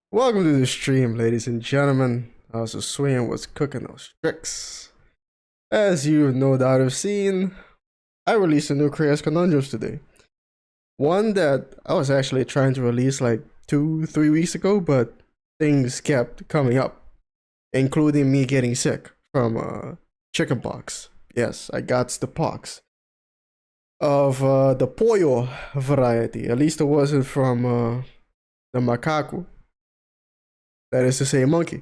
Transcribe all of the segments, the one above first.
Welcome to the stream, ladies and gentlemen. I was just swinging, was cooking those tricks. As you no doubt have seen, I released a new Kreia's Conundrums today. One that I was actually trying to release like 2-3 weeks ago, but things kept coming up, including me getting sick from chickenpox. Yes, I got the pox of the pollo variety. At least it wasn't from the macaco. That is to say, monkey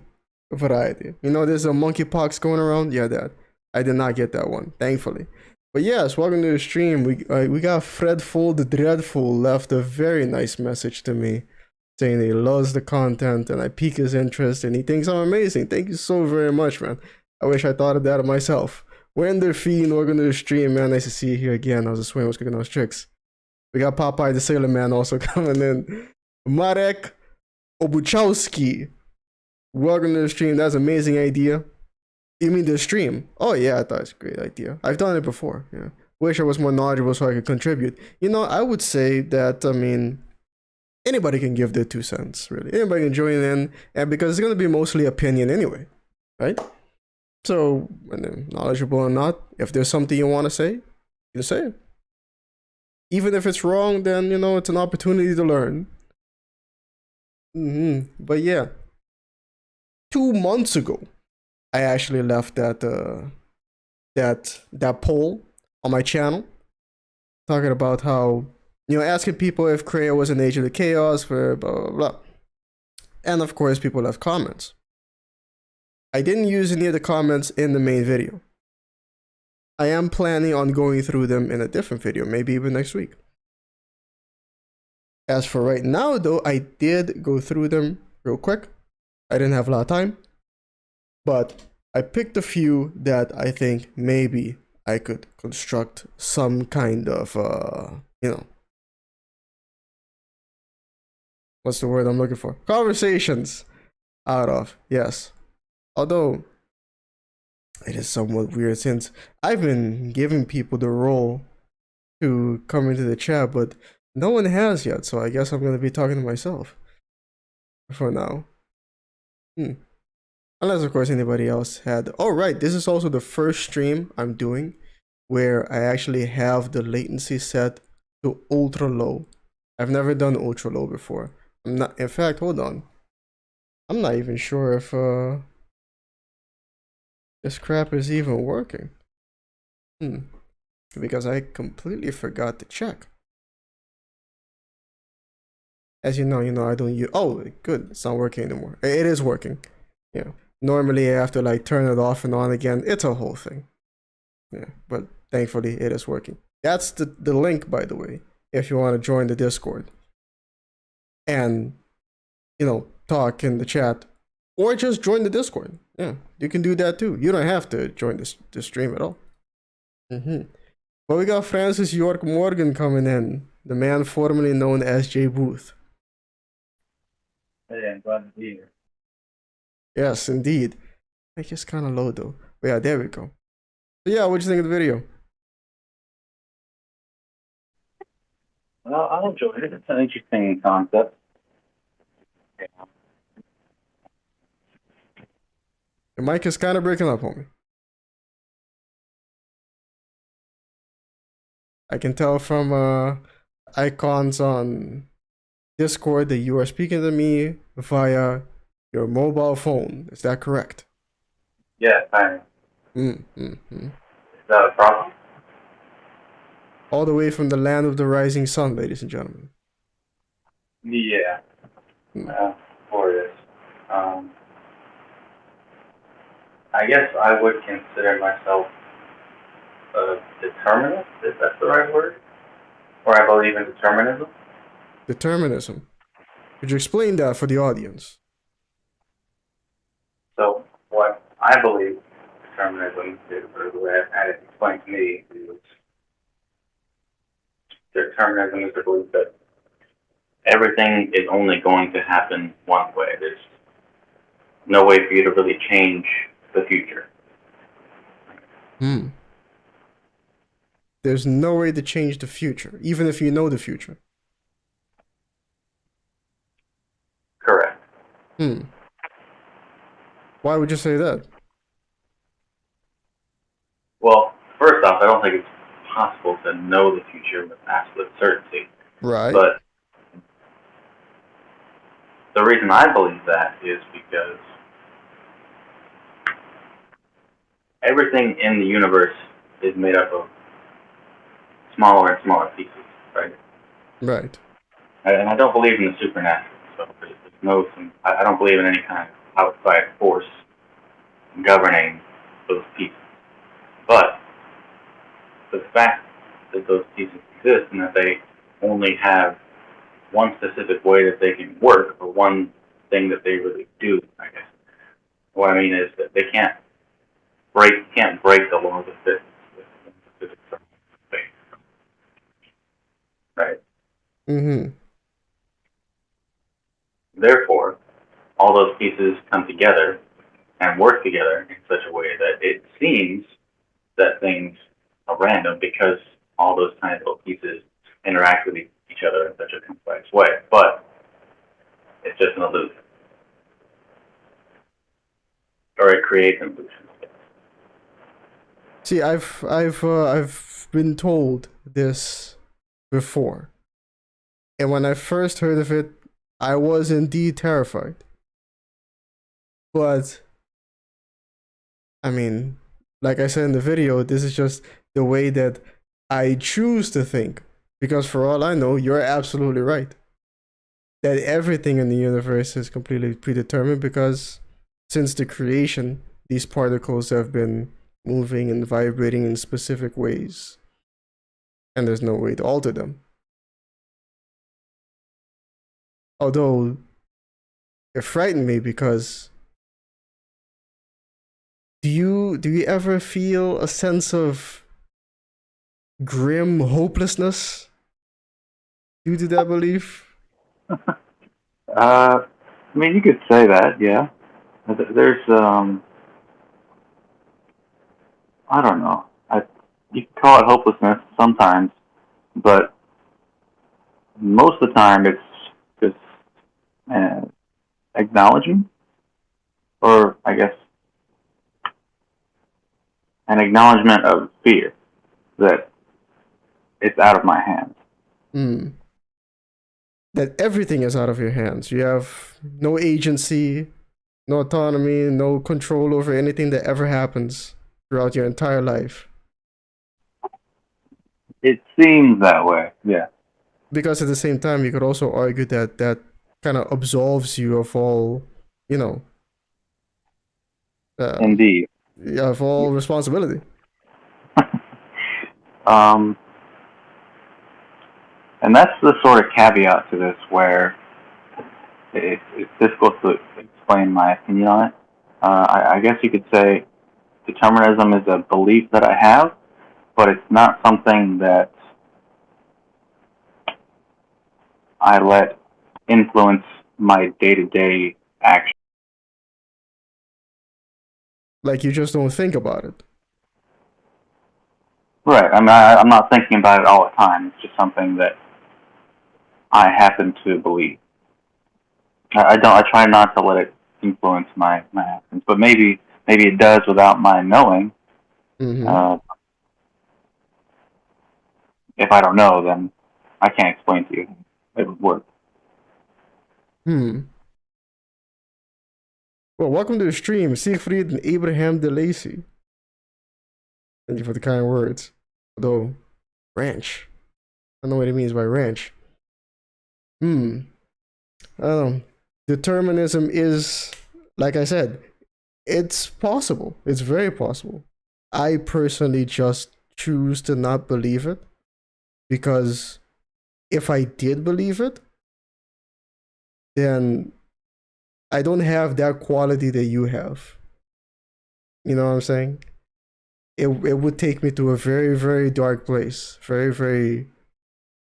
variety. You know, there's a monkeypox going around. Yeah, that I did not get that one, thankfully. But yes, welcome to the stream. We got Fredful the Dreadful left a very nice message to me, saying he loves the content and I pique his interest and he thinks I'm amazing. Thank you so very much, man. I wish I thought of that of myself. Wender Fiend, welcome to the stream, man. Nice to see you here again. I was just swinging, was cooking those tricks. We got Popeye the Sailor Man also coming in. Marek Obuchowski, welcome to the stream. That's an amazing idea. You mean the stream? Oh yeah, I thought it's a great idea. I've done it before. Yeah, wish I was more knowledgeable so I could contribute. You know, I would say that, I mean, anybody can give their 2 cents. Really, anybody can join in, and because it's gonna be mostly opinion anyway, right? So, whether knowledgeable or not, if there's something you want to say, you say it. Even if it's wrong, then you know it's an opportunity to learn. But yeah, 2 months ago, I actually left that that poll on my channel, talking about how, you know, asking people if Kreia was an agent of chaos for blah blah blah. And of course, people left comments. I didn't use any of the comments in the main video. I am planning on going through them in a different video, maybe even next week. As for right now, though, I did go through them real quick. I didn't have a lot of time, but I picked a few that I think maybe I could construct some kind of, you know, what's the word I'm looking for? Conversations out of, yes. Although, it is somewhat weird since I've been giving people the role to come into the chat, but no one has yet, so I guess I'm going to be talking to myself for now. Unless, of course, anybody else had. Oh, right, this is also the first stream I'm doing where I actually have the latency set to ultra low. I've never done ultra low before. I'm not, in fact, hold on. I'm not even sure if this crap is even working. Because I completely forgot to check. As you know, I don't use. Oh, good. It's not working anymore. It is working. Yeah. Normally, I have to like turn it off and on again. It's a whole thing. Yeah. But thankfully, it is working. That's the link, by the way, if you want to join the Discord. And, talk in the chat. Or just join the Discord. Yeah. You can do that too. You don't have to join the stream at all. But we got Francis York Morgan coming in. The man formerly known as Jay Booth. Hey, I'm glad to be here. Yes, indeed. It's just kind of low though. But yeah, there we go. So yeah, what'd you think of the video? Well, I enjoyed it. It's an interesting concept. Yeah. Your mic is kind of breaking up, homie. I can tell from icons on Discord that you are speaking to me via your mobile phone. Is that correct? Yes, I am. Is that a problem? All the way from the land of the rising sun, ladies and gentlemen. Yeah. For this. I guess I would consider myself a determinist, if that's the right word. Or I believe in determinism. Determinism. Could you explain that for the audience? So, what I believe determinism is, or the way I've had it explained to me, is determinism is the belief that everything is only going to happen one way. There's no way for you to really change the future. There's no way to change the future, even if you know the future. Correct. Why would you say that? Well, first off, I don't think it's possible to know the future with absolute certainty. Right. But the reason I believe that is because everything in the universe is made up of smaller and smaller pieces, right? Right. And I don't believe in the supernatural. So I don't believe in any kind of outside force governing those pieces. But the fact that those pieces exist and that they only have one specific way that they can work, or one thing that they really do, I guess. What I mean is that they can't break the laws of physics with specific space. Right? Therefore, all those pieces come together and work together in such a way that it seems that things are random because all those tiny little pieces interact with each other in such a complex way. But it's just an illusion. Or it creates an illusion. See, I've been told this before, and when I first heard of it, I was indeed terrified. But I mean, like I said in the video, this is just the way that I choose to think. Because for all I know, you're absolutely right. that everything in the universe is completely predetermined because since the creation, these particles have been moving and vibrating in specific ways, and there's no way to alter them. Although it frightened me because do you ever feel a sense of grim hopelessness due to that belief? I mean, you could say that, yeah. There's, I don't know. You could call it hopelessness sometimes, but most of the time it's just uh, acknowledging, or I guess an acknowledgement of fear that it's out of my hands. Hmm. That everything is out of your hands. You have no agency, no autonomy, no control over anything that ever happens throughout your entire life. It seems that way, yeah. Because at the same time, you could also argue that that kind of absolves you of all, you know, um, Indeed. of all responsibility. um, and that's the sort of caveat to this where it's difficult to explain my opinion on it. I guess you could say determinism is a belief that I have, but it's not something that I let influence my day-to-day action. Like you just don't think about it. Right. I mean, I'm not thinking about it all the time. It's just something that I happen to believe. I don't. I try not to let it influence my actions, but maybe it does without my knowing. Mm-hmm. Uh, if I don't know, then I can't explain to you. It would work. Hmm. Well, welcome to the stream, Siegfried and Abraham de Lacy. Thank you for the kind words. Although, ranch. I don't know what it means by ranch. Hmm. I don't know. Determinism is, like I said, it's possible. It's very possible. I personally just choose to not believe it because if I did believe it, then I don't have that quality that you have. You know what I'm saying? It would take me to a very, very dark place, very, very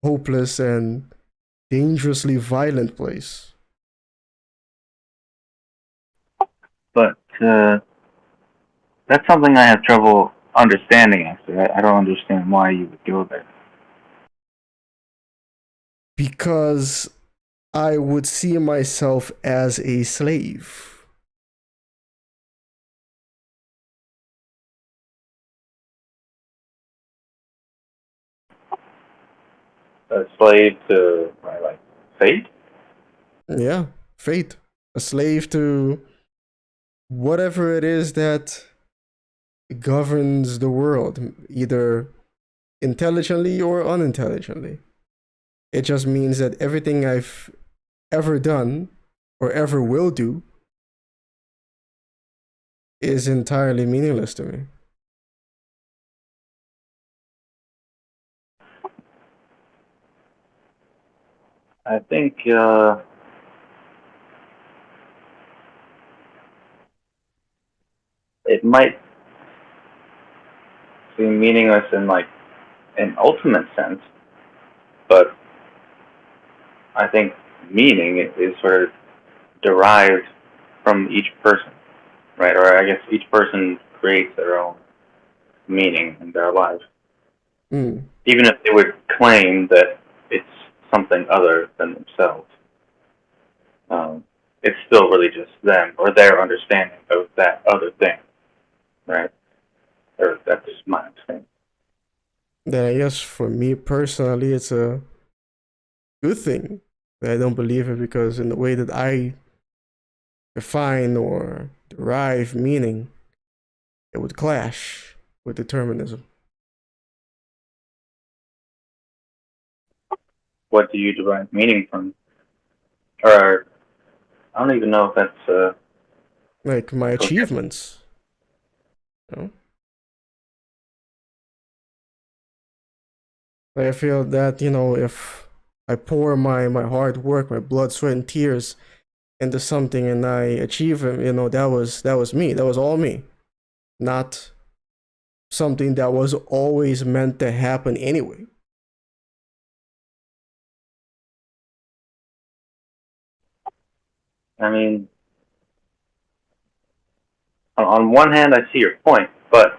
hopeless and dangerously violent place. But that's something I have trouble understanding. Actually, I don't understand why you would go there. Because I would see myself as a slave. A slave to like fate. Yeah, fate. A slave to whatever it is that governs the world, either intelligently or unintelligently. It just means that everything I've ever done or ever will do is entirely meaningless to me. I think it might seem meaningless in like an ultimate sense, but I think meaning is sort of derived from each person, right? Or I guess each person creates their own meaning in their lives, Mm. even if they would claim that it's something other than themselves. It's still really just them or their understanding of that other thing, right? Or that's my understanding. Then I guess for me personally, it's a good thing that I don't believe it because in the way that I define or derive meaning, it would clash with determinism. What do you derive meaning from? or I don't even know if that's Like my correct. achievements. You know? Like I feel that, if I pour my hard work, my blood, sweat, and tears into something and I achieve it, that was me. That was all me. Not something that was always meant to happen anyway. I mean, on one hand, I see your point, but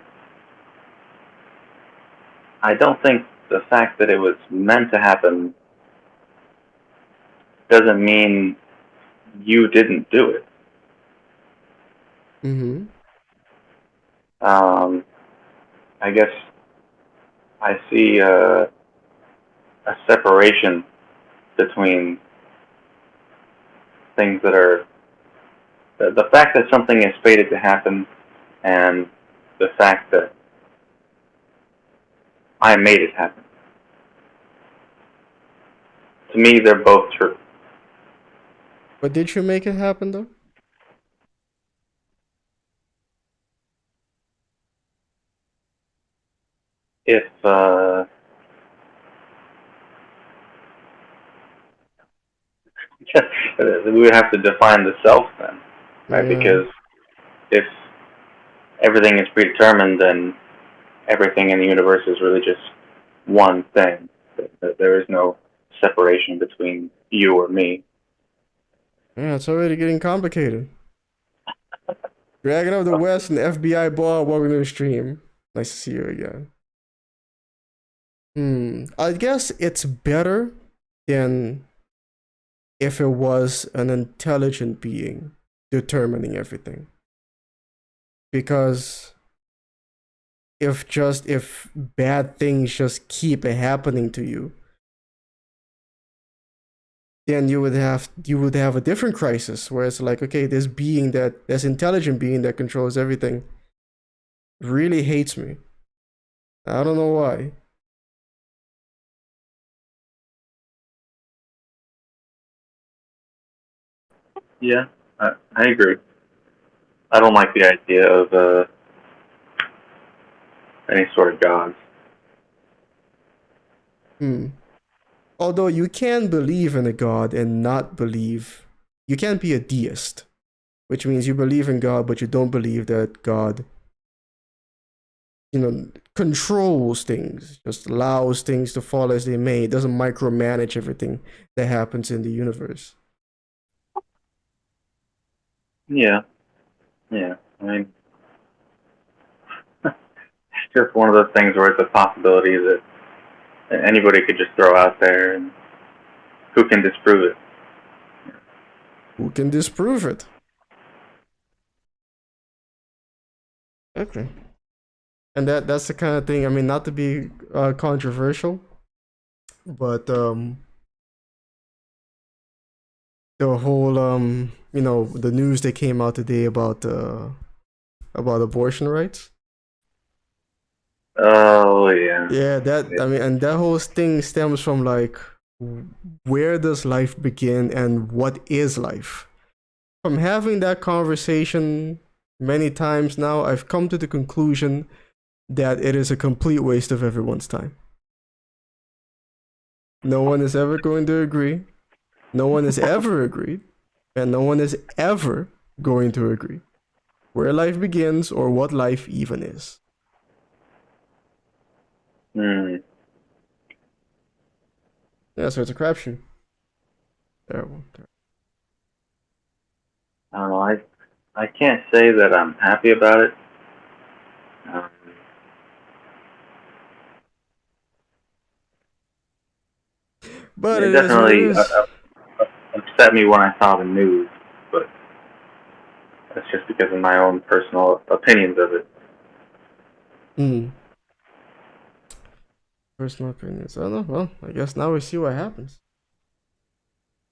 I don't think the fact that it was meant to happen doesn't mean you didn't do it. Mm-hmm. Um, I guess I see a separation between things that are the fact that something is fated to happen and the fact that I made it happen. To me, they're both true. But did you make it happen though? If we would have to define the self then, right? Yeah. Because if everything is predetermined, then everything in the universe is really just one thing. There is no separation between you or me. Yeah, it's already getting complicated. Dragon of the West and FBI Ball, welcome to the stream. Nice to see you again. I guess it's better than if it was an intelligent being determining everything. Because if bad things just keep happening to you, then you would have a different crisis where it's like, okay, this intelligent being that controls everything really hates me. I don't know why. Yeah, I agree. I don't like the idea of any sort of gods. Hmm. Although you can believe in a god and not believe, you can't be a deist, which means you believe in God, but you don't believe that God, controls things, just allows things to fall as they may. It doesn't micromanage everything that happens in the universe. Yeah, yeah. I mean, it's just one of those things where it's a possibility that anybody could just throw out there, and who can disprove it? Who can disprove it? Okay. And that's the kind of thing. I mean, not to be controversial, but the whole the news that came out today about abortion rights. Oh yeah, Yeah, that yeah. I mean, and that whole thing stems from like, where does life begin and what is life? From having that conversation many times now, I've come to the conclusion that it is a complete waste of everyone's time. No one is ever going to agree. No one has ever agreed, and no one is ever going to agree where life begins or what life even is. Hmm. Yeah, so it's a crapshoot. Terrible. I don't know. I can't say that I'm happy about it. Um, But it it is what it definitely is. upset me when I saw the news, but that's just because of my own personal opinions of it. Mm. Personal opinions. I don't know. Well, I guess now we see what happens.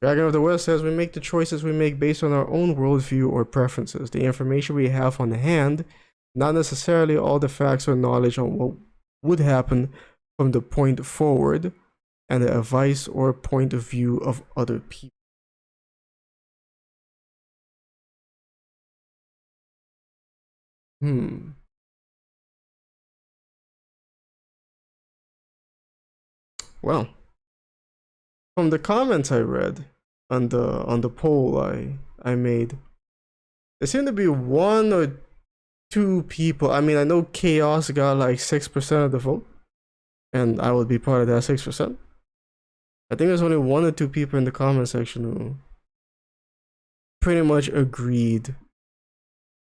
Dragon of the West says we make the choices we make based on our own worldview or preferences, the information we have on hand, not necessarily all the facts or knowledge on what would happen from the point forward, and the advice or point of view of other people. Well, from the comments I read on the poll I made, there seemed to be one or two people. I mean, I know Chaos got like 6% of the vote, and I would be part of that 6%. I think there's only one or two people in the comment section who pretty much agreed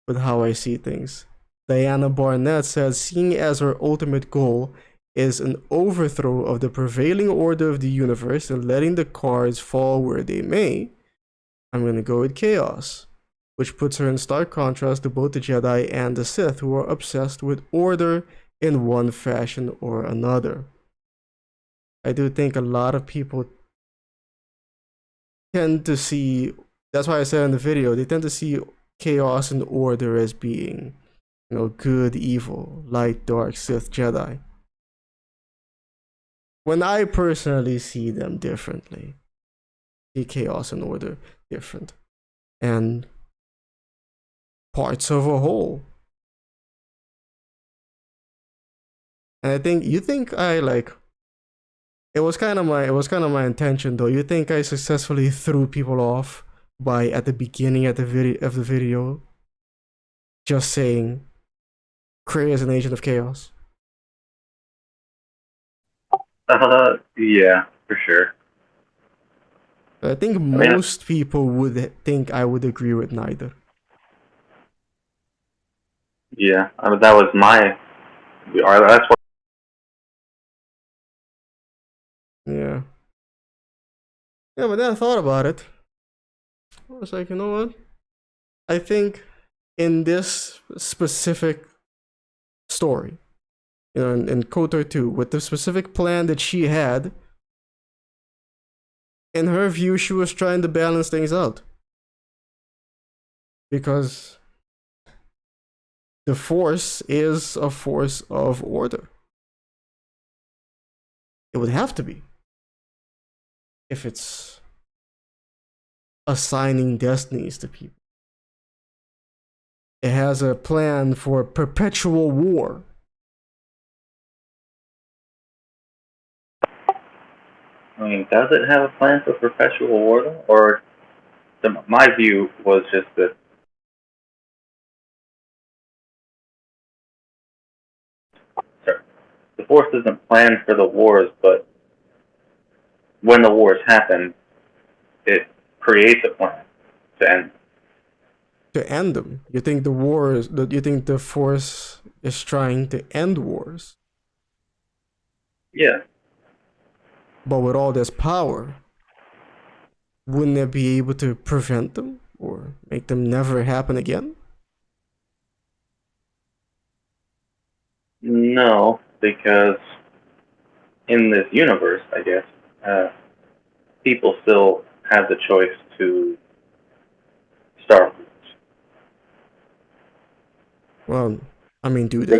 with how I see things. Diana Barnett says, seeing as our ultimate goal is an overthrow of the prevailing order of the universe and letting the cards fall where they may, I'm gonna go with Chaos, which puts her in stark contrast to both the Jedi and the Sith, who are obsessed with order in one fashion or another. I do think a lot of people tend to see, that's why I said in the video, they tend to see chaos and order as being, good, evil, light, dark, Sith, Jedi. When I personally see them differently, see chaos and order different, and parts of a whole. And I think you think I like. It was kind of my intention though. You think I successfully threw people off by at the beginning of the video, just saying, Kreia is an agent of chaos. Yeah, for sure. I think most people would think I would agree with neither. Yeah, that was my. That's what. Yeah. Yeah, but then I thought about it. I was like, you know what? I think in this specific story, in KOTOR 2, with the specific plan that she had, in her view, she was trying to balance things out. Because the Force is a force of order. It would have to be. If it's assigning destinies to people. It has a plan for perpetual war. I mean, does it have a plan for perpetual war, though? Or my view was just that the Force doesn't plan for the wars, but when the wars happen, it creates a plan to end. To end them. You think you think the Force is trying to end wars? Yeah. But with all this power, wouldn't it be able to prevent them or make them never happen again? No, because in this universe, I guess, people still have the choice to start wars. Well, I mean, do they?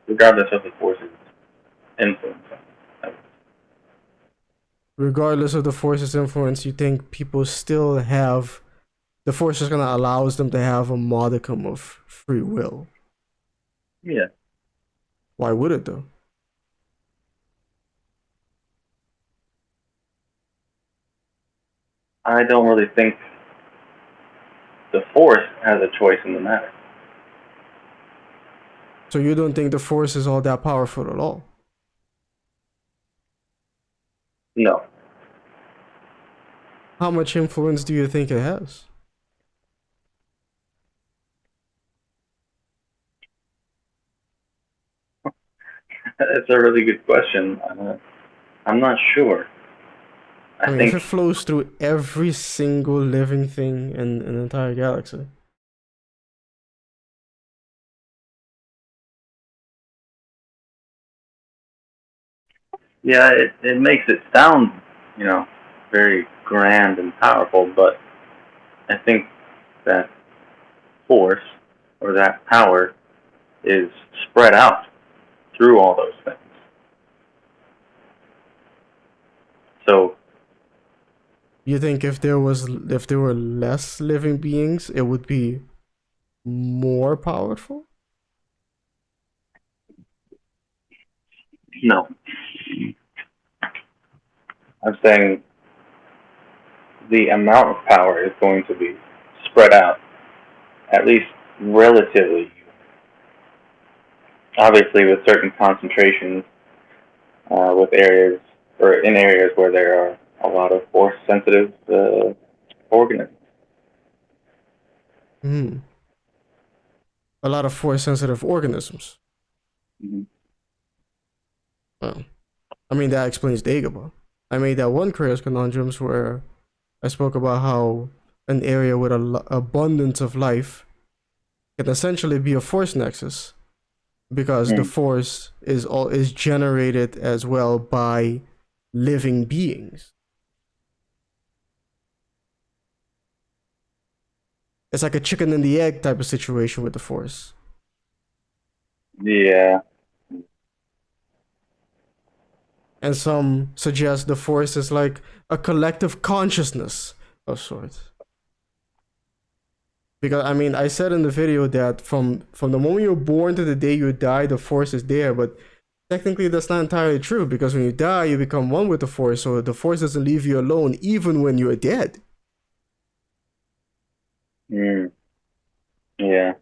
Regardless of the Force's influence. Regardless of the Force's influence, you think people still have, the Force is gonna allow them to have a modicum of free will? Yeah. Why would it though? I don't really think the Force has a choice in the matter. So you don't think the Force is all that powerful at all? No. How much influence do you think it has? That's a really good question. I'm not sure. I mean, if it flows through every single living thing in an entire galaxy. Yeah, it makes it sound, very grand and powerful, but I think that force or that power is spread out through all those things. So you think if there were less living beings, it would be more powerful? No, I'm saying the amount of power is going to be spread out, at least relatively. Obviously, with certain concentrations, with areas or in areas where there are a lot of force-sensitive organisms. Hmm. A lot of force-sensitive organisms. Mm-hmm. Well, I mean, that explains Dagobah. I made that one Kreia's Conundrums where I spoke about how an area with an abundance of life can essentially be a force nexus because the Mm. force is generated as well by living beings. It's like a chicken and the egg type of situation with the force. Yeah. And some suggest the force is like a collective consciousness of sorts. Because I mean, I said in the video that from the moment you're born to the day you die, the force is there. But technically, that's not entirely true because when you die, you become one with the force. So the force doesn't leave you alone even when you're dead. Mm. Yeah.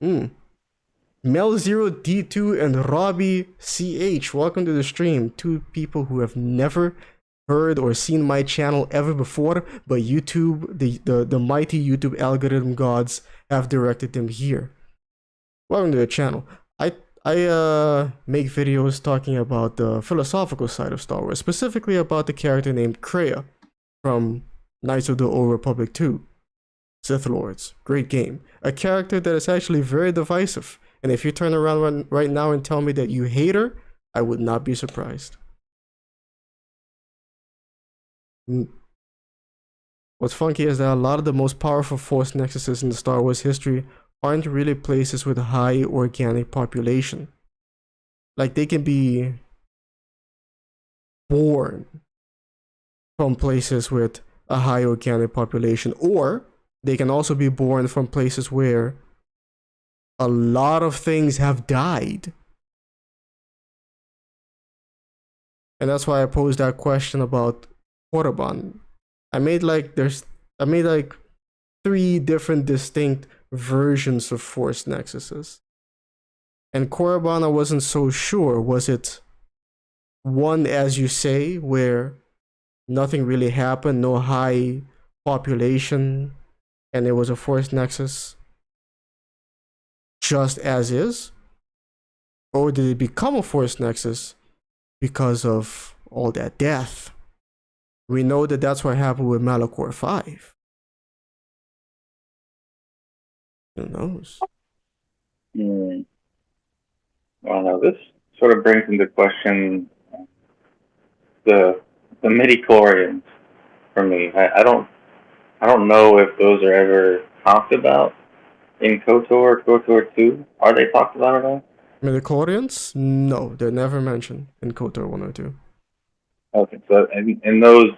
Hmm. Mel Zero D2 and Robbie CH, welcome to the stream. Two people who have never heard or seen my channel ever before, but YouTube, the mighty YouTube algorithm gods have directed them here. Welcome to the channel. I make videos talking about the philosophical side of Star Wars, specifically about the character named Kreia from Knights of the Old Republic 2. Sith Lords, great game. A character that is actually very divisive. And if you turn around right now and tell me that you hate her, I would not be surprised. What's funky is that a lot of the most powerful force nexuses in the Star Wars history aren't really places with high organic population. Like they can be born from places with a high organic population, or they can also be born from places where a lot of things have died. And that's why I posed that question about Korriban. I made like three different distinct versions of force nexuses. And Korriban I wasn't so sure. Was it one as you say, where nothing really happened, no high population, and it was a force nexus just as is? Or did it become a force nexus because of all that death? We know that that's what happened with Malachor 5. Who knows? Mm. Well, now this sort of brings into question the midi-chlorians for me. I don't know if those are ever talked about in KOTOR, KOTOR 2. Are they talked about at all? Midichlorians? No, they're never mentioned in KOTOR 1 or 2. Okay, so in those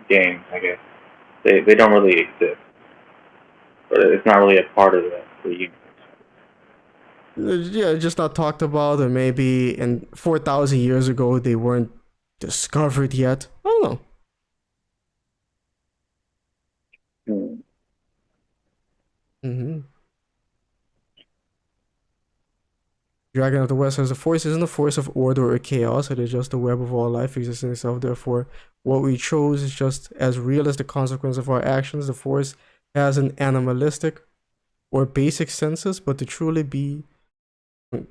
games, I guess, they don't really exist. But it's not really a part of the universe. Yeah, just not talked about, or maybe in 4,000 years ago they weren't discovered yet. I don't know. Hmm. Mm-hmm. Dragon of the West says the Force isn't a force of order or chaos, it is just a web of all life existing in itself. Therefore, what we chose is just as real as the consequence of our actions. The Force has an animalistic or basic senses, but to truly be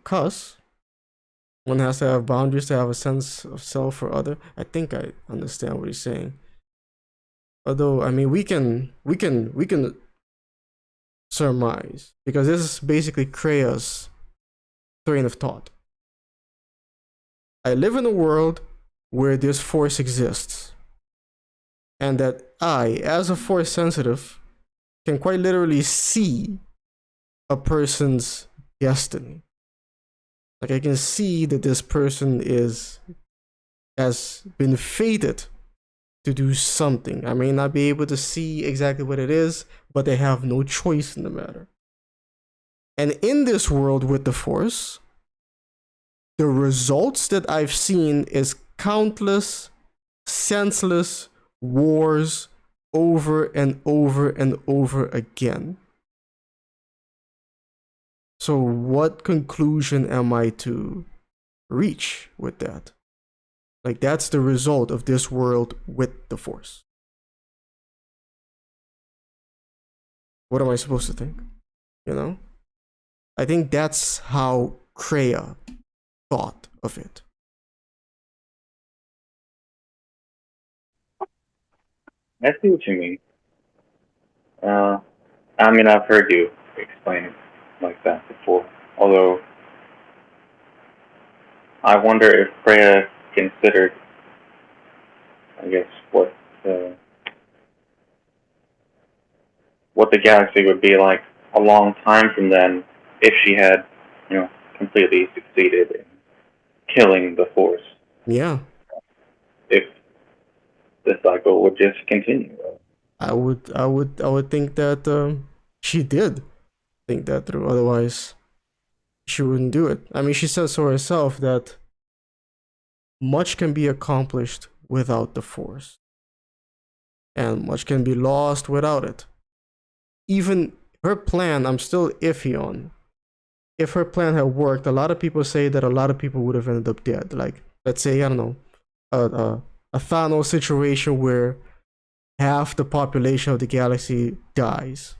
cuss, one has to have boundaries to have a sense of self or other. I think I understand what he's saying. Although, I mean, we can surmise because this is basically Kreia's train of thought. I live in a world where this force exists, and that I, as a force sensitive, can quite literally see a person's destiny. Like I can see that this person has been fated to do something. I may not be able to see exactly what it is, but they have no choice in the matter. And in this world with the Force, the results that I've seen is countless, senseless wars over and over and over again. So, what conclusion am I to reach with that? Like, that's the result of this world with the Force. What am I supposed to think? You know? I think that's how Kreia thought of it. I see what you mean. I mean, I've heard you explain it like that before. Although, I wonder if Freya considered, I guess, uh, what the galaxy would be like a long time from then if she had, completely succeeded in killing the Force. Yeah. If the cycle would just continue. I would think that she did think that through. Otherwise, she wouldn't do it. I mean, she says so herself that much can be accomplished without the Force, and much can be lost without it. Even her plan, I'm still iffy on. If her plan had worked, a lot of people say that a lot of people would have ended up dead. Like, let's say, I don't know, a Thanos situation where half the population of the galaxy dies.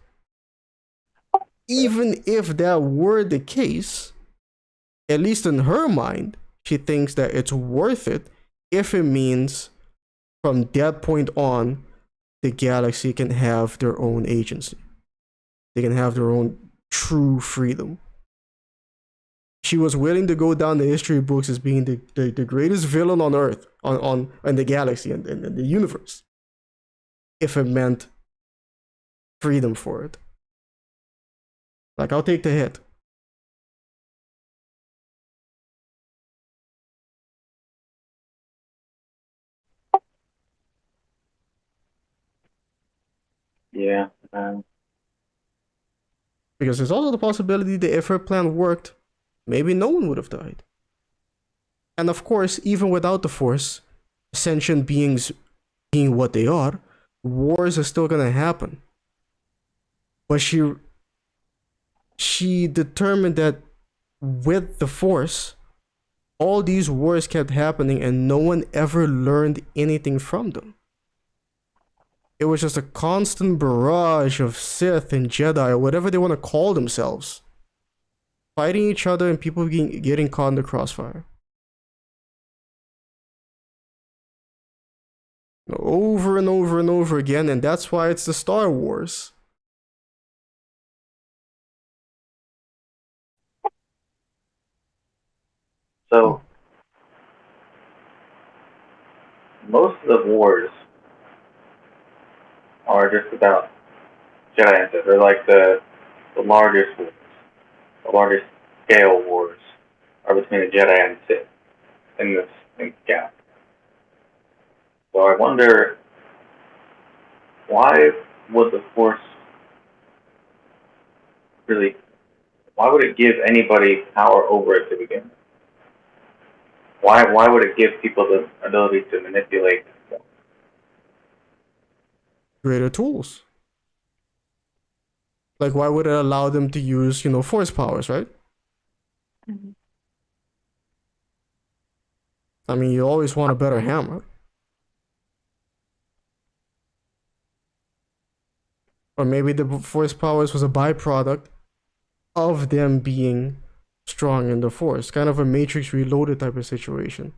Even if that were the case, at least in her mind, she thinks that it's worth it if it means from that point on, the galaxy can have their own agency. They can have their own true freedom. She was willing to go down the history books as being the greatest villain on Earth, on in the galaxy and the universe, if it meant freedom for it. Like, I'll take the hit. Yeah. Because there's also the possibility that if her plan worked, maybe no one would have died. And of course, even without the Force, sentient beings being what they are, wars are still gonna happen. But she determined that with the Force, all these wars kept happening and no one ever learned anything from them. It was just a constant barrage of Sith and Jedi, or whatever they want to call themselves, fighting each other and people getting caught in the crossfire. Over and over and over again, and that's why it's the Star Wars. So, most of the wars are just about Jedi and Sith. They're like the largest wars, the largest scale wars are between the Jedi and Sith in this gap. So I wonder, why would the Force really? Why would it give anybody power over it to begin with? Why would it give people the ability to manipulate the Force? Greater tools. Like, why would it allow them to use, Force powers, right? Mm-hmm. I mean, you always want a better hammer. Or maybe the Force powers was a byproduct of them being strong in the Force. Kind of a Matrix Reloaded type of situation.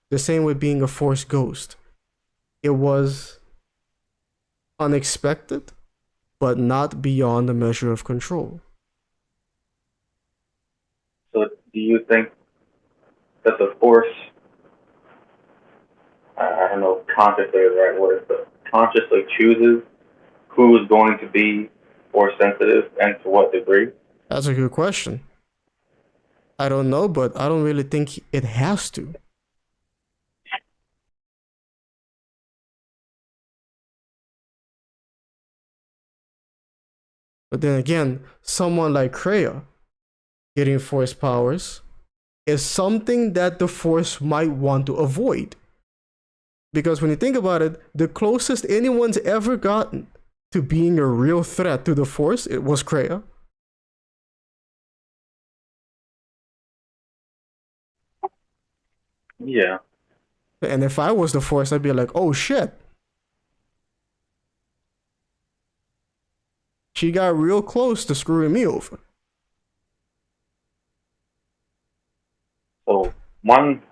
The same with being a Force ghost. It was unexpected, but not beyond the measure of control. So do you think that the Force, I don't know if consciously is the right word, but consciously chooses who is going to be Force sensitive and to what degree? That's a good question. I don't know, but I don't really think it has to. But then again, someone like Kreia getting Force powers is something that the Force might want to avoid. Because when you think about it, the closest anyone's ever gotten to being a real threat to the Force, it was Kreia. Yeah. And if I was the Force, I'd be like, oh shit. She got real close to screwing me over. So one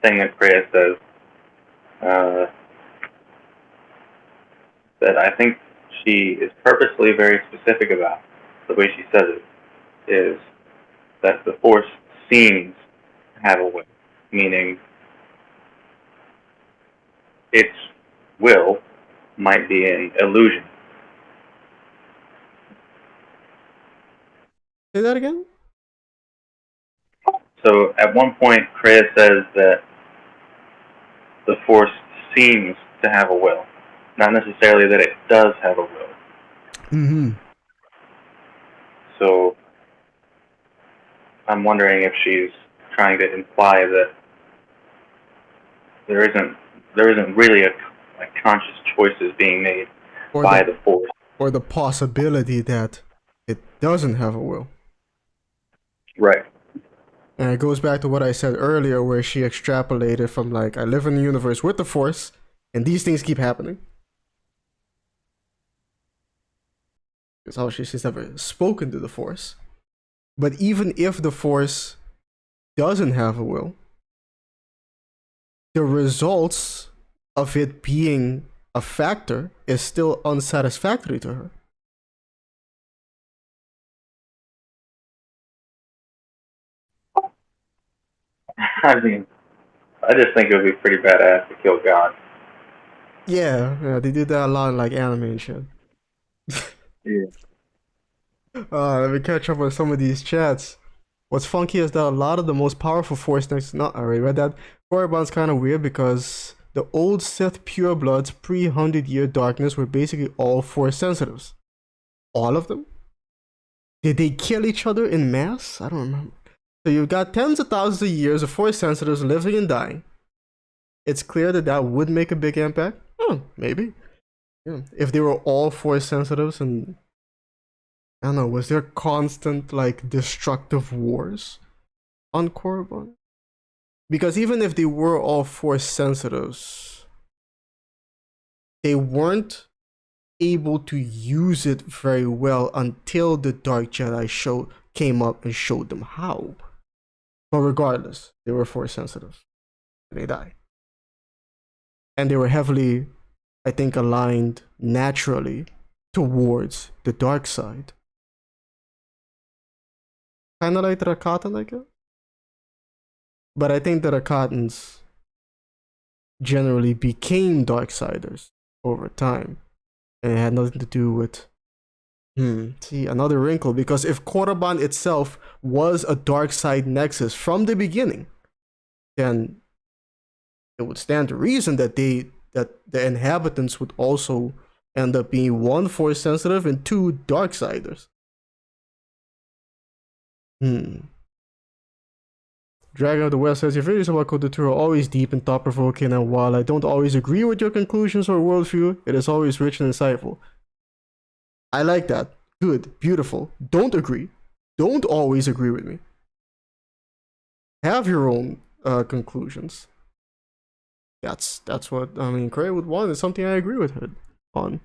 thing that Kreia says that I think she is purposely very specific about, the way she says it, is that the Force seems to have a will, meaning its will might be an illusion. Say that again? So at one point, Kreia says that the Force seems to have a will, not necessarily that it does have a will. Mm-hmm. So I'm wondering if she's trying to imply that there isn't really a conscious choices being made by the Force. Or the possibility that it doesn't have a will. Right. And it goes back to what I said earlier, where she extrapolated from like, I live in the universe with the Force, and these things keep happening. It's how she's never spoken to the Force. But even if the Force doesn't have a will, the results of it being a factor is still unsatisfactory to her. I mean, I just think it would be pretty badass to kill God. Yeah, they do that a lot in like anime and shit. Yeah. Let me catch up on some of these chats. What's funky is that a lot of the most powerful Force Knights, not I already read that. Korriban's kind of weird because the old Sith purebloods pre-100-year darkness were basically all Force sensitives. All of them? Did they kill each other in mass? I don't remember. So you've got tens of thousands of years of Force sensitives living and dying. It's clear that that would make a big impact. Oh, maybe. Yeah. If they were all Force sensitives, and I don't know, was there constant like destructive wars on Korriban? Because even if they were all Force sensitives, they weren't able to use it very well until the Dark Jedi came up and showed them how. But regardless, they were Force sensitive. They died. And they were heavily, I think, aligned naturally towards the dark side. Kind of like the Rakatan, I guess. But I think the Rakatans generally became Darksiders over time. And it had nothing to do with... see, another wrinkle. Because if Korriban itself was a dark side nexus from the beginning, then it would stand to reason that the inhabitants would also end up being one Force sensitive and two Darksiders. Dragon of the West says, your videos about KOTOR are always deep and thought-provoking, and while I don't always agree with your conclusions or worldview, it is always rich and insightful. I like that. Good. Beautiful. Don't agree. Don't always agree with me. Have your own conclusions. That's what, I mean, Kreia would want. It's something I agree with her on.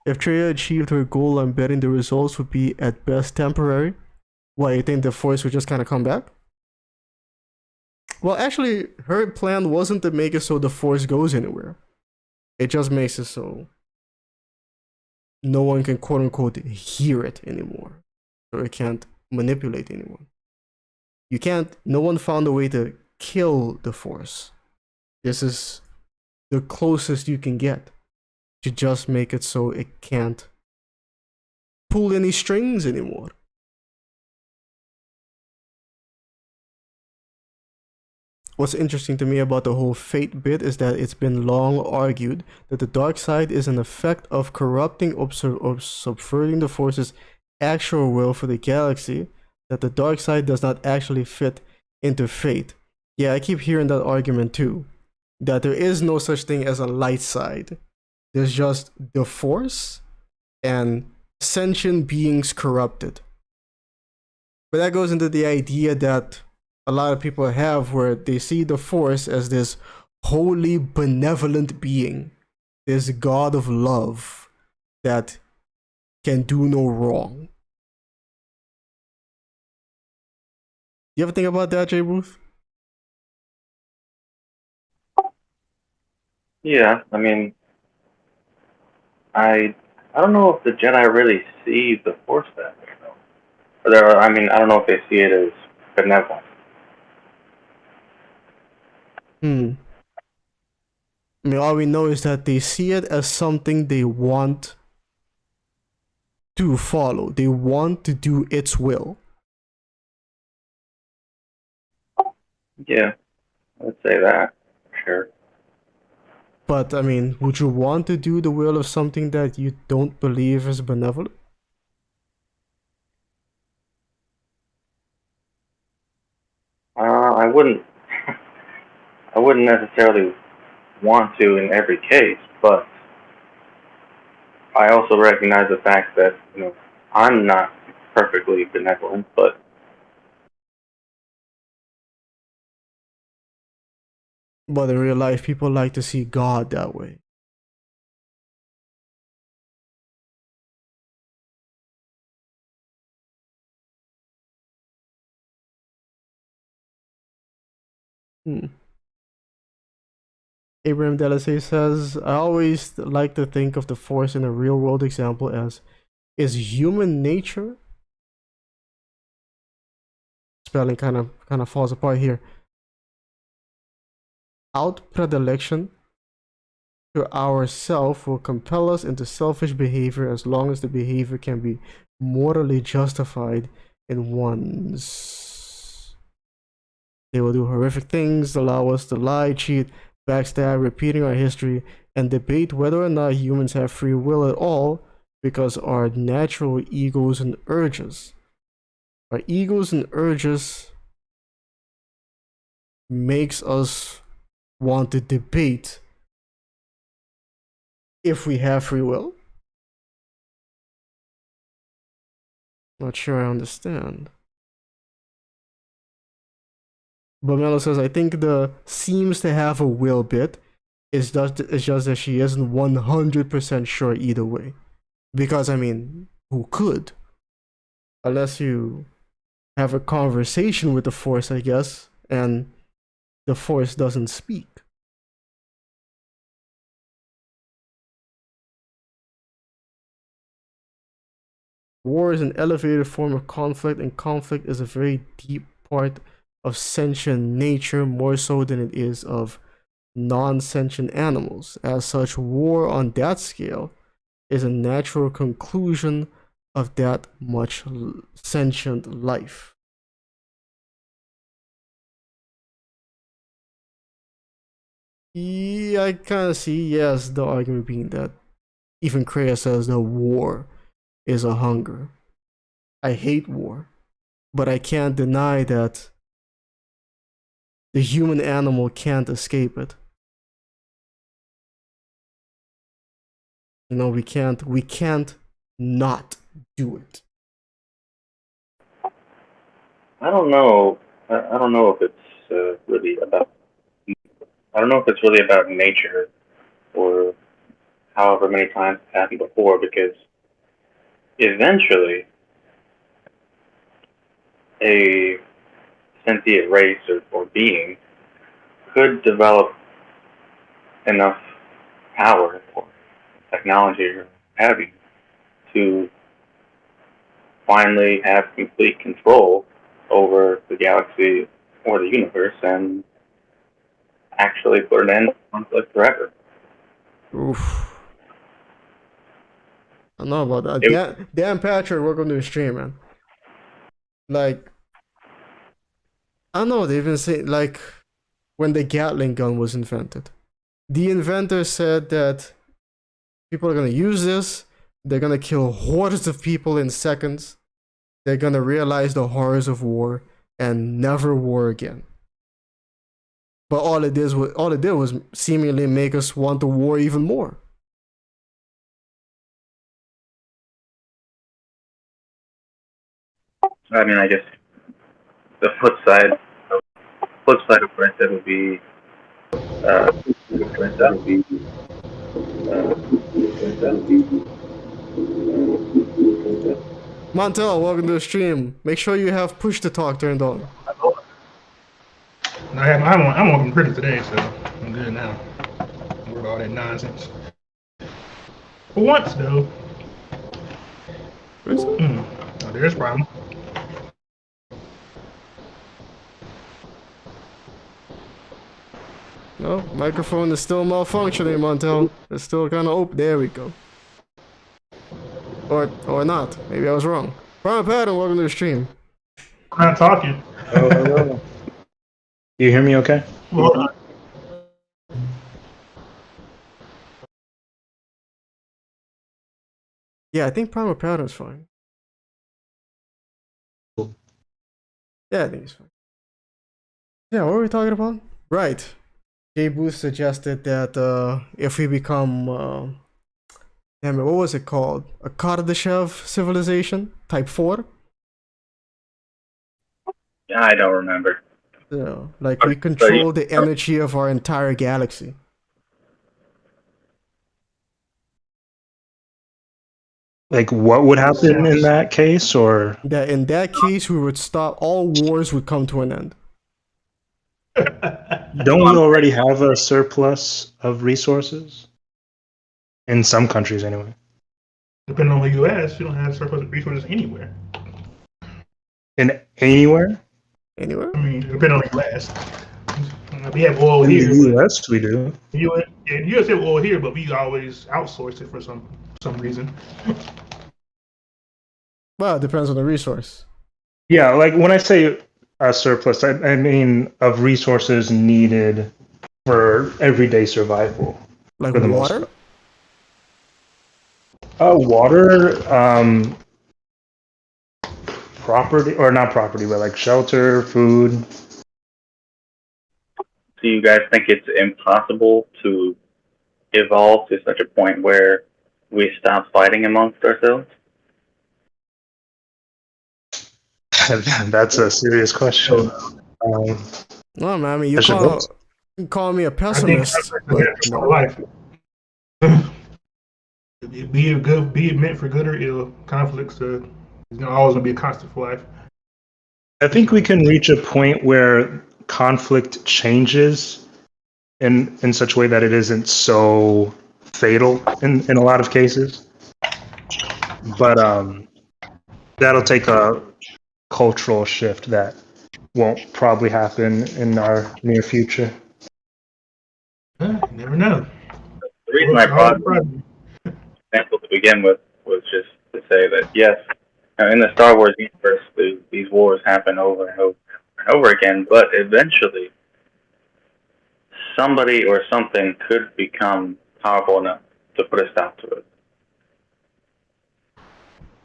If Kreia achieved her goal, I'm betting the results would be at best temporary. Why, you think the Force would just kind of come back? Well, actually, her plan wasn't to make it so the Force goes anywhere. It just makes it so no one can quote-unquote hear it anymore. Or it can't manipulate anyone. You can't, no one found a way to kill the Force. This is the closest you can get to just make it so it can't pull any strings anymore. What's interesting to me about the whole fate bit is that it's been long argued that the dark side is an effect of corrupting or subverting the Force's actual will for the galaxy, that the dark side does not actually fit into fate. Yeah, I keep hearing that argument too. That there is no such thing as a light side. There's just the force and sentient beings corrupted. But that goes into the idea that a lot of people have where they see the force as this holy, benevolent being, this god of love that can do no wrong. You ever think about that, Jay Booth? Yeah, I mean, I don't know if the Jedi really see the Force that way, though. Or I mean, I don't know if they see it as benevolent. Hmm. I mean, all we know is that they see it as something they want to follow. They want to do its will. Yeah, I would say that, sure. But I mean, would you want to do the will of something that you don't believe is benevolent? I wouldn't, I wouldn't necessarily want to in every case, but I also recognize the fact that I'm not perfectly benevolent, but But in real life, people like to see God that way. Hmm. Abraham Delasay says, I always like to think of the Force in a real world example as is human nature. Spelling kind of falls apart here. Out predilection to ourself will compel us into selfish behavior as long as the behavior can be morally justified in one's. They will do horrific things, allow us to lie, cheat, backstab, repeating our history, and debate whether or not humans have free will at all because our natural egos and urges. Our egos and urges makes us want to debate if we have free will. Not sure I understand. But Mello says, I think the seems to have a will bit. It's just that she isn't 100% sure either way. Because, I mean, who could? Unless you have a conversation with the Force, I guess, and the Force doesn't speak. War is an elevated form of conflict, and conflict is a very deep part of sentient nature, more so than it is of non-sentient animals. As such, war on that scale is a natural conclusion of that much sentient life. Yeah, I kind of see, yes, the argument being that even Kreia says that war is a hunger. I hate war, but I can't deny that the human animal can't escape it. We can't not do it. I don't know. I don't know if it's really about. I don't know if it's really about nature or however many times it's happened before, because eventually a sentient race or being could develop enough power or technology or have you to finally have complete control over the galaxy or the universe and actually put an end to conflict forever. Oof. I don't know about that. It, Dan Patrick, welcome to the stream, man. Like, I don't know, they've been saying, like, when the Gatling gun was invented, the inventor said that people are gonna use this, they're gonna kill hordes of people in seconds, they're gonna realize the horrors of war, and never war again. But all it did was seemingly make us want to war even more. I mean, I guess the flip side of what I said would be, uh, Montel, welcome to the stream. Make sure you have push to talk turned on. I'm on computer today, so I'm good now. Don't worry about all that nonsense. For once, though. What is it? Oh, there's a problem. No, microphone is still malfunctioning, Montel. It's still kind of open. There we go. Or not. Maybe I was wrong. Prime Pattern, welcome to the stream. I'm not talking. Oh, hello. You hear me okay? Well, Yeah, I think Primal Pattern's fine. Cool. Yeah, I think it's fine. Yeah, what were we talking about? Right. Jay Booth suggested that if we become, damn it, what was it called? A Kardashev civilization? Type 4? I don't remember. Yeah, like we control the energy of our entire galaxy. Like, what would happen in that case, or? That in that case, we would stop, all wars would come to an end. Don't we already have a surplus of resources? In some countries, anyway. depending on the U.S., you don't have surplus resources anywhere. In anywhere? Anywhere? I mean, depending on the U.S. We have oil In here. the US, we do. The U.S. have oil here, but we always outsource it for some reason. Well, it depends on the resource. Yeah, like when I say a surplus, I mean of resources needed for everyday survival. Like For the most water? Water, property, or not property, but like shelter, food. Do you guys think it's impossible to evolve to such a point where we stop fighting amongst ourselves? That's a serious question. No, man, I mean, you I suppose. call me a I think pessimist, but no. no. Life. be it meant for good or ill, conflicts is always gonna be a constant for life. I think we can reach a point where conflict changes in such a way that it isn't so fatal in a lot of cases. But that'll take a cultural shift that won't probably happen in our near future. You never know. The reason I brought example to begin with was just to say that yes, in the Star Wars universe, these wars happen over and over and over again, but eventually somebody or something could become powerful enough to put a stop to it.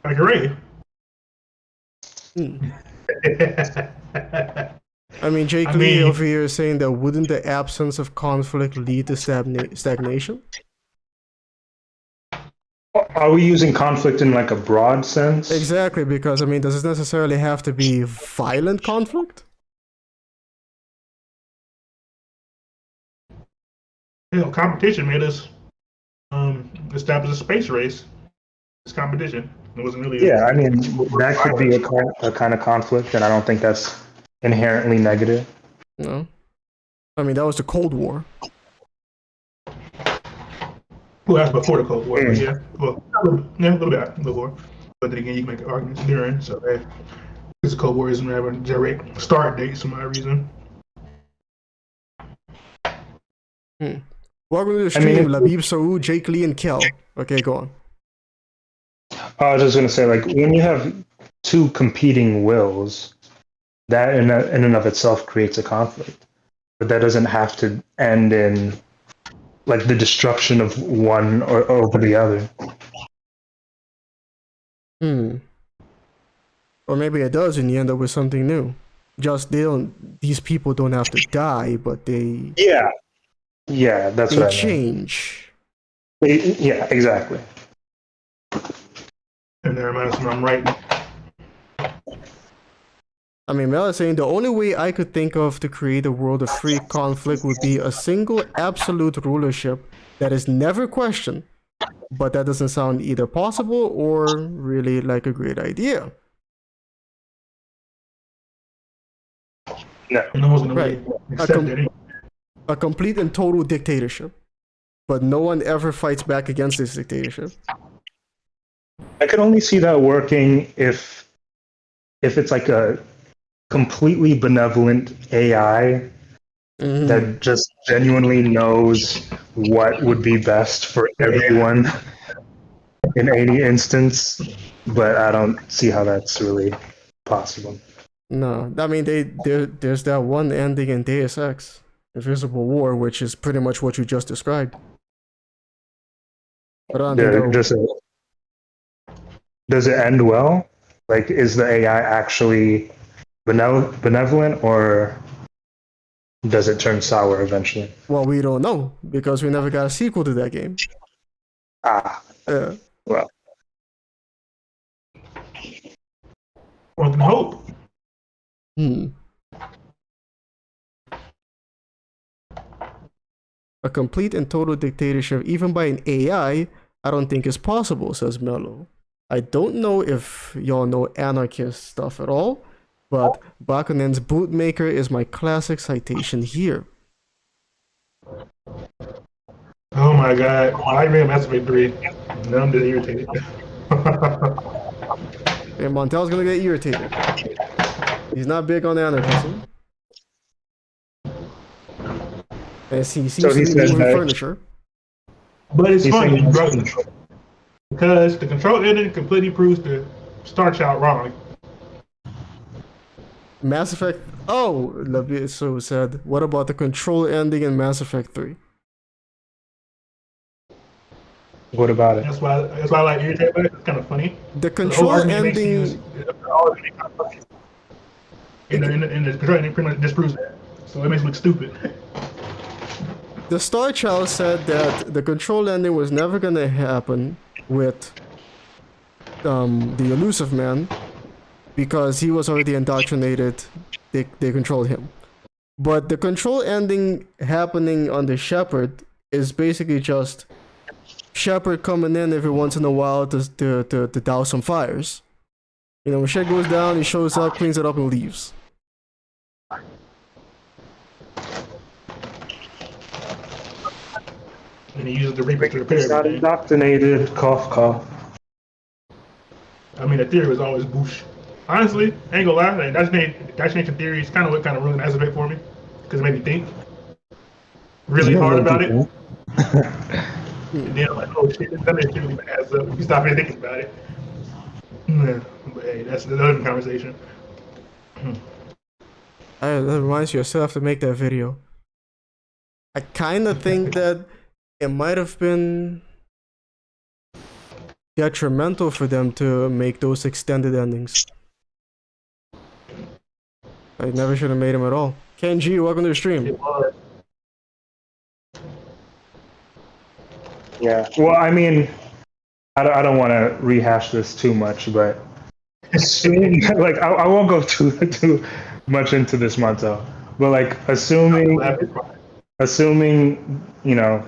Like Kreia. I mean, Jake Lee over here is saying that wouldn't the absence of conflict lead to stagnation? Are we using conflict in like a broad sense? Exactly, because I mean, does it necessarily have to be violent conflict? Competition made us establish a space race. It's competition. It wasn't really. Yeah, I mean that could be a kind of conflict, and I don't think that's inherently negative. No, I mean that was the Cold War. Well, that's before the Cold War, but yeah. Well, a little bit before. But then again, you can make arguments during. So, because the Cold War isn't having a direct start date for some reason. Welcome to the stream, Labib Saud, Jake Lee, and Kel. Okay, go on. I was just gonna say, like, when you have two competing wills, that in and of itself creates a conflict. But that doesn't have to end in like the destruction of one or over the other. Or maybe it does, and you end up with something new. Just these people don't have to die, but Yeah, that's they what I meant. change. Yeah, exactly. And that reminds me, I'm right. I mean, Mel is saying the only way I could think of to create a world of free conflict would be a single absolute rulership that is never questioned. But that doesn't sound either possible or really like a great idea. No. And no one's gonna Right. really accept that. A complete and total dictatorship. But no one ever fights back against this dictatorship. I could only see that working if it's like a completely benevolent AI that just genuinely knows what would be best for everyone in any instance, but I don't see how that's really possible. No, I mean there's that one ending in Deus Ex, Invisible War, which is pretty much what you just described. But I don't think Does it end well? Like, is the AI actually benevolent, or does it turn sour eventually? well, we don't know because we never got a sequel to that game. Well, One can hope. A complete and total dictatorship, even by an AI, I don't think is possible, says Mello. I don't know if y'all know anarchist stuff at all, but Bakunen's bootmaker is my classic citation here. Oh my god. I ran Mass Effect 3. Now I'm just irritated. And Montel's gonna get irritated. He's not big on anarchism. And he seems to be moving furniture. But it's funny, because the control ending completely proves the Star Child wrong. Mass Effect. Oh, so said. What about the control ending in Mass Effect 3? what about it? That's why I like irritated by it. It's kind of funny. The control ending. And the control ending pretty much disproves that. So it makes it look stupid. The Star Child said that the control ending was never gonna happen with the elusive man because he was already indoctrinated. They controlled him. But the control ending happening on the Shepherd is basically just Shepherd coming in every once in a while to douse some fires. You know, when shit goes down, he shows up, cleans it up, and leaves. And he uses the Reaper to repair It's not everything. indoctrinated. Cough, cough. I mean, the theory was always boosh. Honestly, I ain't gonna lie, like, that change in theory is kind of what kind of ruined Mass Effect for me, because it made me think really hard about it. And then I'm like, oh shit, that makes shit really adds up. You stop and thinking about it. Yeah, but hey, that's another conversation. That reminds you, I still have to make that video. I kind of think that it might have been detrimental for them to make those extended endings. I never should have made them at all. Kenji, welcome to the stream. Yeah. Well, I mean, I don't want to rehash this too much, but like I won't go too much into this, Monto. But like assuming you know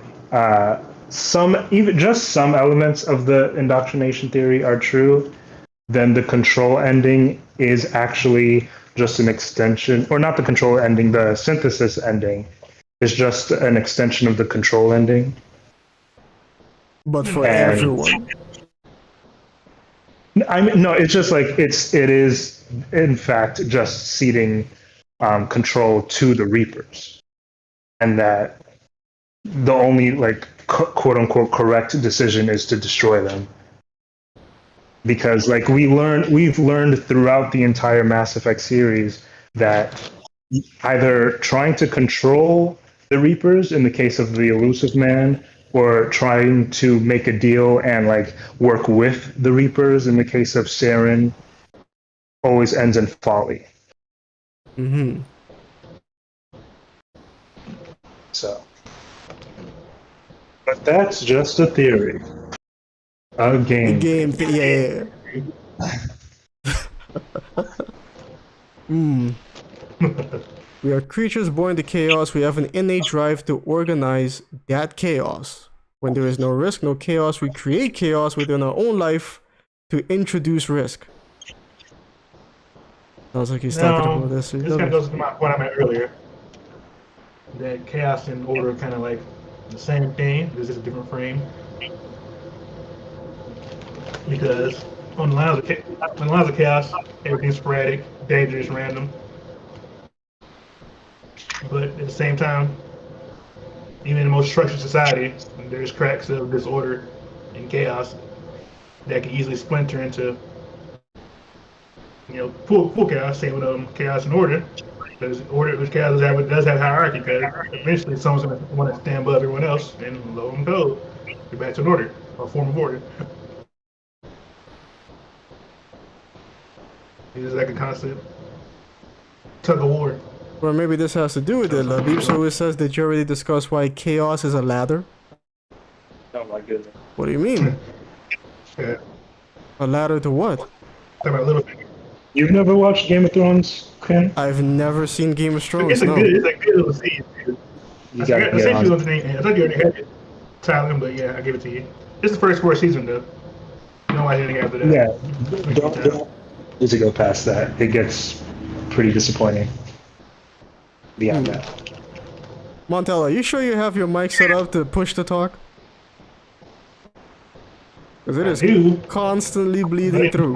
just some elements of the indoctrination theory are true, then the control ending is actually just an extension, or not the control ending, the synthesis ending is just an extension of the control ending. But for everyone. I mean, no, it's just like it is in fact just ceding control to the Reapers, and that the only like quote unquote correct decision is to destroy them. Because like we've learned throughout the entire Mass Effect series that either trying to control the Reapers in the case of the Elusive Man, or trying to make a deal and like work with the Reapers in the case of Saren, always ends in folly. Mm-hmm. So, but that's just a theory. A The game. game, yeah. Hmm. We are creatures born to chaos. We have an innate drive to organize that chaos. When there is no risk, no chaos, we create chaos within our own life to introduce risk. Sounds like he's talking Now, about this. this kind of goes to my point I made earlier. That chaos and order are kind of like the same thing. This is a different frame. Because on the lines of chaos, everything's sporadic, dangerous, random. But at the same time, even in the most structured society, there's cracks of disorder and chaos that can easily splinter into, full chaos. Same with chaos and order. Because chaos does have hierarchy. Because eventually, someone's going to want to stand above everyone else, and lo and behold, you're back to an order, or a form of order. It's like a constant tug of war. Or maybe this has to do with it, Labib. So it says that you already discussed why chaos is a ladder. Oh my goodness. What do you mean? Yeah. A ladder to what? Talk about Littlefinger. You've never watched Game of Thrones, Ken? I've never seen Game of Thrones. It's a good little season. You I gotta sent get you on. the thing, and I thought you already had it, Tyler, but yeah, I give it to you. This is the first 4 seasons, though. You don't watch anything after that. Yeah, don't need to go past that. It gets pretty disappointing beyond that. Montel, are you sure you have your mic set up to push to talk? Because it I is do. constantly bleeding through.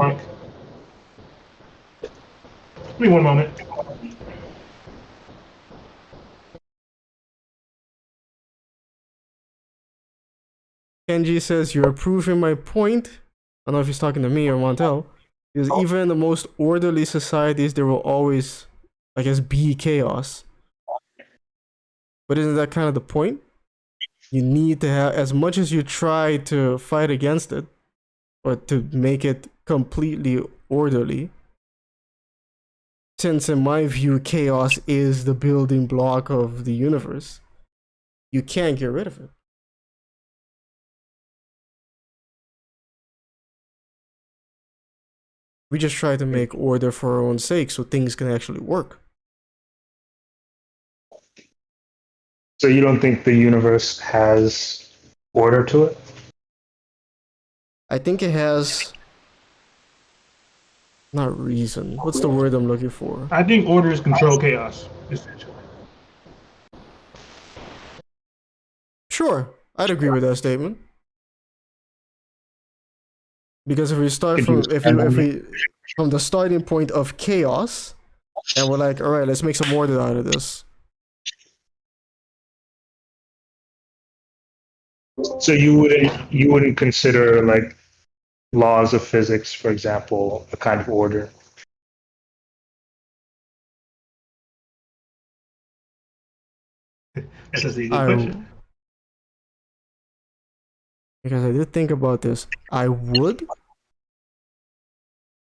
Give me one moment. Kenji says, you're proving my point. I don't know if he's talking to me or Montel. Because even in the most orderly societies, there will always, I guess, be chaos. But isn't that kind of the point? You need to have, as much as you try to fight against it, or to make it completely orderly, since in my view, chaos is the building block of the universe, you can't get rid of it. We just try to make order for our own sake so things can actually work. So you don't think the universe has order to it? I think it has, not reason. What's the word I'm looking for? I think order is control chaos, essentially. Sure, I'd agree with that statement. Because if we start from from the starting point of chaos, and we're like, all right, let's make some order out of this. So you wouldn't consider like laws of physics, for example, a kind of order? That's a good question. Because I did think about this. I would,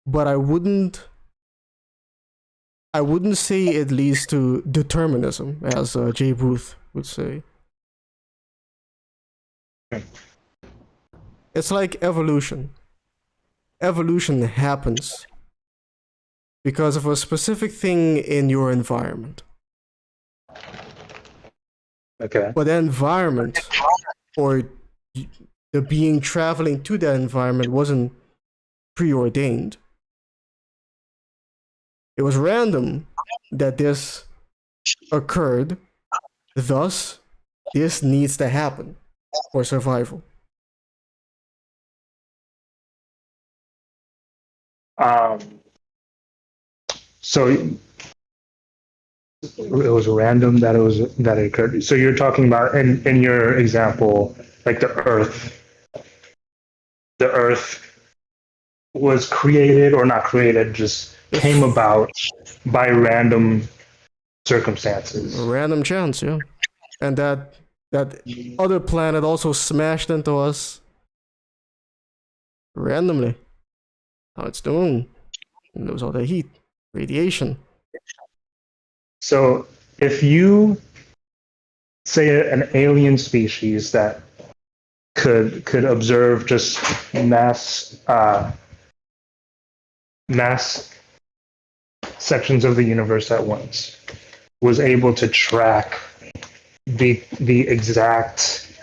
but I wouldn't say it leads to determinism, as Jay Booth would say. It's like evolution. Evolution happens because of a specific thing in your environment. Okay. But the environment, or the being traveling to that environment, wasn't preordained. It was random that this occurred, thus, this needs to happen for survival. So it was random that it occurred. So you're talking about in your example, like the Earth. The Earth was created or not created, just came about by random circumstances. A random chance, yeah. And that other planet also smashed into us randomly. How it's doing. And there was all the heat, radiation. So if you say an alien species that could observe just mass sections of the universe at once, was able to track the exact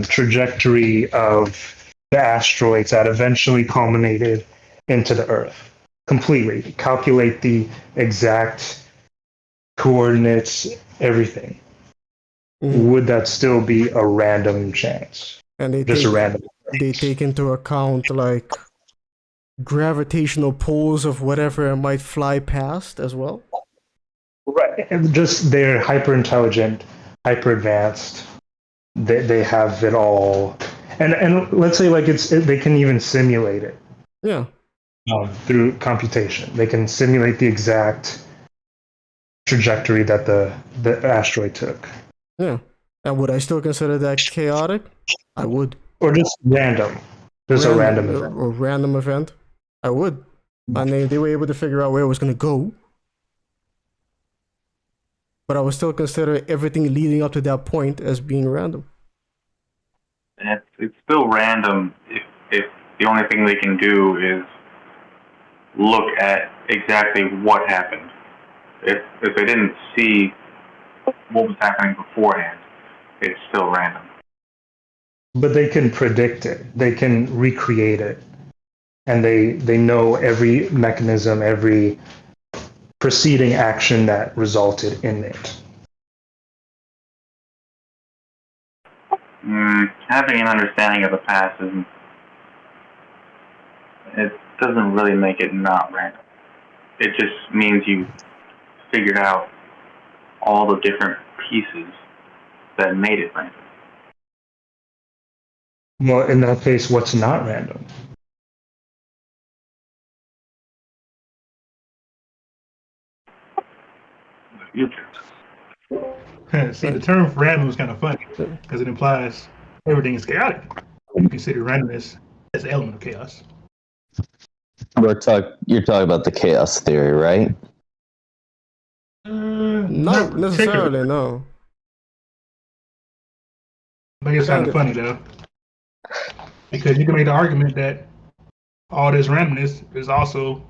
trajectory of the asteroids that eventually culminated into the Earth completely, calculate the exact coordinates, everything. Would that still be a random chance? And Just a random. they take into account like gravitational pulls of whatever it might fly past as well. Right. And just they're hyper intelligent, hyper advanced. They have it all, and let's say like they can even simulate it. Yeah. Through computation, they can simulate the exact trajectory that the asteroid took. Yeah. And would I still consider that chaotic? I would. Or just random. Just a random event. Or random event. I would. I mean, they were able to figure out where it was going to go. But I would still consider everything leading up to that point as being random. And it's still random if the only thing they can do is look at exactly what happened. If they didn't see what was happening beforehand, it's still random. But they can predict it. They can recreate it. And they know every mechanism, every preceding action that resulted in it. Having an understanding of the past it doesn't really make it not random. It just means you figured out all the different pieces that made it random. Well, in that case, what's not random? The future. See, the term random is kind of funny because it implies everything is chaotic. You consider randomness as an element of chaos. You're talking about the chaos theory, right? Not necessarily, no. But it's kind of funny though, because you can make the argument that all this randomness is also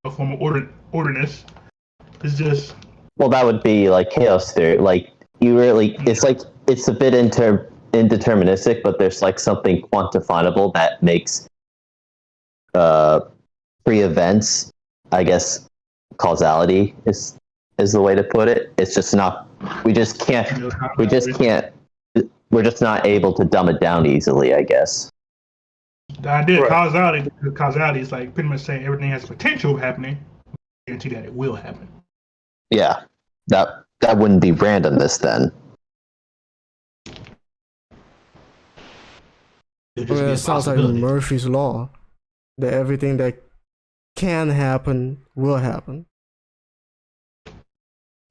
a form of orderness. It's just Well, that would be like chaos theory. Like you really, it's like it's a bit indeterministic, but there's like something quantifiable that makes pre-events, I guess, causality is the way to put it. It's just not. We're just not able to dumb it down easily, I guess. the idea of causality. Causality is like pretty much saying everything has potential of happening, guarantee that it will happen. Yeah, that wouldn't be randomness then. It sounds like Murphy's Law. That everything that can happen will happen.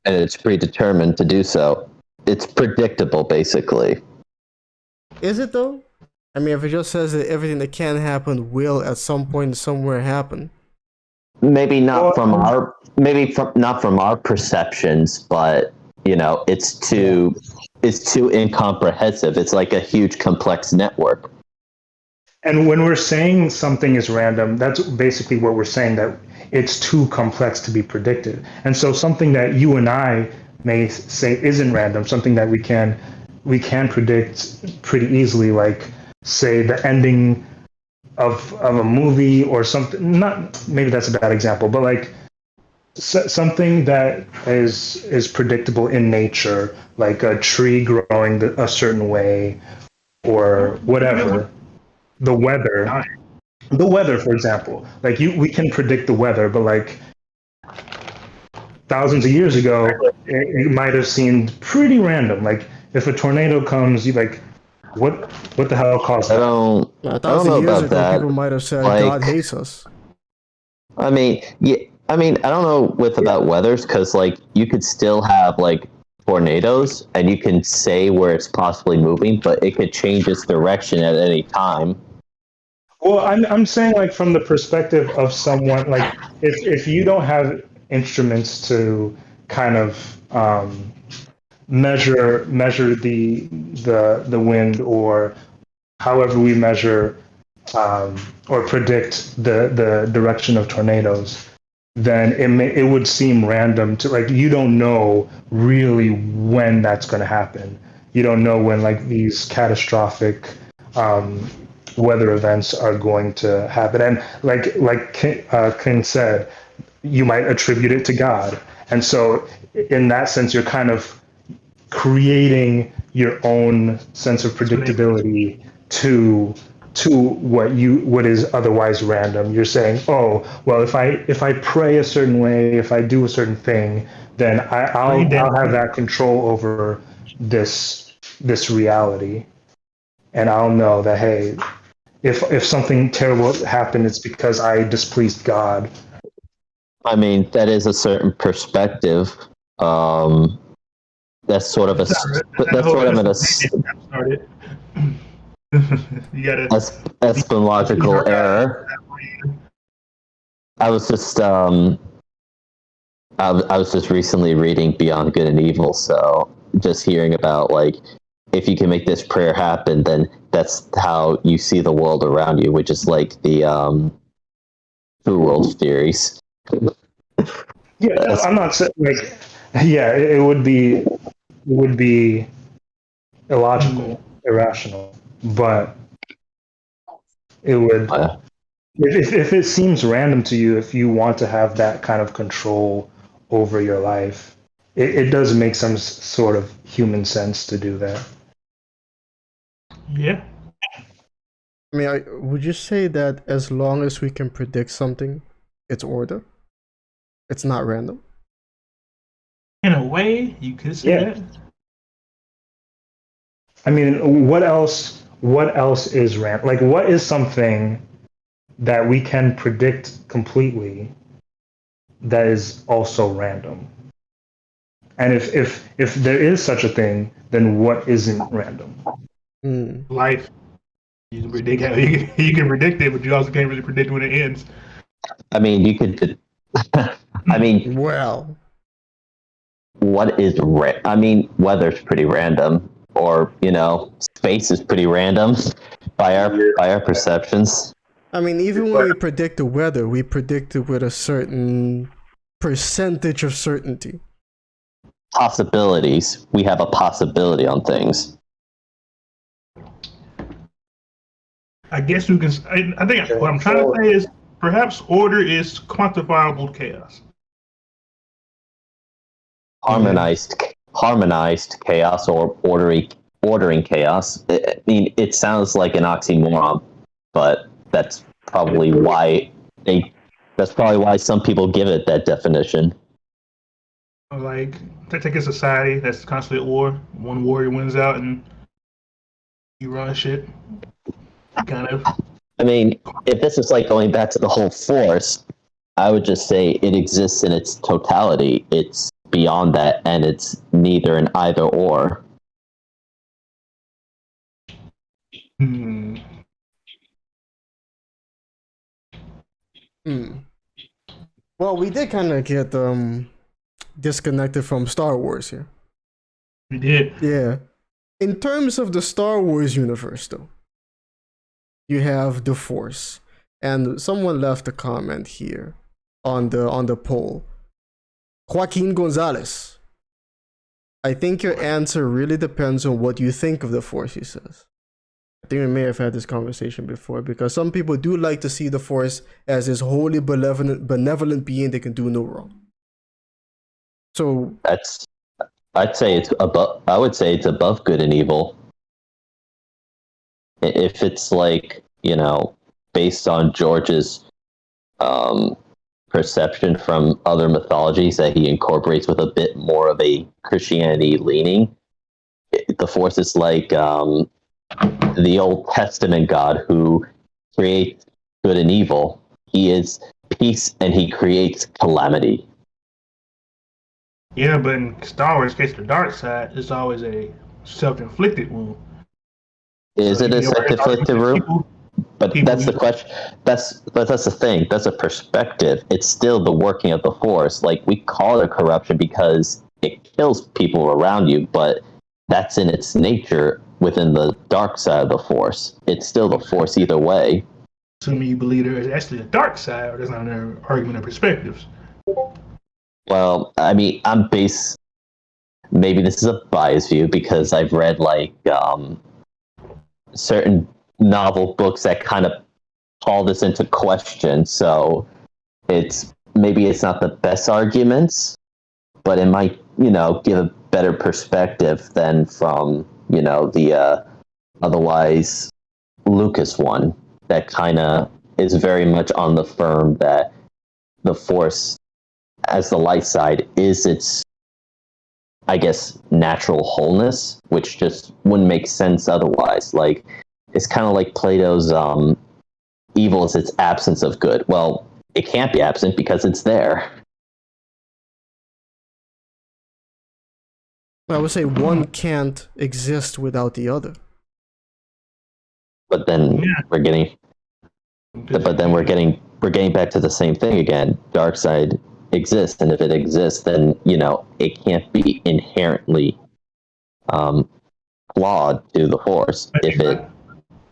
And it's predetermined to do so. It's predictable, basically. Is it though? I mean, if it just says that everything that can happen will at some point somewhere happen. Maybe not from our perceptions, but it's too incomprehensive. It's like a huge complex network. And when we're saying something is random, that's basically what we're saying, that it's too complex to be predicted. And so something that you and I may say isn't random, something that we can predict pretty easily, like say the ending of a movie or something. Not, maybe that's a bad example, but like something that is predictable in nature, like a tree growing a certain way or whatever. The weather, for example, like we can predict the weather, but like thousands of years ago, it might have seemed pretty random. Like if a tornado comes, you like, what the hell caused that? I don't know about that. People might have said like, God hates us. I mean, I don't know about weathers, because like you could still have like tornadoes, and you can say where it's possibly moving, but it could change its direction at any time. Well, I'm saying like from the perspective of someone, like if you don't have instruments to kind of measure the wind, or however we measure or predict the direction of tornadoes, then it would seem random to, like, you don't know really when that's going to happen. You don't know when, like, these catastrophic weather events are going to happen. And like King said, you might attribute it to God. And so in that sense, you're kind of creating your own sense of predictability to what is otherwise random. You're saying, oh, well, if I pray a certain way, if I do a certain thing, then I'll have that control over this reality, and I'll know that, hey, if something terrible happened, it's because I displeased God. I mean, that is a certain perspective. That's sort of started. You gotta epistemological error. I was just I was just recently reading Beyond Good and Evil, so just hearing about, like, if you can make this prayer happen, then that's how you see the world around you, which is like the true world theories. Yeah, no, I'm not saying, like, yeah, it would be illogical, irrational, but it would, if it seems random to you, if you want to have that kind of control over your life, it does make some sort of human sense to do that. Yeah. I mean, would you say that as long as we can predict something, it's order? It's not random? In a way, you could say that. I mean, what else is random? Like, what is something that we can predict completely that is also random? And if there is such a thing, then what isn't random? Life. You can predict you can predict it, but you also can't really predict when it ends. I mean, you could. I mean, well, what is I mean, weather's pretty random, or space is pretty random by our perceptions. I mean, even when we predict the weather, we predict it with a certain percentage of certainty. Possibilities. We have a possibility on things. I guess you can. I think what I'm trying to say is perhaps order is quantifiable chaos. Harmonized chaos, or ordering chaos. I mean, it sounds like an oxymoron, but that's probably why some people give it that definition. Like, take a society that's constantly at war. One warrior wins out, and you run shit. Kind of. I mean, if this is like going back to the whole force, I would just say it exists in its totality. It's beyond that, and it's neither an either or. Well, we did kind of get disconnected from Star Wars here. We did. Yeah. In terms of the Star Wars universe, though, you have the Force, and someone left a comment here on the poll. Joaquin Gonzalez. I think your answer really depends on what you think of the Force, he says. I think we may have had this conversation before, because some people do like to see the Force as this wholly benevolent being that can do no wrong. So I would say it's above good and evil. If it's like, based on George's perception from other mythologies that he incorporates with a bit more of a Christianity leaning, the Force is like the Old Testament God who creates good and evil. He is peace, and he creates calamity. Yeah, but in Star Wars, in case of the dark side, it's always a self-inflicted wound. Is it a self-inflicted wound? But that's the question. That's the thing. That's a perspective. It's still the working of the Force. Like, we call it corruption because it kills people around you, but that's in its nature within the dark side of the Force. It's still the Force either way. Assuming you believe there is actually a dark side, or there's not an argument of perspectives. Well, I mean, maybe this is a biased view because I've read like certain novel books that kind of call this into question. So maybe it's not the best arguments, but it might, give a better perspective than from, the otherwise Lucas one that kind of is very much on the firm that the Force as the light side is its, I guess, natural wholeness, which just wouldn't make sense otherwise. Like, it's kind of like Plato's evil is its absence of good. Well, it can't be absent because it's there. I would say one can't exist without the other. But then we're getting back to the same thing again. Dark side exists, and if it exists, then it can't be inherently flawed to the Force.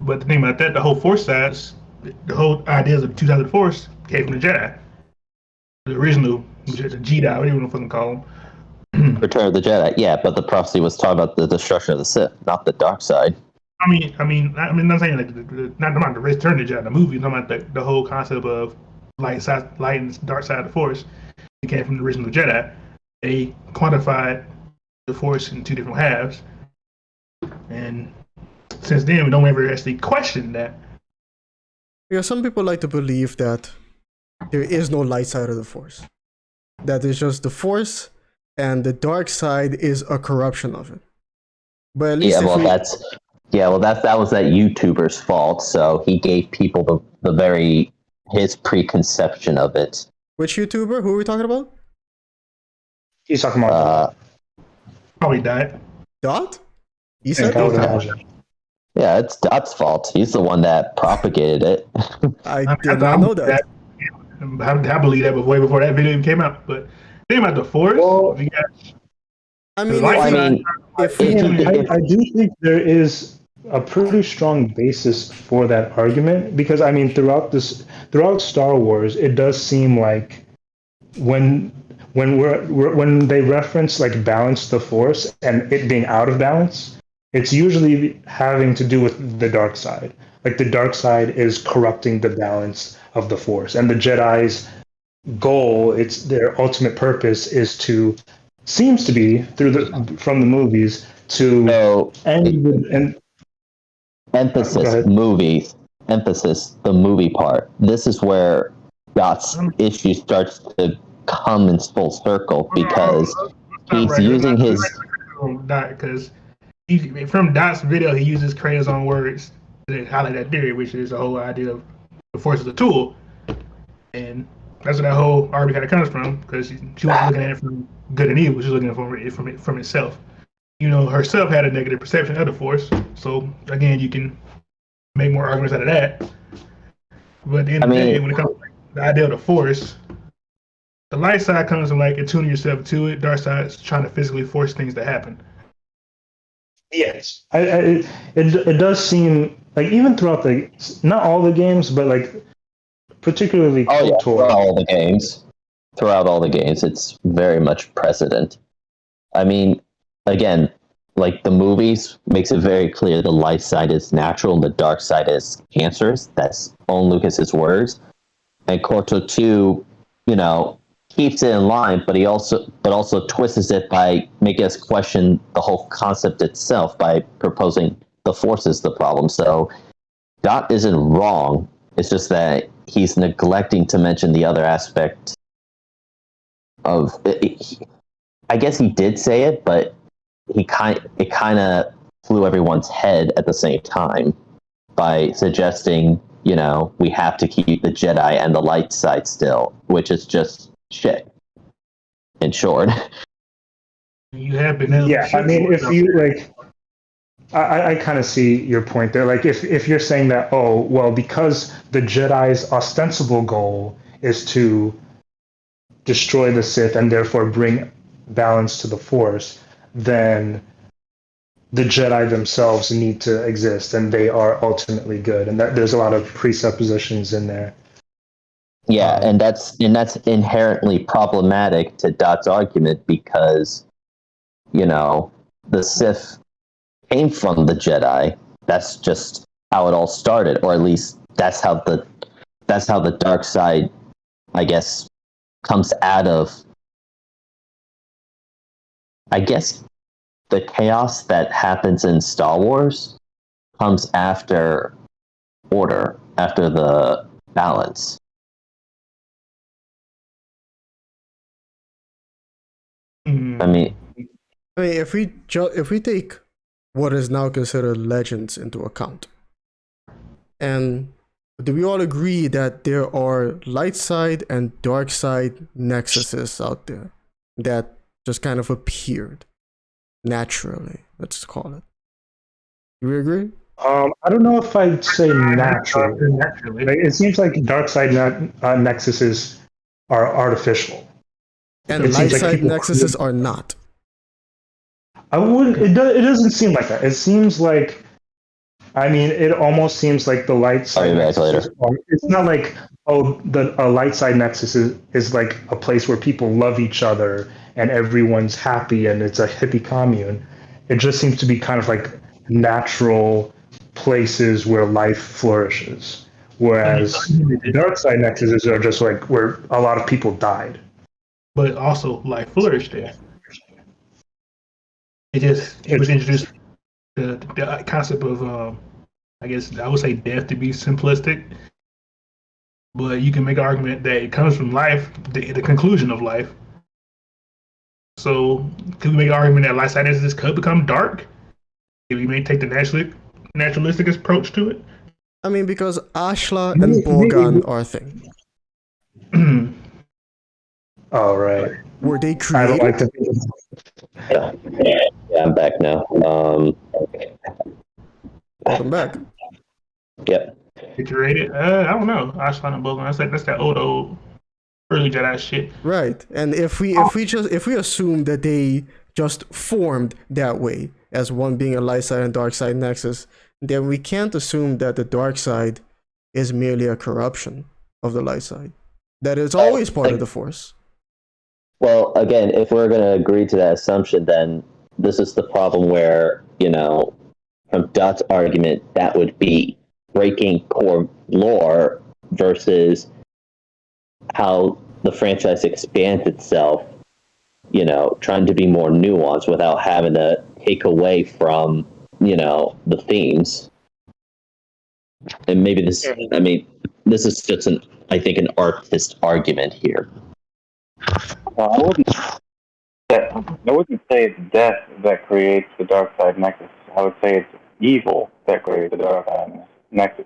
But the thing about that, the whole Force sides, the whole ideas of the two sides of the Force came from the Jedi, the original, the Jedi, whatever you want to fucking call them. Return of the Jedi, yeah, but the prophecy was talking about the destruction of the Sith, not the dark side. I mean, I'm not saying like not about the Return of the Jedi, the movie. I'm talking about the whole concept of light and dark side of the Force. It came from the original Jedi. They quantified the Force in two different halves, and since then we don't ever actually question that. Yeah, some people like to believe that there is no light side of the Force. That is just the Force, and the dark side is a corruption of it. But at least that was that YouTuber's fault. So he gave people his preconception of it. Which YouTuber? Who are we talking about? He's talking about Probably died. Dot? You said I would imagine. Yeah, it's Dot's fault. He's the one that propagated it. I did not know that. I believe that way before that video even came out. But think about the Force. I mean, I do think there is a pretty strong basis for that argument because throughout Star Wars, it does seem like when they reference like balance the Force and it being out of balance, it's usually having to do with the dark side. Like the dark side is corrupting the balance of the Force, and the Jedi's goal, their ultimate purpose is to, seems to be from the movies to emphasis the movie part. This is where Dot's issue starts to come in full circle because he's using his because from Dot's video he uses Kreia's own words to highlight that theory, which is the whole idea of the Force is a tool, and that's where that whole argument kind of comes from, because she wasn't looking at it from good and evil. She's looking at it from itself. Herself had a negative perception of the Force. So again, you can make more arguments out of that. But at the end of the day, when it comes to the idea of the Force, the light side comes from like attuning yourself to it. Dark side is trying to physically force things to happen. Yes, it does seem like even throughout not all the games, but like particularly KOTOR. Throughout all the games, it's very much precedent. I mean, again, like the movies makes it very clear the light side is natural and the dark side is cancerous. That's on Lucas's words. And KOTOR 2, keeps it in line, but also twists it by making us question the whole concept itself by proposing the Force is the problem. So Dot isn't wrong. It's just that he's neglecting to mention the other aspect of it. I guess he did say it, but it kind of flew everyone's head at the same time by suggesting, we have to keep the Jedi and the light side still, which is just shit, in short. You have been able if you I kind of see your point there. Like if you're saying that, oh, well, because the Jedi's ostensible goal is to destroy the Sith and therefore bring balance to the Force, then the Jedi themselves need to exist and they are ultimately good. And that there's a lot of presuppositions in there. Yeah, and that's inherently problematic to Dot's argument because, you know, the Sith came from the Jedi. That's just how it all started, or at least that's how the dark side, I guess, comes out of, I guess, the chaos that happens in Star Wars comes after order, after the balance. I mean, if we take what is now considered legends into account, and do we all agree that there are light side and dark side nexuses out there that just kind of appeared naturally? Let's call it. Do we agree? I don't know if I'd say naturally. Naturally. Like, it seems like dark side nexuses are artificial. And It light seems like side people nexuses are not. I would. It doesn't seem like that. It seems like, I mean, it almost seems like the light side. I'll be back later. It's not like, oh, a light side nexus is like a place where people love each other and everyone's happy and it's a hippie commune. It just seems to be kind of like natural places where life flourishes. Whereas the dark side nexuses are just like where a lot of people died. But also life flourished there. It was introduced the concept of I guess I would say death to be simplistic, but you can make an argument that it comes from life, the conclusion of life. So could we make an argument that light side nexuses could become dark if we may take the naturalistic approach to it? I mean, because Ashla and Bogan are a thing. Oh, right. Were they I created? don't like to think Yeah, I'm back now. Welcome back. Yep. Created? I don't know. Ashlan and Bogan. That's that old early Jedi shit. Right. And if we assume that they just formed that way, as one being a light side and dark side nexus, then we can't assume that the dark side is merely a corruption of the light side. That it's always part of the Force. Well, again, if we're going to agree to that assumption, then this is the problem where, you know, from Dot's argument, that would be breaking core lore versus how the franchise expands itself, you know, trying to be more nuanced without having to take away from, you know, the themes. And maybe this is just I think an artist argument here. I wouldn't say it's death that creates the dark side nexus. I would say it's evil that creates the dark side nexus.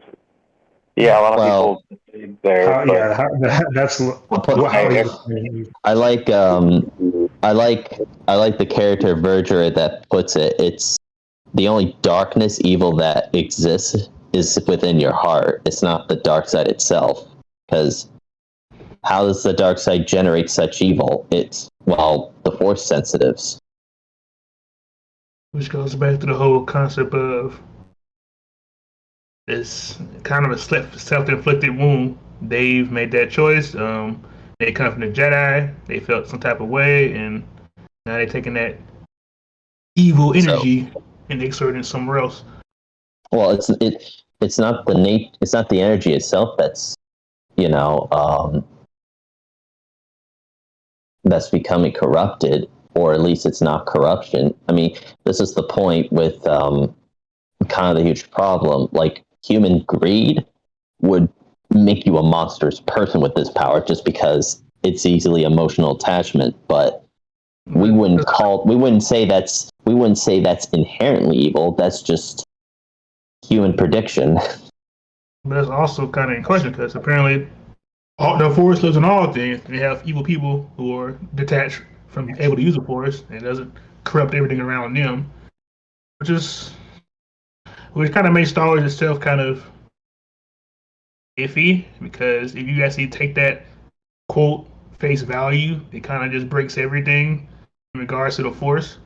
Yeah, a lot of people there. That's I like the character Verger that puts it. It's the only darkness, evil that exists is within your heart. It's not the dark side itself, because how does the dark side generate such evil? It's, well, the Force sensitives. Which goes back to the whole concept of it's kind of a self-inflicted wound. They've made that choice. They come from the Jedi. They felt some type of way, and now they're taking that evil energy and exerting it somewhere else. Well, it's not the energy itself that's, you know, that's becoming corrupted, or at least it's not corruption. I mean, this is the point with kind of the huge problem. Like, human greed would make you a monstrous person with this power just because it's easily emotional attachment, but we wouldn't say that's inherently evil. That's just human prediction. But that's also kind of in question, because apparently the Force lives in all things. They have evil people who are detached from able to use the Force, and it doesn't corrupt everything around them, which is which kind of makes Star Wars itself kind of iffy, because if you actually take that quote face value, it kind of just breaks everything in regards to the Force.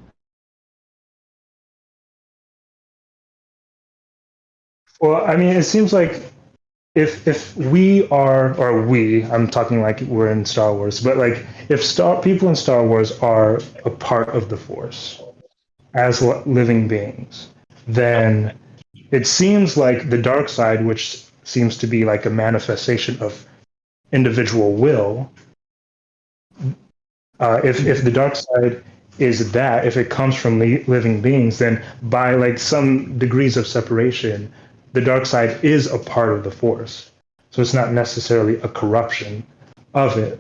Well, I mean, it seems like if we are, or we, I'm talking like we're in Star Wars, but like if people in Star Wars are a part of the Force as living beings, then it seems like the dark side, which seems to be like a manifestation of individual will, if the dark side is that, if it comes from living beings, then by like some degrees of separation, the dark side is a part of the Force. So it's not necessarily a corruption of it.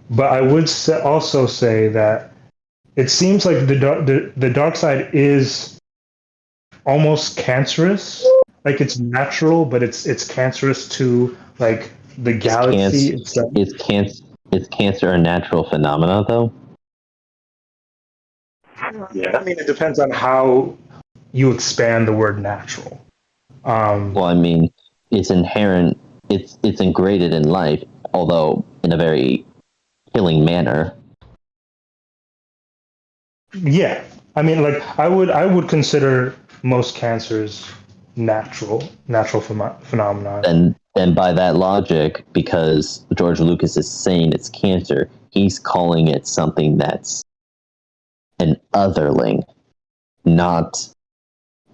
But I would also say that it seems like the dark side is almost cancerous. Like it's natural, but it's cancerous to like the galaxy itself. Is cancer a natural phenomena, though? I mean, it depends on how you expand the word natural. Well, I mean, it's inherent. It's ingrained in life, although in a very killing manner. Yeah, I mean, like I would consider most cancers natural phenomenon. And by that logic, because George Lucas is saying it's cancer, he's calling it something that's an otherling, not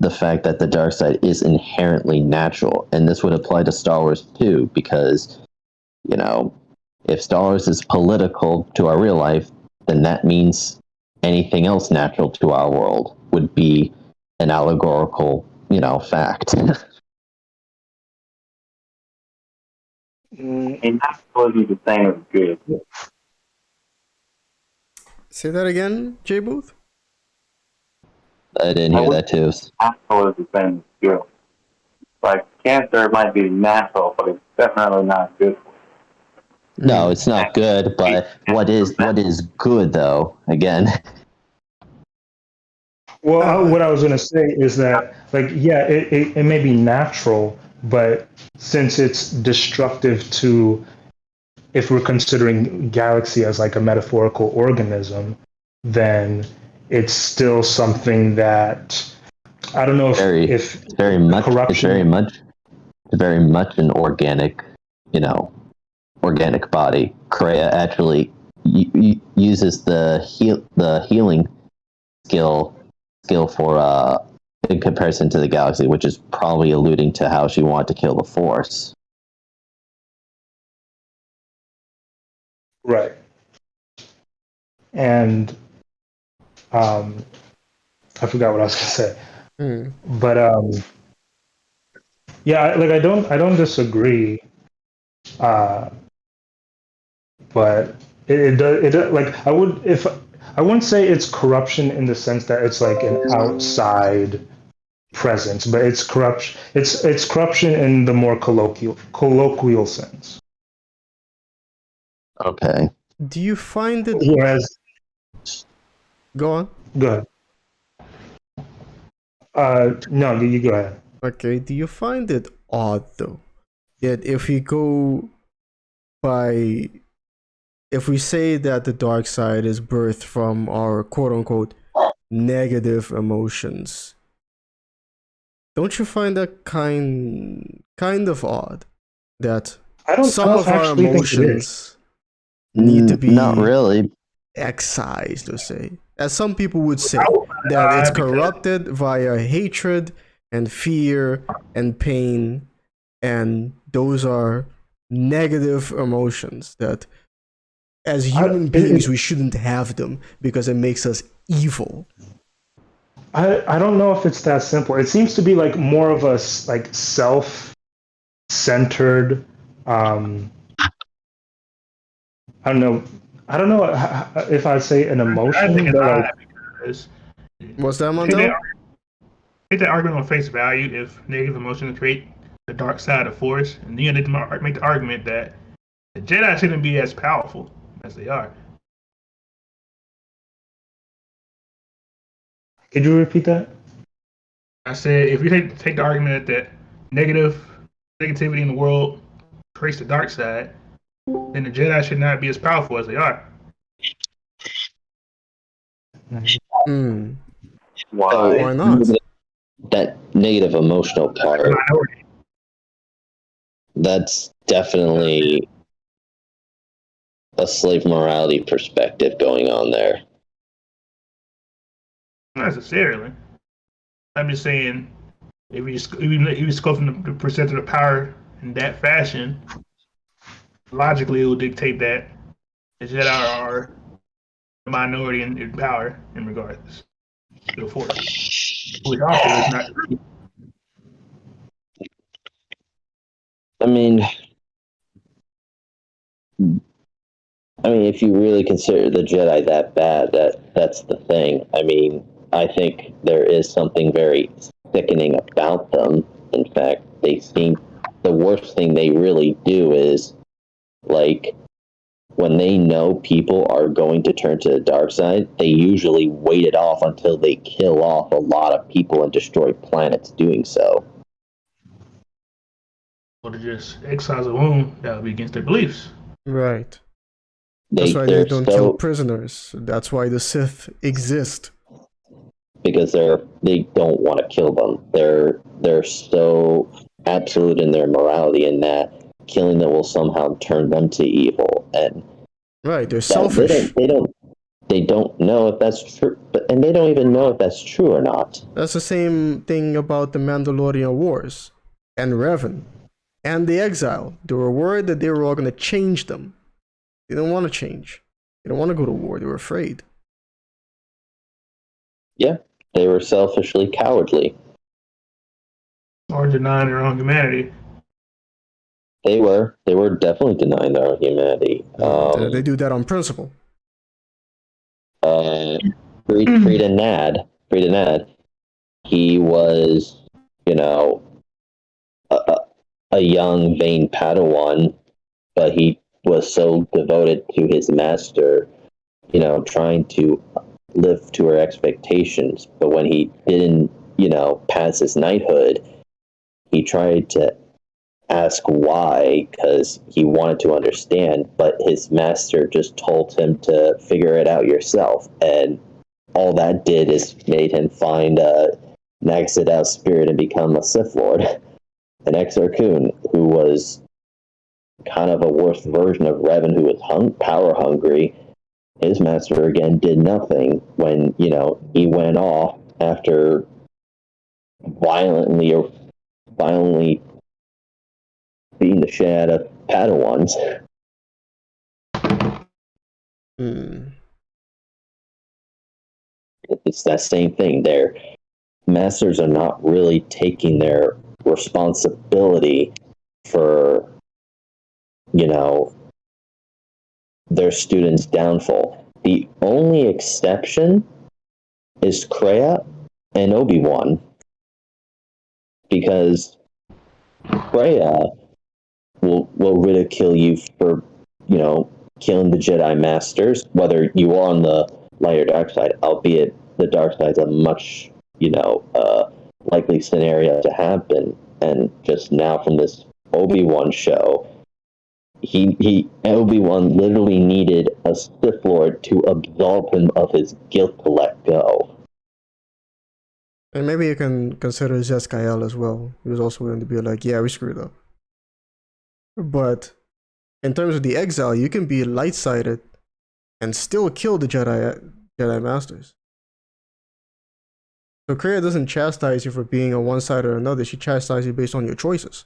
the fact that the dark side is inherently natural. And this would apply to Star Wars too, because, you know, if Star Wars is political to our real life, then that means anything else natural to our world would be an allegorical, fact. And natural isn't the same as good. Say that again, J Booth? I didn't hear that too. Natural is the same as good. Like cancer might be natural, but it's definitely not good for you. No, it's not good, but what is good though? Again. Well, what I was going to say is that, like, yeah, it may be natural, but since it's destructive to, if we're considering galaxy as like a metaphorical organism, then it's still something that I don't know if It's very much corruption. it's very much an organic, organic body. Kreia actually uses the healing skill for in comparison to the galaxy, which is probably alluding to how she wanted to kill the Force. Right. And I forgot what I was gonna say. But yeah, like I don't disagree. But it does like I wouldn't say it's corruption in the sense that it's like an outside presence, but it's corruption. It's corruption in the more colloquial sense. Okay. Do you find it... Whereas, Go on. go ahead. No, you go ahead. Okay, do you find it odd though that if we say that the dark side is birthed from our quote-unquote negative emotions, don't you find that kind of odd that some of our emotions need to be not really excised, or say, as some people would say, that it's corrupted via hatred and fear and pain, and those are negative emotions that as human beings we shouldn't have them because it makes us evil? I don't know if it's that simple. It seems to be like more of a like self-centered. I don't know if I'd say an emotion. I think it's but odd like, because What's that, Montel? take that argument on face value. If negative emotions create the dark side of Force, and then you need to make the argument that the Jedi shouldn't be as powerful as they are. could you repeat that? I said if you take the argument that negativity in the world creates the dark side, then the Jedi should not be as powerful as they are. Hmm. Why? Why not? That negative emotional part, Minority. that's definitely a slave morality perspective going on there. Not necessarily. I'm just saying if you just go from the percentage of power in that fashion, logically it will dictate that the Jedi are the minority in power in regards to the Force, which also is not true. I mean, if you really consider the Jedi that bad, that's the thing. I mean, I think there is something very sickening about them. In fact, they seem the worst thing they really do is like when they know people are going to turn to the dark side, they usually wait it off until they kill off a lot of people and destroy planets doing so. Or to just exile a wound that would be against their beliefs. Right. That's why they They're don't kill prisoners. That's why the Sith exist. because they don't want to kill them. They're so absolute in their morality in that killing them will somehow turn them to evil, and Right, they're selfish. they don't know if that's true, and they don't even know if that's true or not. That's the same thing about the Mandalorian Wars and Revan and the Exile. They were worried that they were all going to change them. They didn't want to change. They didn't want to go to war. They were afraid. Yeah, they were selfishly cowardly. Or denying their own humanity. They were definitely denying their own humanity. They do that on principle. Frida Nad, he was, a young, vain Padawan, but he was so devoted to his master, trying to live to her expectations. But when he didn't, pass his knighthood, he tried to ask why, because he wanted to understand, but his master just told him to figure it out yourself, and all that did is made him find Nagsadow's spirit and become a Sith Lord. And Exar Kun, who was kind of a worse version of Revan, who was power hungry, his master again did nothing when, he went off after violently beating the shit out of Padawans. It's that same thing. Their masters are not really taking their responsibility for, their students' downfall. The only exception is Kreia and Obi-Wan, because Kreia will ridicule you for, killing the Jedi Masters, whether you are on the light or dark side, albeit the dark side's a much, likely scenario to happen. And just now from this Obi-Wan show, Obi-Wan literally needed a Sith Lord to absolve him of his guilt to let go. And maybe you can consider Zeskayel as well. He was also willing to be like, yeah, we screwed up. But in terms of the Exile, you can be light-sided and still kill the Jedi Masters. So Kreia doesn't chastise you for being on one side or another. She chastises you based on your choices.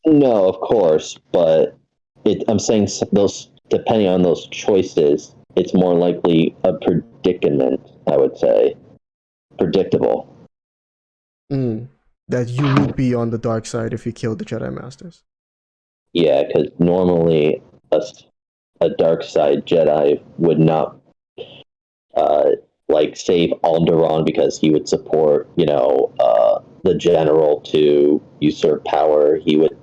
No, of course, but I'm saying those, depending on those choices, it's more likely a predicament, I would say. Predictable. That you would be on the dark side if you killed the Jedi Masters. Yeah, because normally a dark side Jedi would not save Alderaan because he would support, the general to usurp power. He would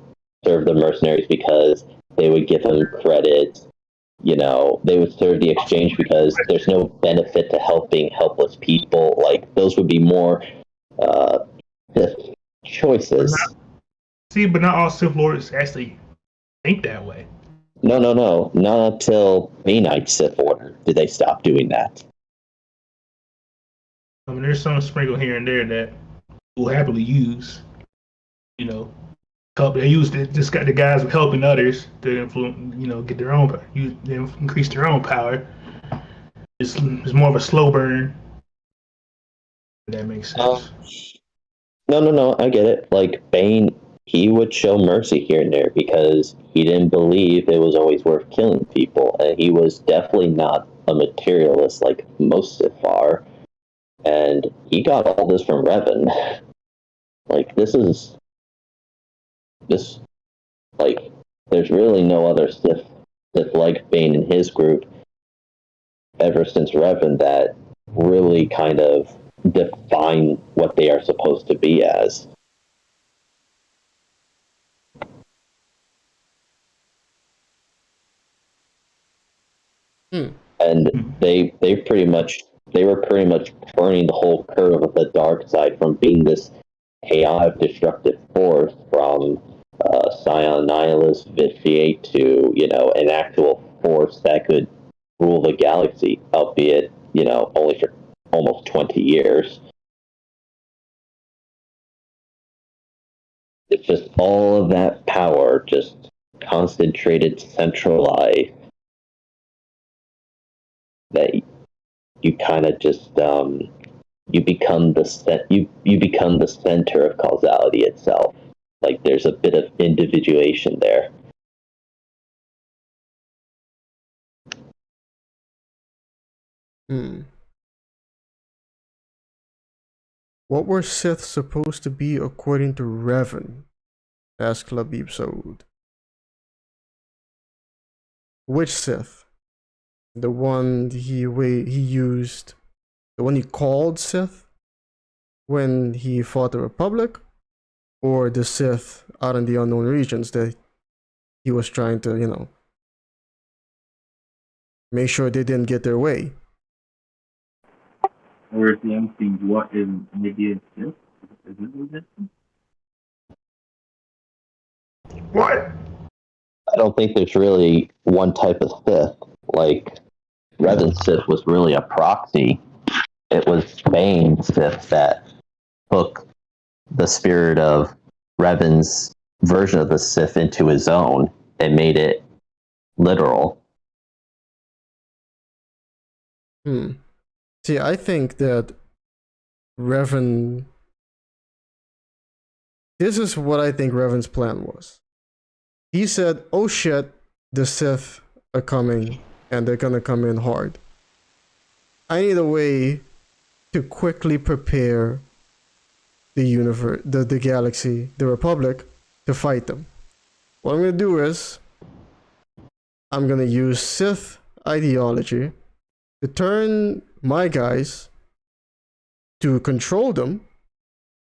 serve the mercenaries because they would give him credit. They would serve the exchange because there's no benefit to helping helpless people. Like, those would be more Sith choices. But not all Sith Lords actually think that way. No. Not until Bainite Sith Order did they stop doing that. I mean, there's some sprinkle here and there that will happily use, help. They use the guys with helping others to influence, get their own, increase their own power. It's more of a slow burn. If that makes sense. No, I get it. Like, Bane, he would show mercy here and there because he didn't believe it was always worth killing people, and he was definitely not a materialist like most Sith are. And he got all this from Revan. Like, there's really no other Sith like Bane in his group ever since Revan that really kind of define what they are supposed to be as. And they were pretty much burning the whole curve of the dark side from being this chaotic, destructive force from Scion Nihilus Vitiate to, an actual force that could rule the galaxy, albeit, only for almost 20 years. It's just all of that power just concentrated, centralized, that you kind of just you become the center of causality itself. Like, there's a bit of individuation there. What were Sith supposed to be according to Revan? Asked Labib Saud. Which Sith? The one he used, the one he called Sith when he fought the Republic, or the Sith out in the unknown regions that he was trying to, make sure they didn't get their way. Or if you asking what is maybe a Sith? Is it what it is? What? I don't think there's really one type of Sith. Like, Revan's Sith was really a proxy. It was Bane's Sith that took the spirit of Revan's version of the Sith into his own and made it literal. See, I think that Revan... This is what I think Revan's plan was. He said, oh shit, the Sith are coming, and they're gonna come in hard. I need a way to quickly prepare the universe, the galaxy, the Republic, to fight them. What I'm gonna do is, I'm gonna use Sith ideology to turn my guys to control them,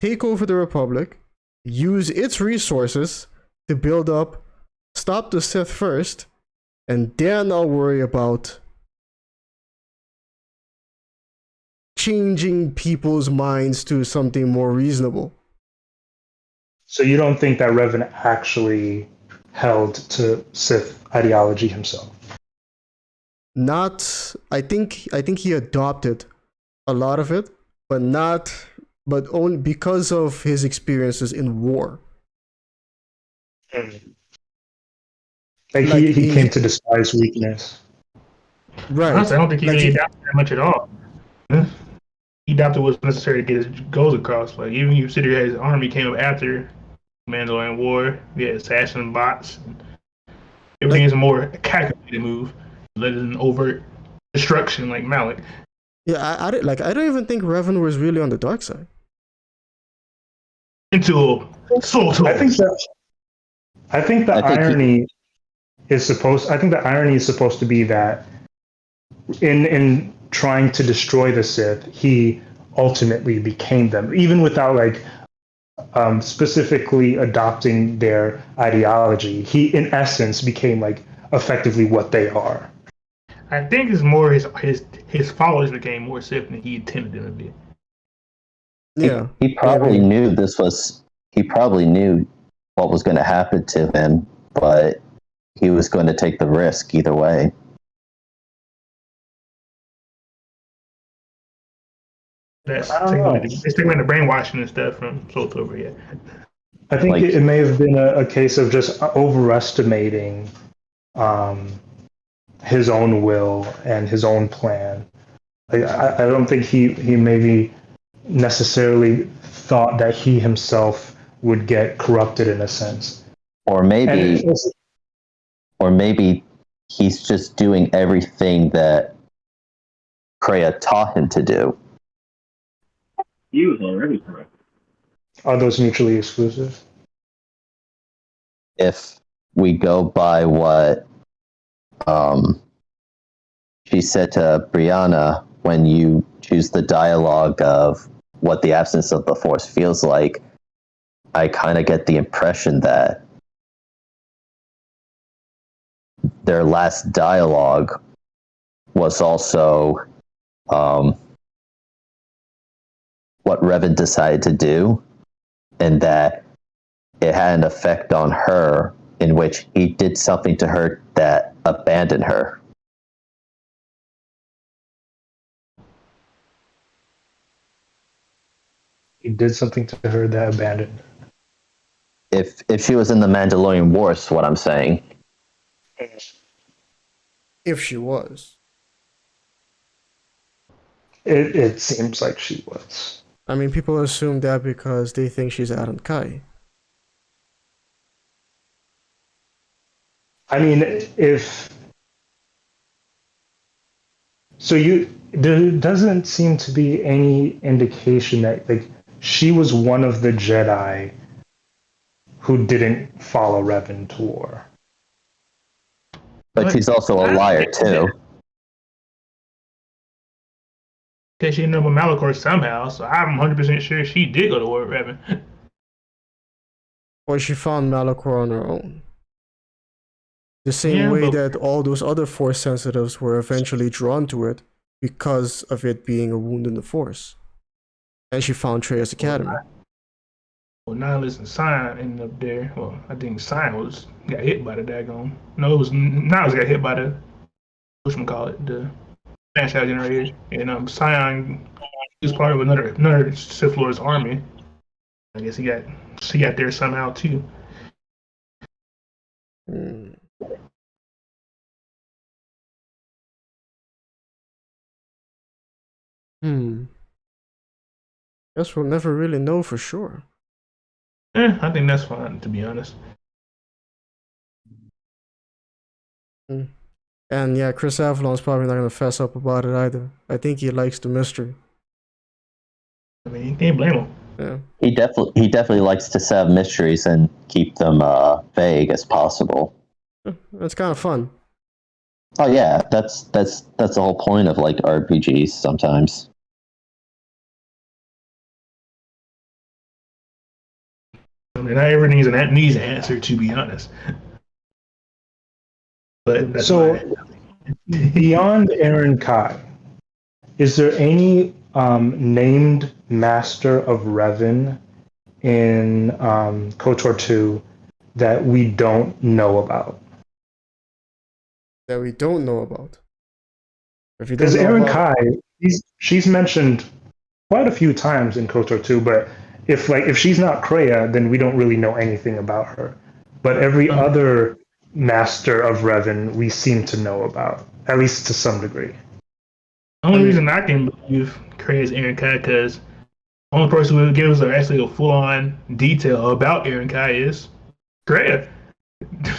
take over the Republic, use its resources to build up, stop the Sith first, and then I'll worry about changing people's minds to something more reasonable. So you don't think that Revan actually held to Sith ideology himself? I think he adopted a lot of it, but only because of his experiences in war. Like, he came to despise weakness. Right. Honestly, I don't think he really adapted that much at all. He adapted what's necessary to get his goals across. Like, even you consider his army came up after Mandalorian War, we had assassin bots. Everything is a more calculated move, rather than overt destruction like Malik. Yeah, I don't even think Revan was really on the dark side. Until Soul Tool. I think the irony is supposed to be that in trying to destroy the Sith, he ultimately became them, even without specifically adopting their ideology. He, in essence, became effectively what they are. I think it's more his followers became more Sith than he intended them to be. Yeah. He probably maybe. knew this was. He probably knew what was going to happen to him, but he was going to take the risk either way. That's I don't taking know. it's taking away the brainwashing and stuff from Soltover. Yeah. I think Like- it may have been a case of just overestimating um, his own will and his own plan. I don't think he maybe necessarily thought that he himself would get corrupted in a sense. Or And maybe, it's- or maybe he's just doing everything that Kreia taught him to do. He was already correct. are those mutually exclusive? If we go by what she said to Brianna when you choose the dialogue of what the absence of the Force feels like, I kind of get the impression that their last dialogue was also what Revan decided to do, and that it had an effect on her in which he did something to her that abandoned her. He did something to her that abandoned. If she was in the Mandalorian Wars, what I'm saying. If she was. It seems like she was. I mean, people assume that because they think she's Adam Kai. I mean, if so, there doesn't seem to be any indication that like she was one of the Jedi who didn't follow Revan to war. But she's also a liar too. Because she ended up with Malachor somehow, so I'm 100% sure she did go to war with Revan. Or she found Malachor on her own. The same Yeah, way but- that all those other Force sensitives were eventually drawn to it because of it being a wound in the Force. And she found Treia's Academy. Well, Nihilus and Sion ended up there. Well, I think Sion got hit by the daggone. No, it was Nihilus got hit by the whatchamacallit, the smash out generator. And Sion was part of another Sith Lord's army. I guess he got there somehow too. Hmm. Guess we'll never really know for sure. I think that's fine, to be honest. And yeah, Chris Avalon's probably not gonna fess up about it either. I think he likes the mystery. I mean, you can't blame him. Yeah. He definitely likes to set up mysteries and keep them vague as possible. It's kind of fun. Oh yeah, that's the whole point of like RPGs sometimes. I mean, not everything needs an answer, to be honest. But that's So, why- beyond Aaron Kai, is there any named Master of Revan in KOTOR 2 that we don't know about? That we don't know about. If you don't Because know Aaron about, Kai, she's mentioned quite a few times in KOTOR 2, but if she's not Kreia, then we don't really know anything about her. But every other Master of Revan we seem to know about, at least to some degree. the only reason I can believe Kreia is Aaron Kai because the only person who would give us actually a full-on detail about Aaron Kai is Kreia. A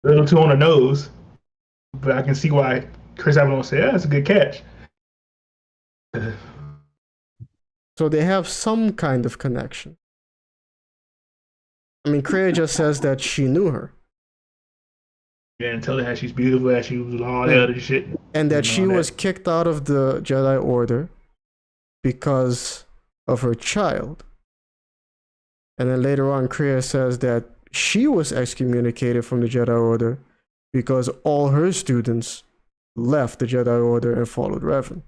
little too on the nose, but I can see why Chris Avalon said, "Yeah, that's a good catch." so they have some kind of connection. I mean, Kreia just says that she knew her. Yeah, and tell her how she's beautiful, how she was all that other shit. And that And she all that. was kicked out of the Jedi Order because of her child. And then later on, Kreia says that she was excommunicated from the Jedi Order because all her students left the Jedi Order and followed Revan.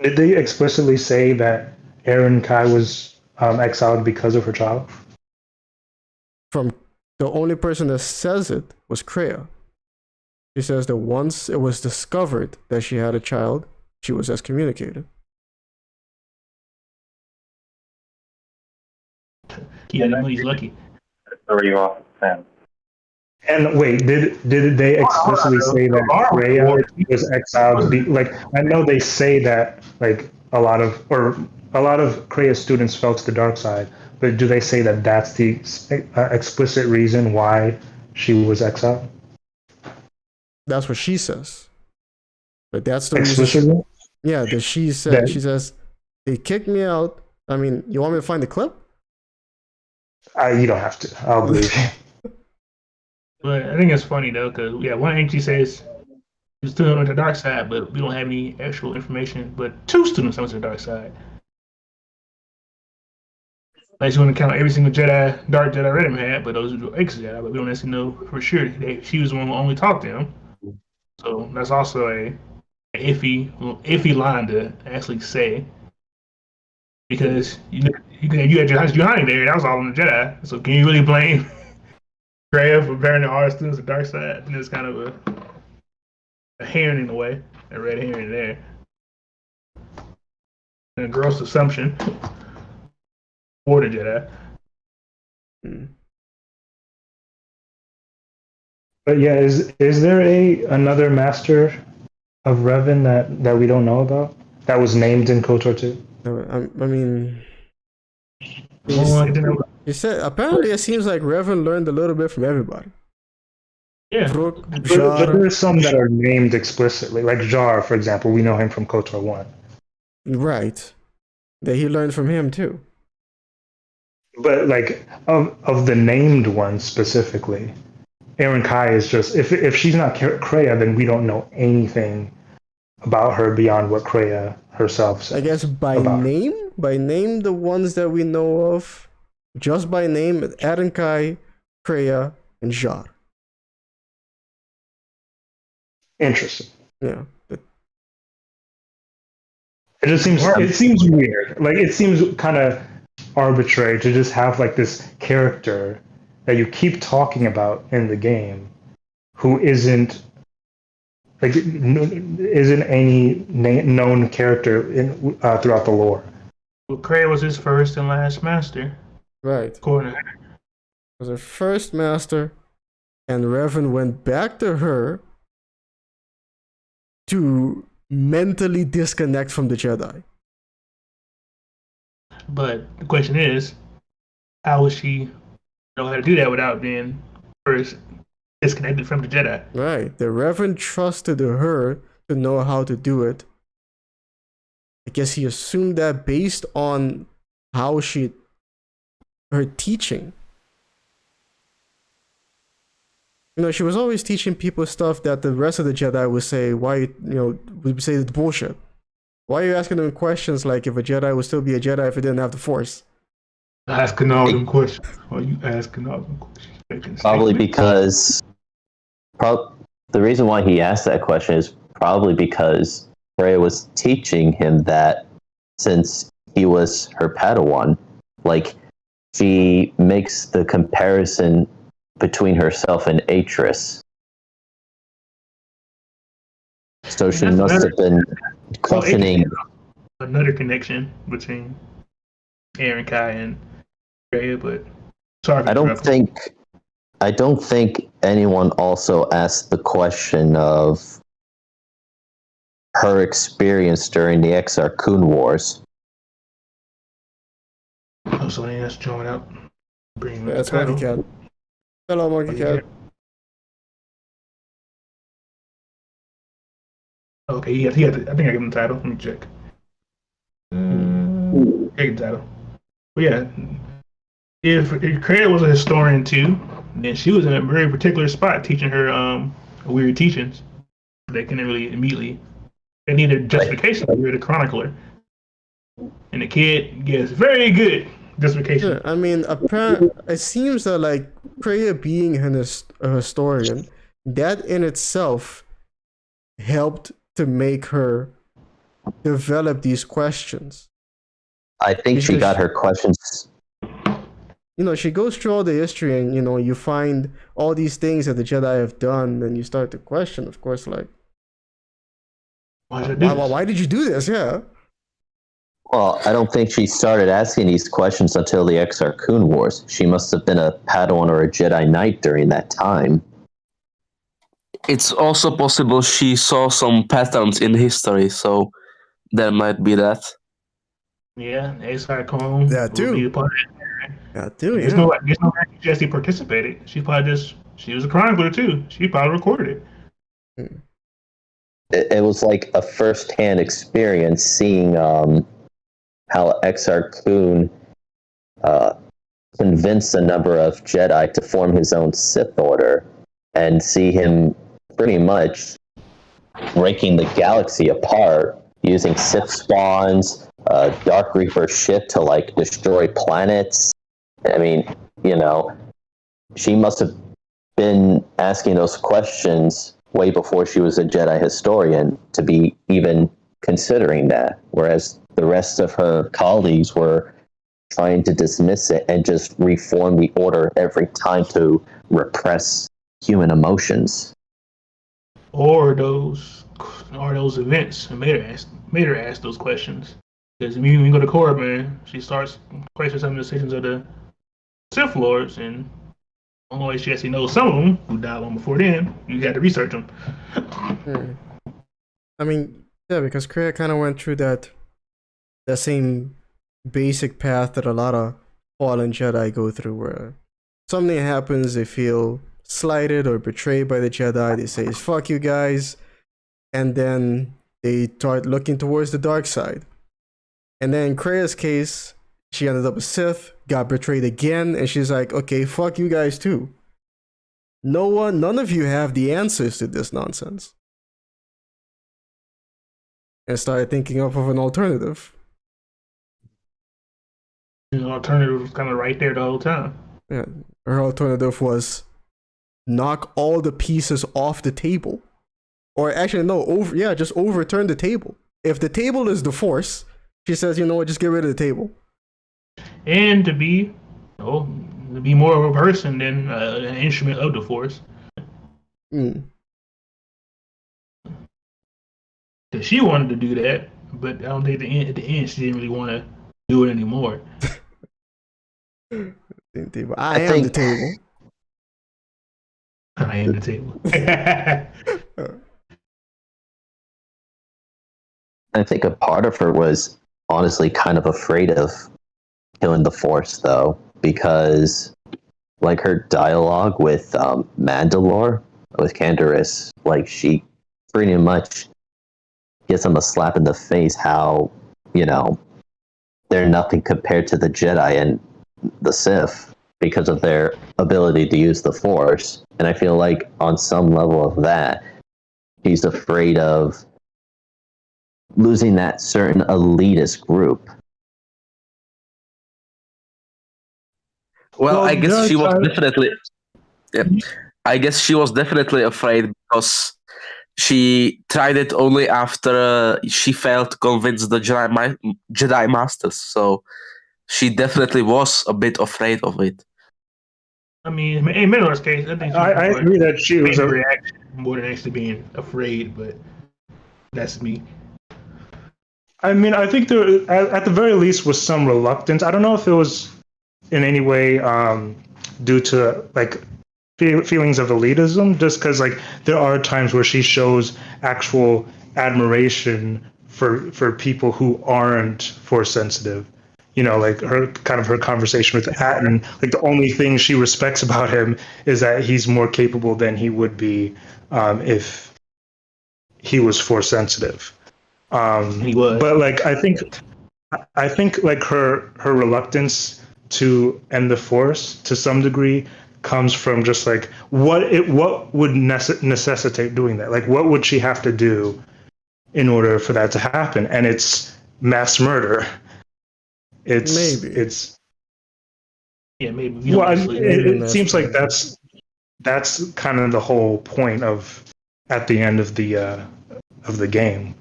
Did they explicitly say that Aaron Kai was exiled because of her child? From the only person that says it was Kreia. She says that once it was discovered that she had a child, she was excommunicated. Yeah, the money's lucky. Throw you off the fence. And wait, did they explicitly say that Kreia was exiled? Like, I know they say that like a lot of Kreia students fell to the dark side, but do they say that that's the explicit reason why she was exiled? That's what she says. But that's the reason. Explicitly? Yeah, that she said. She says they kicked me out. I mean, you want me to find the clip? You don't have to. I'll believe you. But I think it's funny though, because one entry says you're still on the dark side, but we don't have any actual information. But 2 students went to the dark side. Like you want to count every single Jedi, dark Jedi Redham had, but those were ex-Jedi, but we don't necessarily know for sure. She was the one who only talked to him. So that's also a iffy line to actually say. Because you had Johanny there, that was all on the Jedi. So can you really blame Kreia for bearing the all students the dark side? And it's kind of a herring in a way, a red herring there. And a gross assumption for the Jedi. But yeah, is there another master of Revan that we don't know about that was named in KOTOR 2? I mean, you said apparently it seems like Revan learned a little bit from everybody. Yeah. But there's some that are named explicitly, like Jar, for example. We know him from KOTOR 1. Right. That he learned from him too. But like of the named ones specifically, Aaron Kai is just if she's not Kreia, then we don't know anything about her beyond what Kreia herself says. I guess by name, the ones that we know of, just by name, Aaron Kai, Kreia, and Jar. Interesting. Yeah. It seems weird. Like it seems kind of arbitrary to just have like this character that you keep talking about in the game who isn't any known character in throughout the lore. Well, Kreia was his first and last master. Right. According to her. Was her first master, and Revan went back to her to mentally disconnect from the Jedi. But the question is, how would she know how to do that without being first disconnected from the Jedi? Right. The Reverend trusted her to know how to do it. I guess he assumed that based on how her teaching. You know, she was always teaching people stuff that the rest of the Jedi would say, would say it's bullshit. Why are you asking them questions like if a Jedi would still be a Jedi if it didn't have the Force? Asking all them questions. Why are you asking all them questions? Probably because the reason why he asked that question is probably because Kreia was teaching him that since he was her Padawan, like she makes the comparison between herself and Atris. So she must have been questioning. Another connection between Aaron Kai and Kreia, but sorry. I don't think anyone also asked the question of her experience during the Exar Kun Wars. Oh, so that's join up. That's Monkey Cat. Hello, Monkey Cat. Okay, he had I think I give him the title. Let me check. I give the title. But yeah, if Kreia was a historian too, then she was in a very particular spot teaching her weird teachings. They couldn't really immediately. They needed justification. You're the chronicler, and the kid gets very good justification. Yeah, I mean, apparently, it seems that like Kreia being a historian, that in itself helped to make her develop these questions. I think she Because got her questions. she goes through all the history, and you find all these things that the Jedi have done, and you start to question, of course, like, why did you do this? Yeah. Well, I don't think she started asking these questions until the Exar Kun Wars. She must have been a Padawan or a Jedi Knight during that time. It's also possible she saw some patterns in history, so there might be that. Yeah, Exar Kun That too. would be a part of it. Yeah, too. There's Yeah. no way Jesse participated. She was a chronicler too. She probably recorded it. It was like a first-hand experience seeing how Exar Kun convinced a number of Jedi to form his own Sith Order, and see him pretty much breaking the galaxy apart using Sith spawns, Dark Reaper ship to like destroy planets. I mean, she must have been asking those questions way before she was a Jedi historian to be even considering that, whereas the rest of her colleagues were trying to dismiss it and just reform the order every time to repress human emotions. Or those events and made her ask those questions. Because when you go to Korra, man, she starts questioning some of the decisions of the Sith Lords, and the only way she actually knows some of them who died long before then, you had to research them. I mean, yeah, because Kreia kind of went through that same basic path that a lot of fallen Jedi go through, where something happens, they feel slighted or betrayed by the Jedi, they say, fuck you guys, and then they start looking towards the dark side. And then in Kreia's case, she ended up a Sith, got betrayed again, and she's like, okay, fuck you guys too. None of you have the answers to this nonsense. And started thinking of an alternative. The alternative was kind of right there the whole time. Yeah, her alternative was knock all the pieces off the table. Or actually, no, just overturn the table. If the table is the Force, she says, you know what, just get rid of the table. And to be more of a person than an instrument of the Force. Mm. Because she wanted to do that, but I don't think at the end she didn't really want to do it anymore. I am the table. I am the table. I think a part of her was honestly kind of afraid of killing the Force, though, because like her dialogue with Mandalore, with Canderous, like she pretty much gives him a slap in the face how, they're nothing compared to the Jedi and the Sith because of their ability to use the Force. And I feel like on some level of that, he's afraid of losing that certain elitist group. Well, I guess she was definitely. Yeah, I guess she was definitely afraid because she tried it only after she failed to convince the Jedi Masters. So she definitely was a bit afraid of it. I mean, in Middle's case, I think I agree that she was a reaction more than actually being afraid, but that's me. I mean, I think there, at the very least, was some reluctance. I don't know if it was in any way due to like feelings of elitism, just because like there are times where she shows actual admiration for people who aren't Force sensitive. Like her conversation with Atton, like the only thing she respects about him is that he's more capable than he would be if he was Force sensitive. He was. But like I think like her reluctance to end the Force to some degree comes from just like what would necessitate doing that? Like what would she have to do in order for that to happen? And it's mass murder. It's maybe. Well, it seems like that's kind of the whole point of at the end of the game.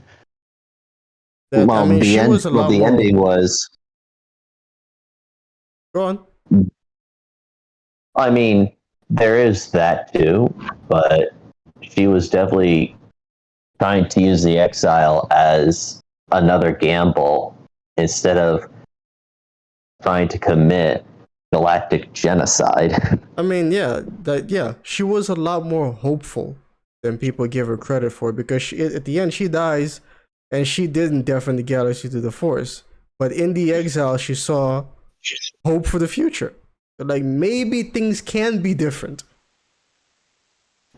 That I mean, she was a lot the more. ending was. Go on. I mean, there is that too, but she was definitely trying to use the exile as another gamble instead of trying to commit galactic genocide. I mean, yeah, she was a lot more hopeful than people give her credit for because at the end she dies, and she didn't deafen the galaxy to the Force, but in the exile she saw hope for the future. Like maybe things can be different.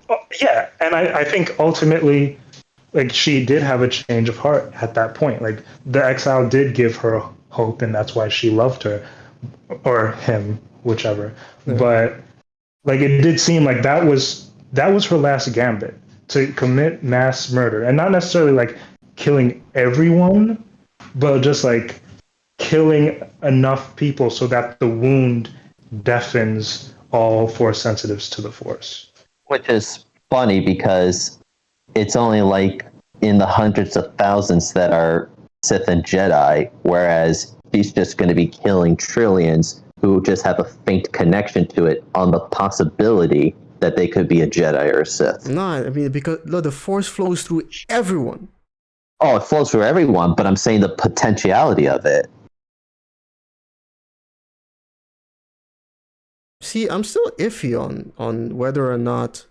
Well, yeah, and I think ultimately, like she did have a change of heart at that point. Like the exile did give her hope, and that's why she loved her or him, whichever. Yeah. But like it did seem like that was her last gambit to commit mass murder, and not necessarily like killing everyone, but just like killing enough people so that the wound deafens all Force sensitives to the Force. Which is funny because it's only like in the hundreds of thousands that are Sith and Jedi, whereas she's just going to be killing trillions who just have a faint connection to it on the possibility that they could be a Jedi or a Sith. No, I mean because look, the Force flows through everyone. Oh, it flows through everyone, but I'm saying the potentiality of it. See, I'm still iffy on whether or not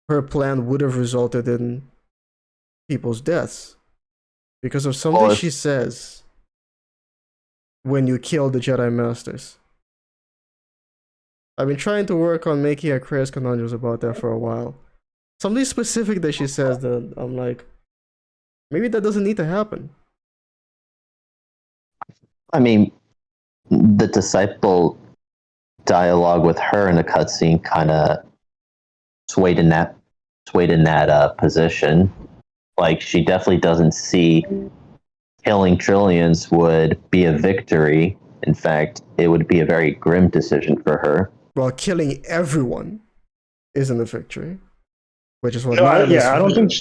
her plan would have resulted in people's deaths because of something she says when you kill the Jedi Masters. I've been trying to work on making a Kreia's Conundrums about that for a while. Something specific that she says that I'm like, maybe that doesn't need to happen. I mean, the disciple dialogue with her in the cutscene kind of swayed in that position. Like she definitely doesn't see killing trillions would be a victory. In fact, it would be a very grim decision for her. Well, killing everyone isn't a victory, which is what. No, I don't think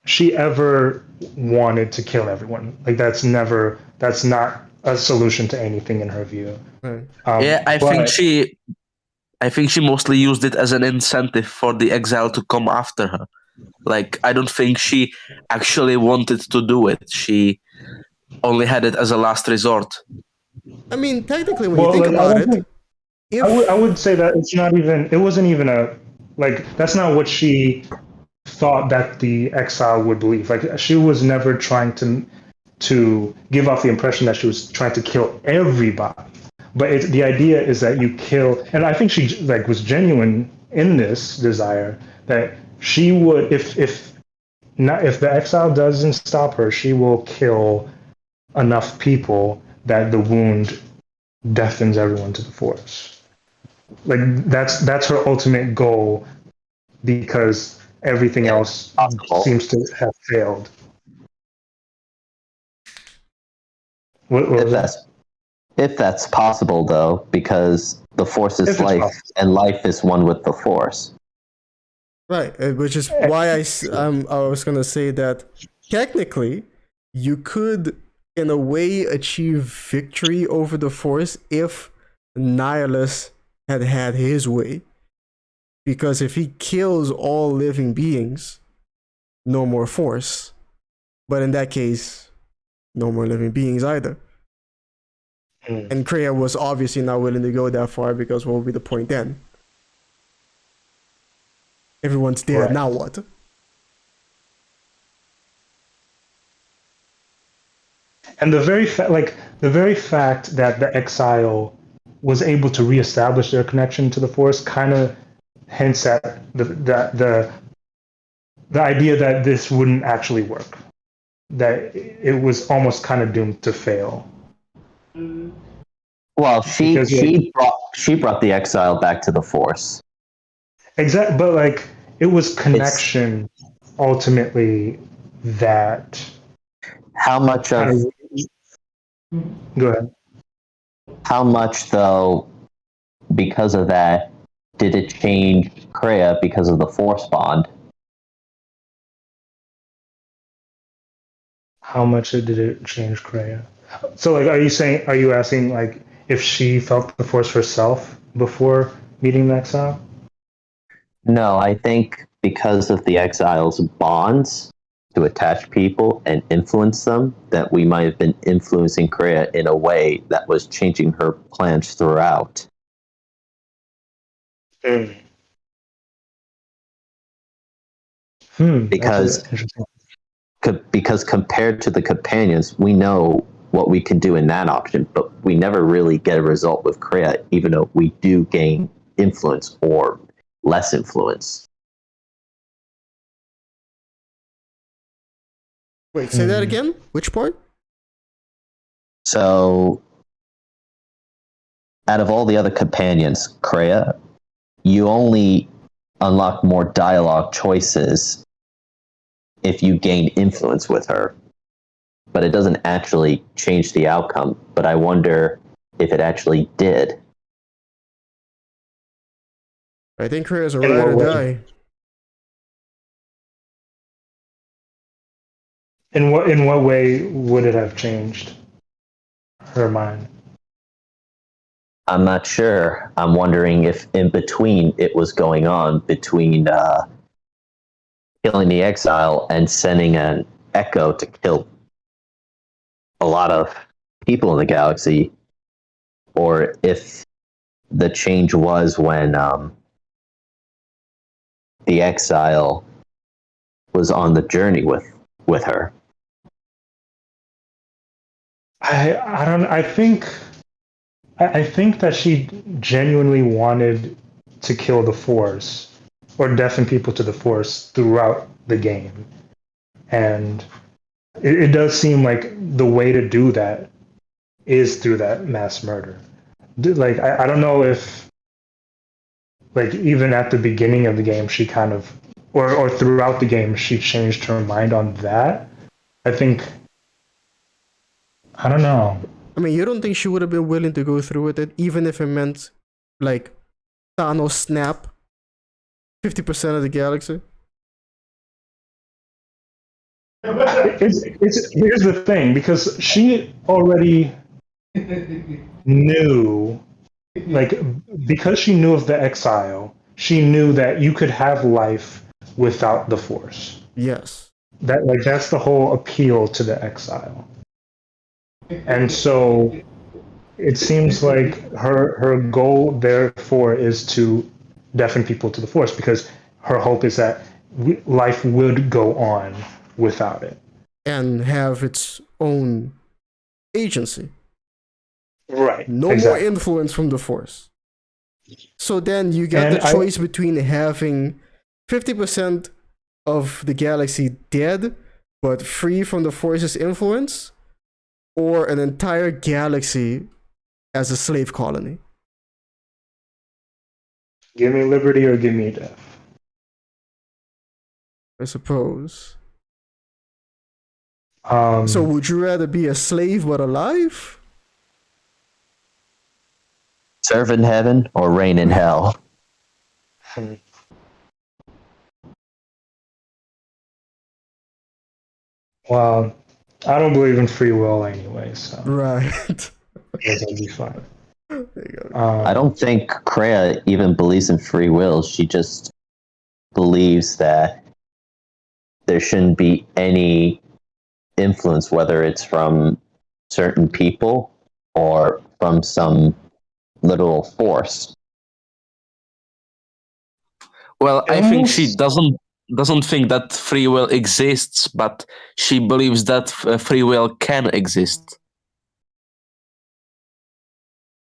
she ever wanted to kill everyone. Like that's not a solution to anything in her view. Right. I think she mostly used it as an incentive for the exile to come after her. Like I don't think she actually wanted to do it. She only had it as a last resort. I mean, technically, when you think about it, I would say that it wasn't even that's not what she thought that the exile would believe. Like she was never trying to give off the impression that she was trying to kill everybody. But the idea is that you kill, and I think she was genuine in this desire that she would, if the exile doesn't stop her, she will kill enough people that the wound deafens everyone to the Force. Like that's her ultimate goal, because everything else seems to have failed. If that's possible, though, because the Force is life, and life is one with the Force. Right, which is why I was gonna say that technically you could, in a way, achieve victory over the Force if Nihilus had his way. Because if he kills all living beings, no more Force. But in that case, no more living beings either. And Kreia was obviously not willing to go that far because what would be the point then? Everyone's dead, right. Now what? And the very fact that the exile was able to reestablish their connection to the Force kind of hints at the idea that this wouldn't actually work, that it was almost kind of doomed to fail. Well, she brought the exile back to the Force. Exactly, but it was connection ultimately that. How much of? Go ahead. How much, though, because of that, did it change Kreia because of the Force bond? How much did it change Kreia? So, like, are you asking, like, if she felt the Force herself before meeting the exile? No, I think because of the exile's bonds to attach people and influence them, that we might have been influencing Kreia in a way that was changing her plans throughout. Because Because interesting. because compared to the companions, we know what we can do in that option, but we never really get a result with Kreia, even though we do gain influence or less influence. Wait, say that again? Which part? So, out of all the other companions, Kreia, you only unlock more dialogue choices if you gain influence with her. But it doesn't actually change the outcome. But I wonder if it actually did. I think Kreia's a In ride or what die. In what way would it have changed her mind? I'm not sure. I'm wondering if in between it was going on between killing the exile and sending an echo to kill a lot of people in the galaxy, or if the change was when the exile was on the journey with her. I think that she genuinely wanted to kill the Force or deafen people to the Force throughout the game, and it does seem like the way to do that is through that mass murder. Like I don't know if, like, even at the beginning of the game she kind of, or throughout the game she changed her mind on that. I think, I don't know. I mean, you don't think she would have been willing to go through with it, even if it meant, like, Thanos snap 50% of the galaxy? Here's the thing, because she already knew, like, because she knew of the exile, she knew that you could have life without the Force. Yes. That's the whole appeal to the exile. And so it seems like her goal therefore is to deafen people to the Force, because her hope is that life would go on without it. And have its own agency. Right. No exactly. more influence from the Force. So then you got the choice between having 50% of the galaxy dead, but free from the Force's influence, or an entire galaxy as a slave colony. Give me liberty or give me death. I suppose. So So would you rather be a slave but alive? Serve in heaven or reign in hell. well, I don't believe in free will anyway, so Right. it'll be fine. There you go. I don't think Kreia even believes in free will. She just believes that there shouldn't be any influence, whether it's from certain people or from some literal force. Well, I think she doesn't think that free will exists, but she believes that free will can exist.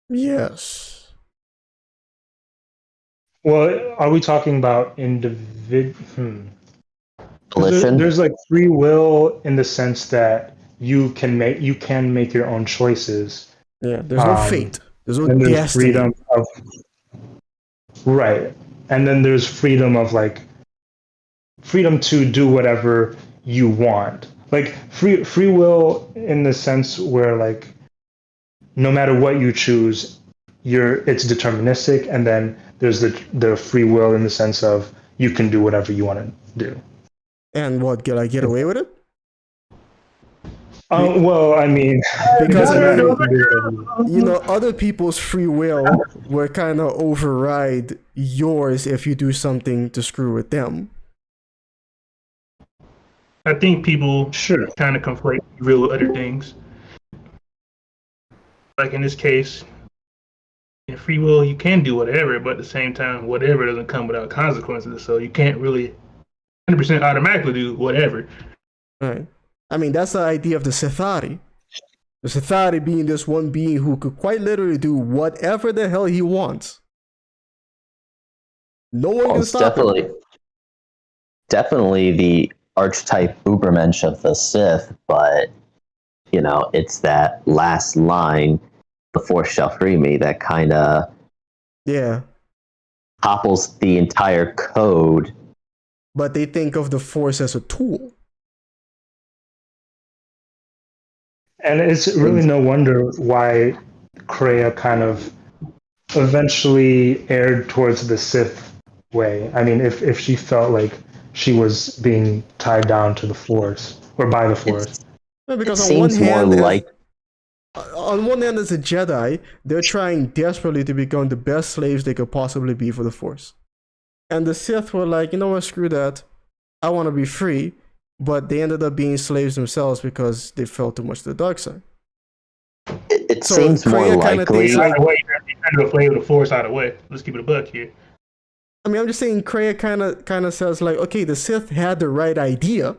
Yes. Well, are we talking about Volition? There's like free will in the sense that you can make your own choices. Yeah, there's no fate. There's no And there's destiny. freedom of right, and then there's freedom of freedom to do whatever you want. Like free will in the sense where, like, no matter what you choose, it's deterministic, and then there's the free will in the sense of you can do whatever you want to do. And what, can I get away with it? Well, I mean, Because I you mean, can do whatever you want. you know, other people's free will will kind of override yours if you do something to screw with them. I think people Sure. kind of conflate real with other things. Like in this case, in free will, you can do whatever, but at the same time, whatever doesn't come without consequences. So you can't really 100% automatically do whatever. Right. I mean, that's the idea of the Sithari. The Sithari being this one being who could quite literally do whatever the hell he wants. No one can It's stop him. definitely the archetype Ubermensch of the Sith, but you know, it's that last line, "The Force shall free me," that kind of Yeah. topples the entire code. But they think of the Force as a tool. And it's really no wonder why Kreia kind of eventually erred towards the Sith way. I mean, if she felt like she was being tied down to the Force or by the Force. Well, It because on one seems more hand, like on one hand, as a Jedi, they're trying desperately to become the best slaves they could possibly be for the Force. And the Sith were like, you know what, screw that. I want to be free. But they ended up being slaves themselves because they fell too much to the dark side. it So seems more Kreia kinda likely. thinks like- Either way, you have to flavor the Force either way. Let's keep it a buck here. I mean, I'm just saying, Kreia kind of says like, okay, the Sith had the right idea,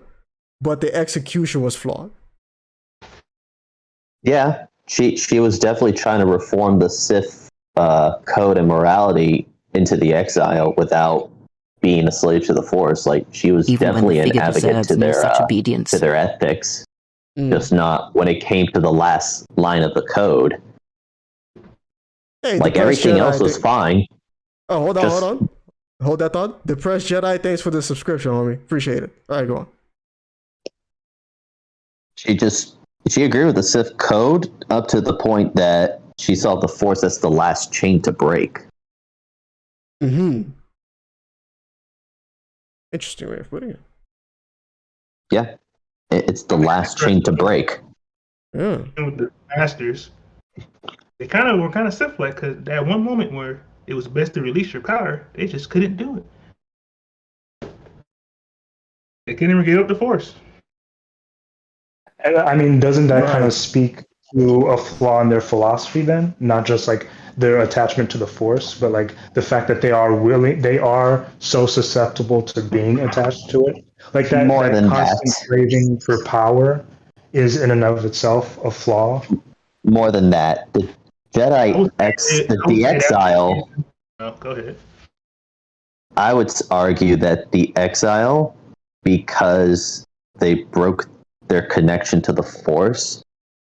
but the execution was flawed. Yeah, she was definitely trying to reform the Sith code and morality into the exile without being a slave to the Force. Like, she was Even when definitely the an figure advocate deserves to no their such obedience. to their ethics, Mm. just not when it came to the last line of the code. Hey, Like, Depressed everything Jedi, else was fine. Oh, hold on, just- hold on. Hold that thought. Depressed Jedi, thanks for the subscription, homie. Appreciate it. All right, go on. She agreed with the Sith code up to the point that she saw the Force as the last chain to break. Mm-hmm. Interesting way of putting it. Yeah, it's the last chain to break. Yeah. And with the Masters, they were kind of Sith-like because that one moment where it was best to release your power, they just couldn't do it. They couldn't even get up the Force. And, I mean, doesn't that kind Right. of speak to a flaw in their philosophy then? Not just like their attachment to the Force, but like the fact that they are so susceptible to being attached to it. Like that, More that than constant that. craving for power is in and of itself a flaw. More than that, the the exile. Oh, go ahead. I would argue that the exile, because they broke their connection to the Force,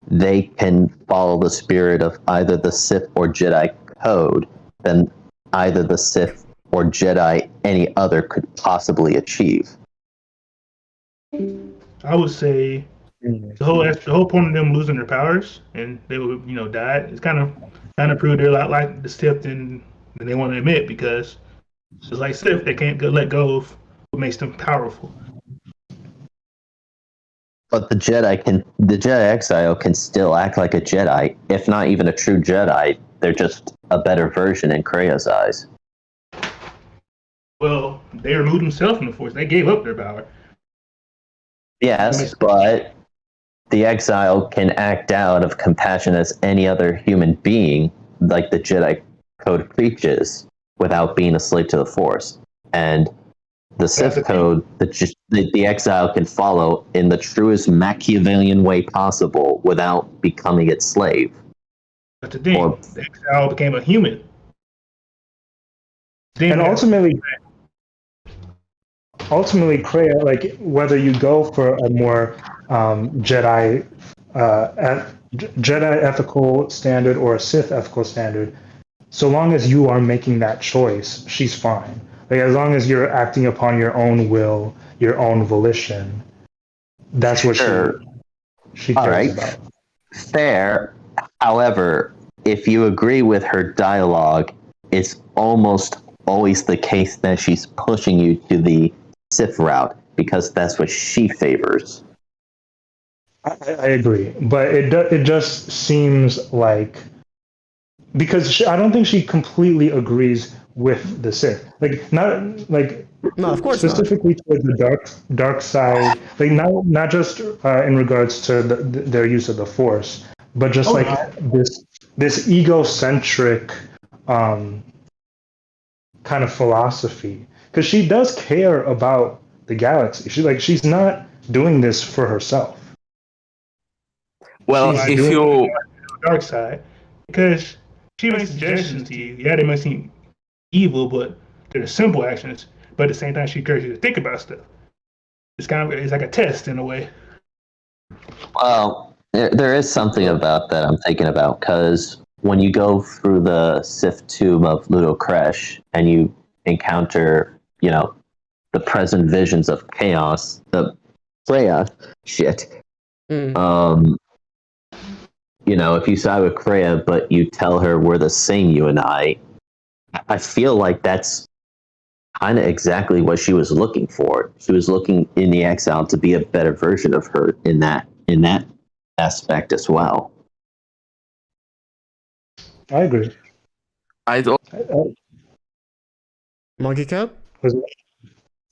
they can follow the spirit of either the Sith or Jedi code than either the Sith or Jedi any other could possibly achieve. I would say the whole point of them losing their powers and they would died. It's kind of proved they're a lot like the Sith than they want to admit, because it's like Sith, they can't let go of what makes them powerful. But the Jedi exile can still act like a Jedi, if not even a true Jedi. They're just a better version in Kreia's eyes. Well, they removed themselves from the Force. They gave up their power. Yes, but the exile can act out of compassion as any other human being, like the Jedi code preaches, without being a slave to the Force. And the Sith code, the exile can follow in the truest Machiavellian way possible without becoming its slave. But the thing, Or- the exile became a human. And ultimately, Kreia, like whether you go for a more Jedi ethical standard or a Sith ethical standard, so long as you are making that choice, she's fine. Like, as long as you're acting upon your own will, your own volition, that's what Sure. she All cares right. about. Fair. However, if you agree with her dialogue, it's almost always the case that she's pushing you to the Sith route because that's what she favors. I agree, but it just seems like because I don't think she completely agrees with the Sith. Like not like No, of course not. specifically towards the dark side. Like not just in regards to their use of the Force, but just like this egocentric kind of philosophy. Because she does care about the galaxy. She's not doing this for herself. Well, She's if doing you Dark side, because she makes suggestions to you. Yeah, they might seem evil, but they're simple actions. But at the same time, she encourages you to think about stuff. It's like a test in a way. Well, there is something about that I'm thinking about, because when you go through the Sith tomb of Ludo Kresh and you encounter, the present visions of chaos, the Kreia shit. If you side with Kreia, but you tell her we're the same, you and I feel like that's kind of exactly what she was looking for. She was looking in the exile to be a better version of her in that aspect as well. I agree. I don't. Monkey Cat?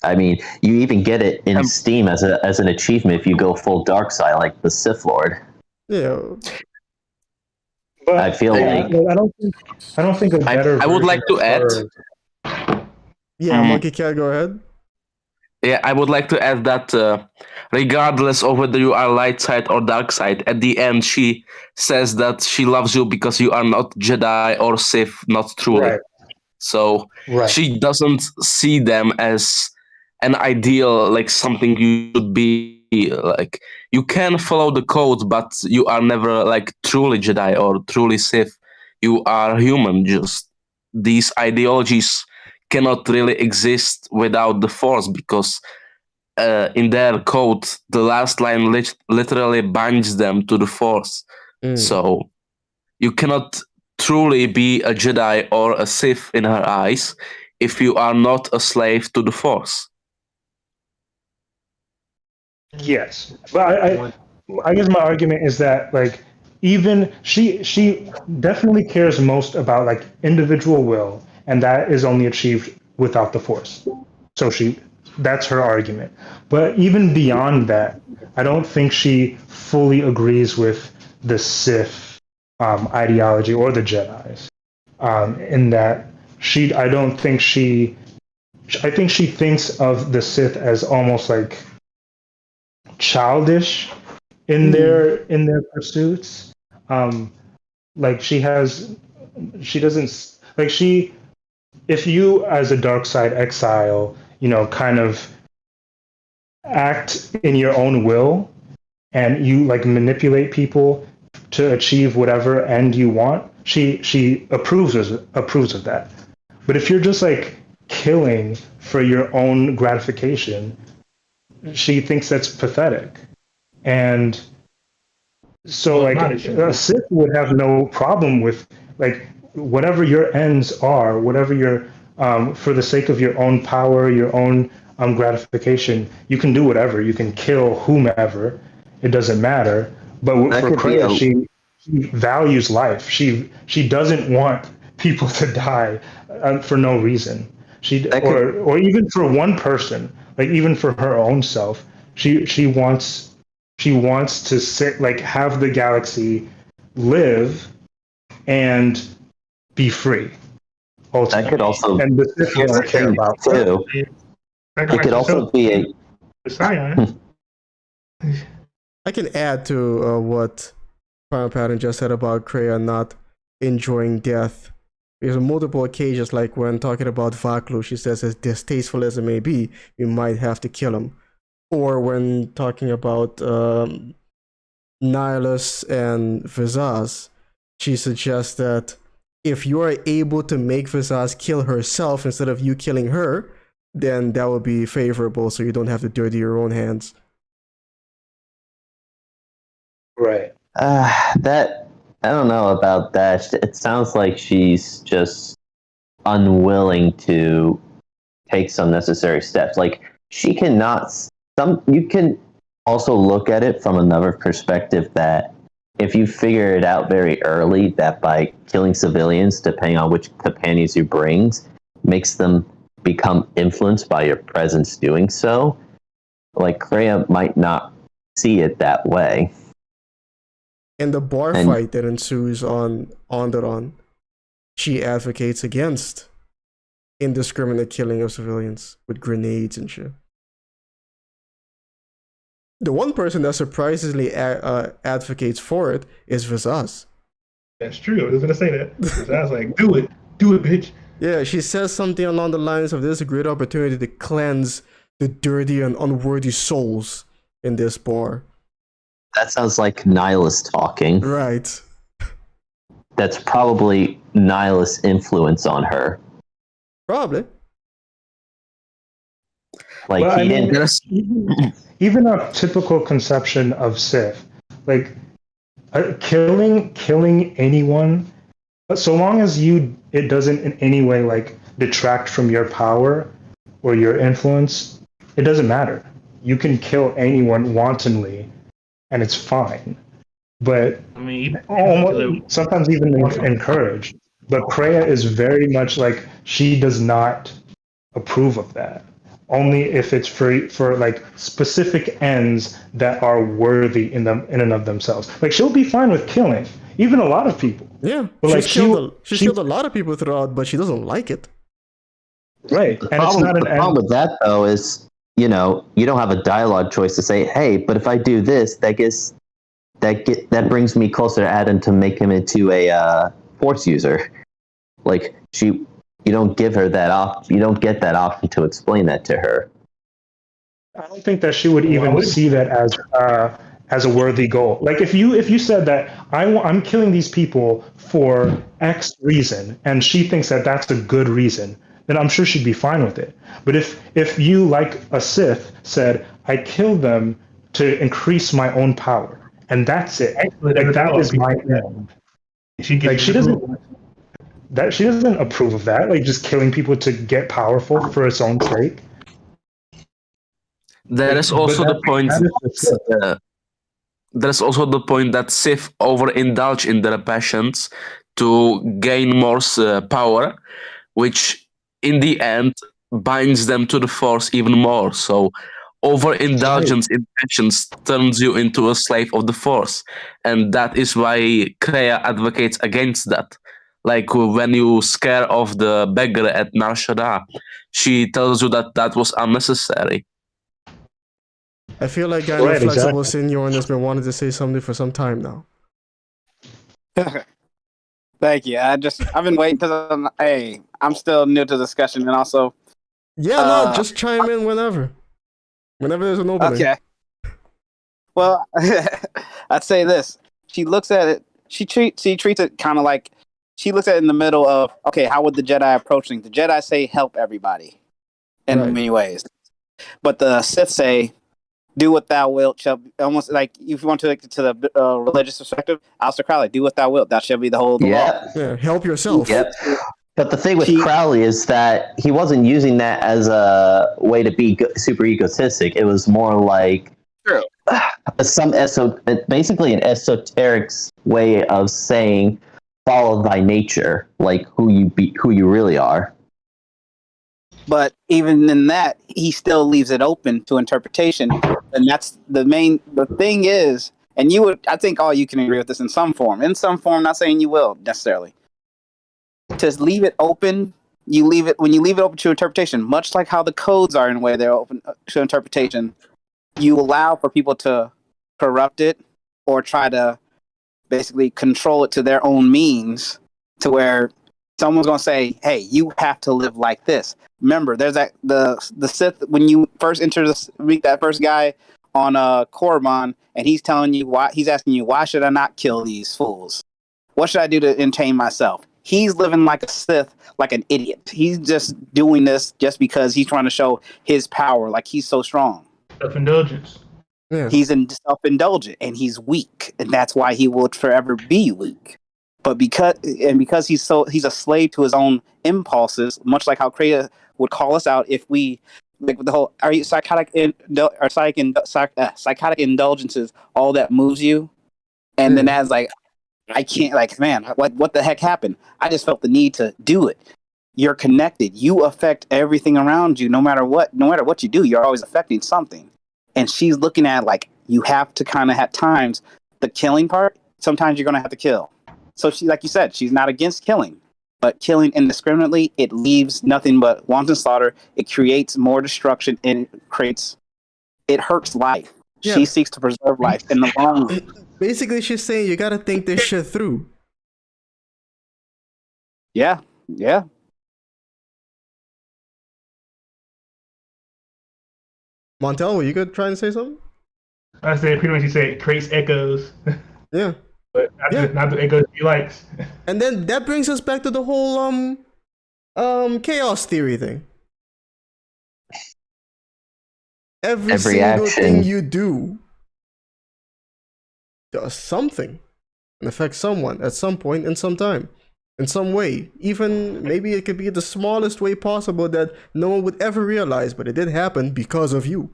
I mean, you even get it in Steam as an achievement if you go full dark side, like the Sith Lord. Yeah. But I feel like I don't think a better. I would like to add. Yeah, Monkey Cat, go ahead. Yeah, I would like to add that regardless of whether you are light side or dark side, at the end she says that she loves you because you are not Jedi or Sith, not truly. Right. So Right. she doesn't see them as an ideal, like something you should be. Like you can follow the code, but you are never like truly Jedi or truly Sith. You are human. Just these ideologies cannot really exist without the Force, because in their code, the last line literally binds them to the Force. So you cannot truly be a Jedi or a Sith in her eyes if you are not a slave to the Force. Yes, but I guess my argument is that like even she definitely cares most about like individual will, and that is only achieved without the Force. So that's her argument. But even beyond that, I don't think she fully agrees with the Sith ideology or the Jedi's. In that I think she thinks of the Sith as almost like childish in their pursuits. Like she doesn't like if you as a dark side exile, kind of act in your own will and you like manipulate people to achieve whatever end you want, she approves of that. But if you're just like killing for your own gratification, she thinks that's pathetic. And so like a Sith would have no problem with like whatever your ends are, whatever your for the sake of your own power, your own gratification, you can do whatever. You can kill whomever. It doesn't matter. But for Kreia, she values life. She doesn't want people to die for no reason. Or even for one person, like even for her own self, she wants to sit like have the galaxy live and be free. Ultimately. That could also and the Sith don't care about too. It could also be a Scion. I can add to what Final Pattern just said about Kreia not enjoying death. There's multiple occasions, like when talking about Vaklu, she says, as distasteful as it may be, you might have to kill him. Or when talking about Nihilus and Visaz, she suggests that if you are able to make Visaz kill herself instead of you killing her, then that would be favorable, so you don't have to dirty your own hands. Right. That I don't know about that. It sounds like she's just unwilling to take some necessary steps. Like she cannot. You can also look at it from another perspective that if you figure it out very early that by killing civilians, depending on which companions you bring, makes them become influenced by your presence doing so, like Kreia might not see it that way. In the bar fight that ensues on Onderon, she advocates against indiscriminate killing of civilians with grenades and shit. The one person that surprisingly advocates for it is Visas. That's true. I was gonna say that. I was like, do it, bitch. Yeah, she says something along the lines of, "This is a great opportunity to cleanse the dirty and unworthy souls in this bar." That sounds like Nihilus talking. Right. That's probably Nihilus' influence on her. Probably. Like, Well, he I mean, didn't. even a typical conception of Sith, like killing anyone, so long as it doesn't in any way like detract from your power or your influence, it doesn't matter. You can kill anyone wantonly, and it's fine. But I mean, sometimes even encouraged. But Kreia is very much like, she does not approve of that. Only if it's for like specific ends that are worthy in and of themselves. Like, she'll be fine with killing even a lot of people. Yeah, but she's killed a lot of people throughout, but she doesn't like it. Right, and it's not an the problem with that though is, you don't have a dialogue choice to say, hey, but if I do this, that brings me closer to Adam to make him into a force user. Like, you don't give her that you don't get that option to explain that to her. I don't think that she would even see that as a worthy goal. Like, if you said that I'm killing these people for X reason, and she thinks that that's a good reason, then I'm sure she'd be fine with it. But if you, like a Sith, said, I killed them to increase my own power, and that's it, like, that is my end. She doesn't approve of that, like just killing people to get powerful for its own sake. There is also the point. There's also the point that Sith overindulge in their passions to gain more power, which in the end binds them to the Force even more. So overindulgence in passions turns you into a slave of the Force, and that is why Kreia advocates against that. Like, when you scare off the beggar at Nar Shaddaa, she tells you that was unnecessary. I feel like Gyno Flexible Senior has been wanting to say something for some time now. Thank you. I've been waiting because I'm still new to the discussion, and also. Yeah, just chime in whenever there's an opening. Okay. Well, I'd say this: she looks at it. She treats it kind of like, she looks at it in the middle of, okay, how would the Jedi approach things? The Jedi say help everybody in many ways, but the Sith say, do what thou wilt shall be, almost like, if you want to the religious perspective, Aleister Crowley, do what thou wilt, thou shall be the whole of the law. Yeah, help yourself. Yep. But the thing with Crowley is that he wasn't using that as a way to be super egotistic. It was more like basically an esoteric way of saying, follow thy nature, like who you really are. But even in that, he still leaves it open to interpretation, and that's the thing is, and I think all you can agree with this in some form, not saying you will necessarily. To leave it open, when you leave it open to interpretation, much like how the codes are in a way they're open to interpretation, you allow for people to corrupt it or try to basically control it to their own means, to where someone's going to say, hey, you have to live like this. Remember, there's the Sith, when you first meet that first guy on Korriban, and he's asking you, why should I not kill these fools? What should I do to entertain myself? He's living like a Sith, like an idiot. He's just doing this just because he's trying to show his power, like he's so strong. Self-indulgence. Yeah. He's self-indulgent, and he's weak, and that's why he will forever be weak. But because he's a slave to his own impulses, much like how Kreia would call us out if we like with the whole are you psychotic or psychotic indulgences all that moves you, and then that's like I can't like man what the heck happened? I just felt the need to do it. You're connected. You affect everything around you, no matter what you do. You're always affecting something. And she's looking at like you have to kind of have times the killing part. Sometimes you're gonna have to kill. So she, like you said, she's not against killing, but killing indiscriminately, it leaves nothing but wanton slaughter. It creates more destruction and it hurts life. Yeah. She seeks to preserve life in the long run. Basically, she's saying you gotta think this shit through. Yeah, yeah. Montel, were you good trying to say something? I said pretty much he said it creates echoes, Yeah. but not the echoes he likes. And then that brings us back to the whole chaos theory thing. Every single action. thing you do does something and affects someone at some point in some time, in some way. Even maybe it could be the smallest way possible that no one would ever realize, but it did happen because of you.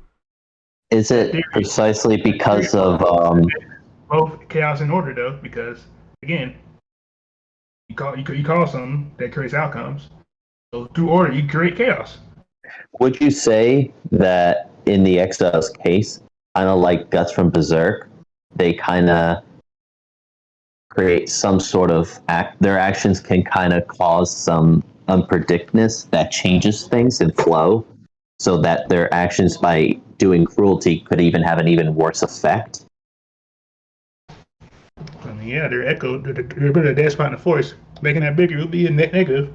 Is it precisely because of Both chaos and order though, because again, you call something that creates outcomes. So through order, you create chaos. would you say that in the Exiles case, kind of like Guts from Berserk, they kind of create some sort of their actions can kind of cause some unpredictedness that changes things in flow, so that their actions by doing cruelty could even have an even worse effect? I mean, yeah, they're echoed. They're a dead spot in the force. Making that bigger would be a net negative.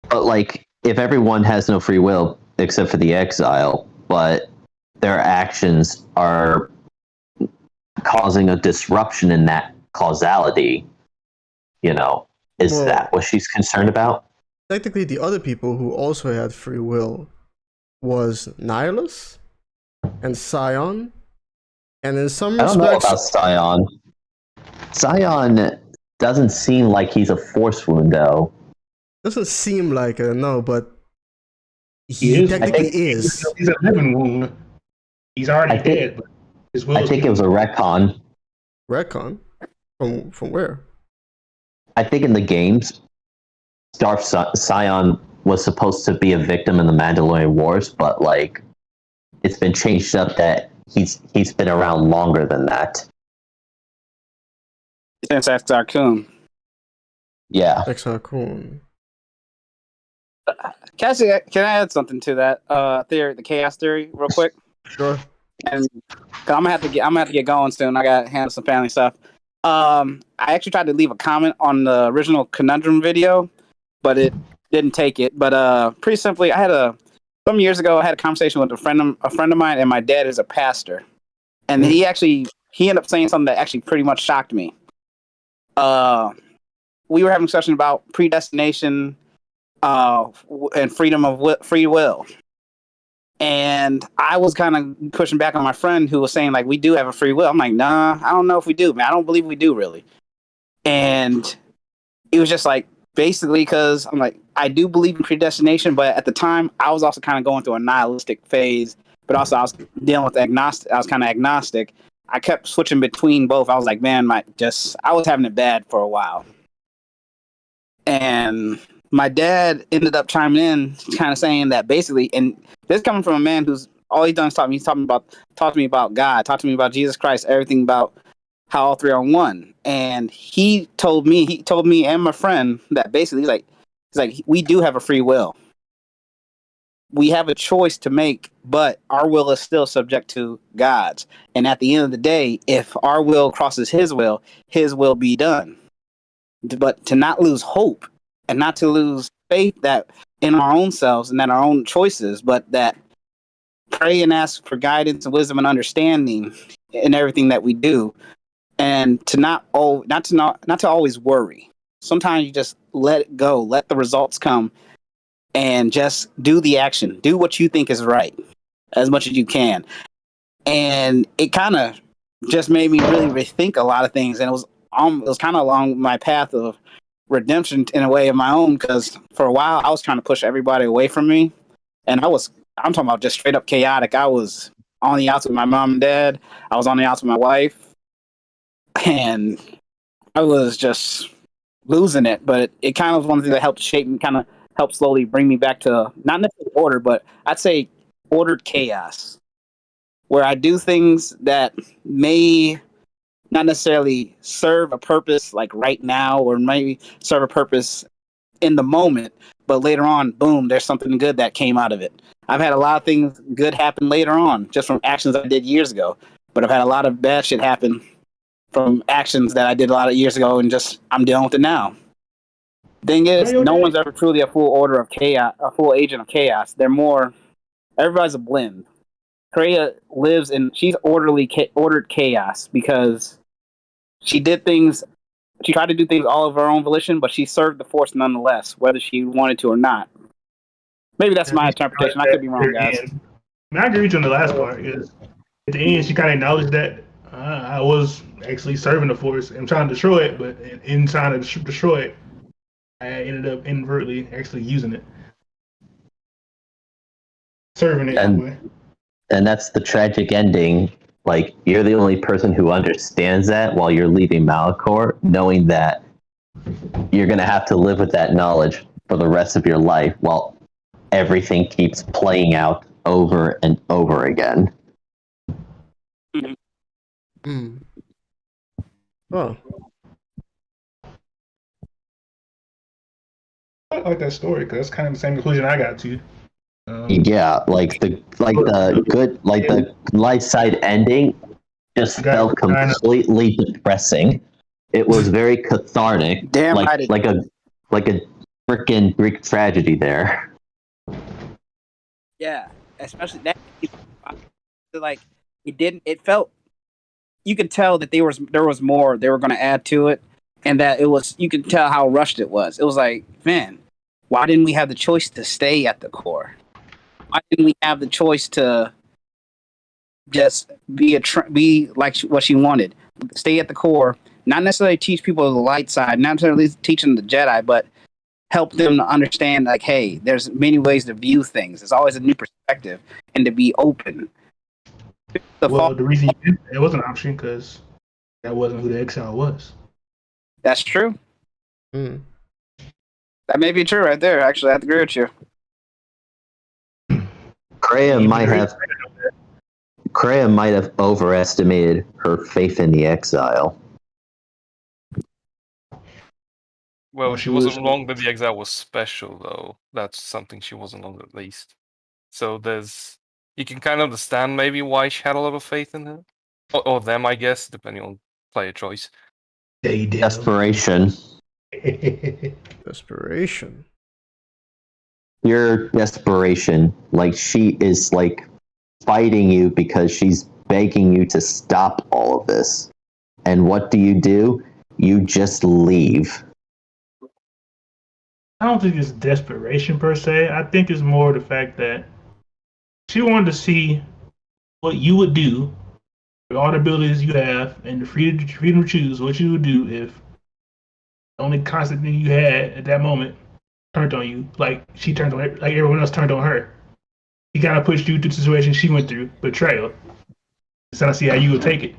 But like, if everyone has no free will except for the exile, but their actions are causing a disruption in that causality, is Well, that what she's concerned about? technically, the other people who also had free will was Nihilus and Scion, and in some I don't know respects, about Scion. Scion doesn't seem like he's a force wound, though. doesn't seem like it, no, but He he is. technically is. He's a living wound. He's already dead. But his will I think it was a retcon. Retcon? From where? I think in the games, Darth Scion was supposed to be a victim in the Mandalorian Wars, but like, it's been changed up that he's been around longer than that. Since that's Darkoon. Yeah. Exarchon. Cassie, can I add something to that theory, the chaos theory, real quick? Sure. And I'm gonna have to get going soon. I got to handle some family stuff. I actually tried to leave a comment on the original Conundrum video, but it didn't take it. But pretty simply, some years ago I had a conversation with a friend of mine, and my dad is a pastor, and he ended up saying something that actually pretty much shocked me. We were having a discussion about predestination and free will. And I was kind of pushing back on my friend who was saying, like, we do have a free will. I'm like, nah, I don't know if we do, man. I don't believe we do, really. And it was just like, basically, because I'm like, I do believe in predestination, but at the time, I was also kind of going through a nihilistic phase, but also I was dealing with agnostic. I was kind of agnostic. I kept switching between both. I was like, man, I was having it bad for a while. And my dad ended up chiming in, kind of saying that basically, and this coming from a man who's all he's done is talk to me about God, talk to me about Jesus Christ, everything about how all three are one. And he told me and my friend that basically he's like, we do have a free will. We have a choice to make, but our will is still subject to God's. And at the end of the day, if our will crosses his will be done. But to not lose hope and not to lose faith that in our own selves and in our own choices, but that pray and ask for guidance and wisdom and understanding in everything that we do, and to not to always worry. Sometimes you just let it go, let the results come, and just do the action, do what you think is right as much as you can. And it kind of just made me really rethink a lot of things, and it was kind of along my path of redemption in a way of my own, because for a while I was trying to push everybody away from me, And I'm talking about just straight up chaotic. I was on the outs with my mom and dad. I was on the outs with my wife, and I was just losing it. But it kind of was one of the things that helped shape and kind of helped slowly bring me back to not necessarily order, but I'd say ordered chaos, where I do things that may not necessarily serve a purpose like right now, or maybe serve a purpose in the moment, but later on, boom, there's something good that came out of it. I've had a lot of things good happen later on just from actions I did years ago, but I've had a lot of bad shit happen from actions that I did a lot of years ago, and just I'm dealing with it now. Thing is, no one's ever truly a full order of chaos, a full agent of chaos. They're more, everybody's a blend. Kreia lives in, she's ordered chaos because she did things, she tried to do things all of her own volition, but she served the Force nonetheless, whether she wanted to or not. Maybe that's my interpretation. I could be wrong, guys. I mean, I agree with you on the last part. Is at the end, she kind of acknowledged that I was actually serving the Force and trying to destroy it, but in trying to destroy it, I ended up inadvertently actually using it, serving it that way. And that's the tragic ending. Like, you're the only person who understands that while you're leaving Malachor, knowing that you're going to have to live with that knowledge for the rest of your life while everything keeps playing out over and over again. Hmm. Oh. I like that story because that's kind of the same conclusion I got to. Yeah, like the light side ending just felt completely depressing. It was very cathartic. Damn like right. like a freaking Greek tragedy there. Yeah, especially that. Like it felt. You could tell that there was more they were going to add to it, and that it was. You could tell how rushed it was. It was like, man, why didn't we have the choice to stay at the core? Why didn't we have the choice to just be like what she wanted? Stay at the core, not necessarily teach people the light side, not necessarily teach them the Jedi, but help them to understand, like, hey, there's many ways to view things. There's always a new perspective, and to be open. The reason you did it wasn't an option because that wasn't who the exile was. That's true. Hmm. That may be true right there. Actually, I have to agree with you. Kreia might have overestimated her faith in the exile. Well, she wasn't wrong that the exile was special, though. That's something she wasn't wrong at least. So you can kind of understand maybe why she had a lot of faith in her. Or them, I guess, depending on player choice. Desperation. Desperation. Your desperation. Like, she is, like, fighting you because she's begging you to stop all of this. And what do? You just leave. I don't think it's desperation per se. I think it's more the fact that she wanted to see what you would do with all the abilities you have and the freedom to choose what you would do if the only constant thing you had at that moment turned on you, like she turned on, like everyone else turned on her. She kind of pushed you through the situation she went through, betrayal. So I see how you would take it,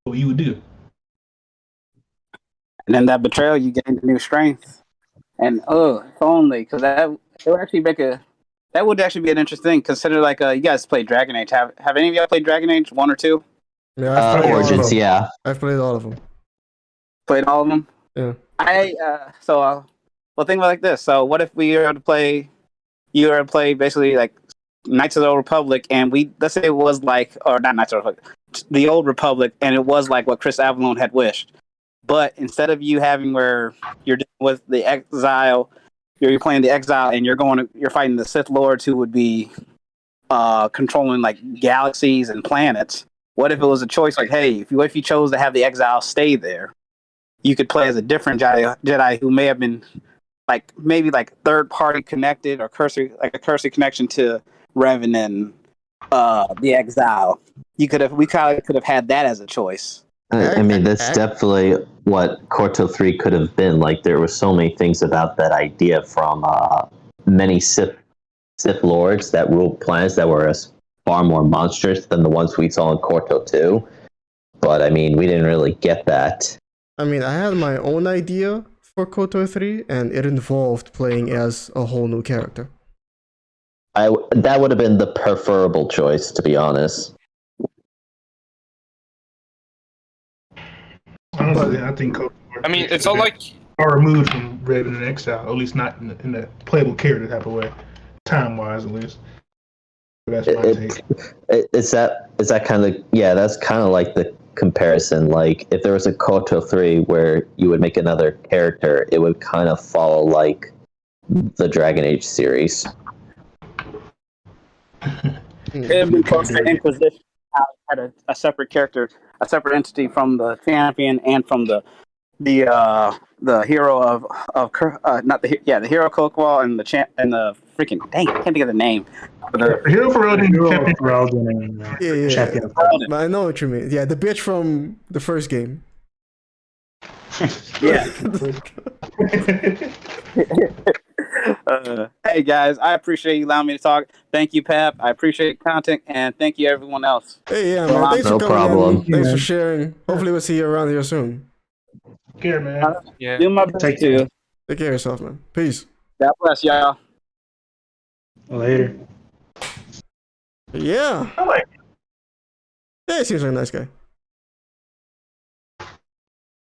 what you would do. And then that betrayal, you gained a new strength. And if only, because that would actually be an interesting thing. Consider, like, you guys played Dragon Age. Have any of y'all played Dragon Age 1 or 2? Yeah, I've played Origins, all of them. yeah. I've played all of them. Played all of them? Yeah. Well, think about it like this. So what if you were to play basically like Knights of the Old Republic, and let's say it was like, or not Knights of the Republic, the Old Republic, and it was like what Chris Avalon had wished. But instead of you having where you're dealing with the exile, you're playing the exile, and you're fighting the Sith Lords who would be controlling like galaxies and planets. What if it was a choice like, hey, if you chose to have the exile stay there, you could play as a different Jedi who may have been maybe third party connected or a cursory connection to Revan and the exile. We could have had that as a choice. I mean, that's definitely what KOTOR 3 could have been. Like, there were so many things about that idea from many Sith Sith Lords that ruled planets that were far more monstrous than the ones we saw in KOTOR 2. But I mean, we didn't really get that. I mean, I had my own idea for KOTOR 3, and it involved playing as a whole new character. That would have been the preferable choice, to be honest. Honestly, I think KOTOR I mean, it's not like are removed from Raven and Exile, at least not in the playable character type of way, time-wise at least. But that's my take. Is that kind of that's kind of like the comparison. Like if there was a KOTOR 3 where you would make another character, it would kind of follow like the Dragon Age series. It'd be close to Inquisition. How it had a separate character, a separate entity from the champion and from the hero of the hero Kokwa and the freaking dang, I can't think of the name. The hero for Elden Champion. I know what you mean. Yeah, the bitch from the first game. Yeah. Hey guys, I appreciate you allowing me to talk. Thank you, Pap. I appreciate the content, and thank you everyone else. Hey, yeah, man. Thanks no for coming problem. in. Thanks for sharing. Hopefully, we'll see you around here soon. Take care, man. yeah. Do my best Take to. Take care of yourself, man. Peace. God bless y'all. Later. Yeah. I like Yeah, he seems like a nice guy.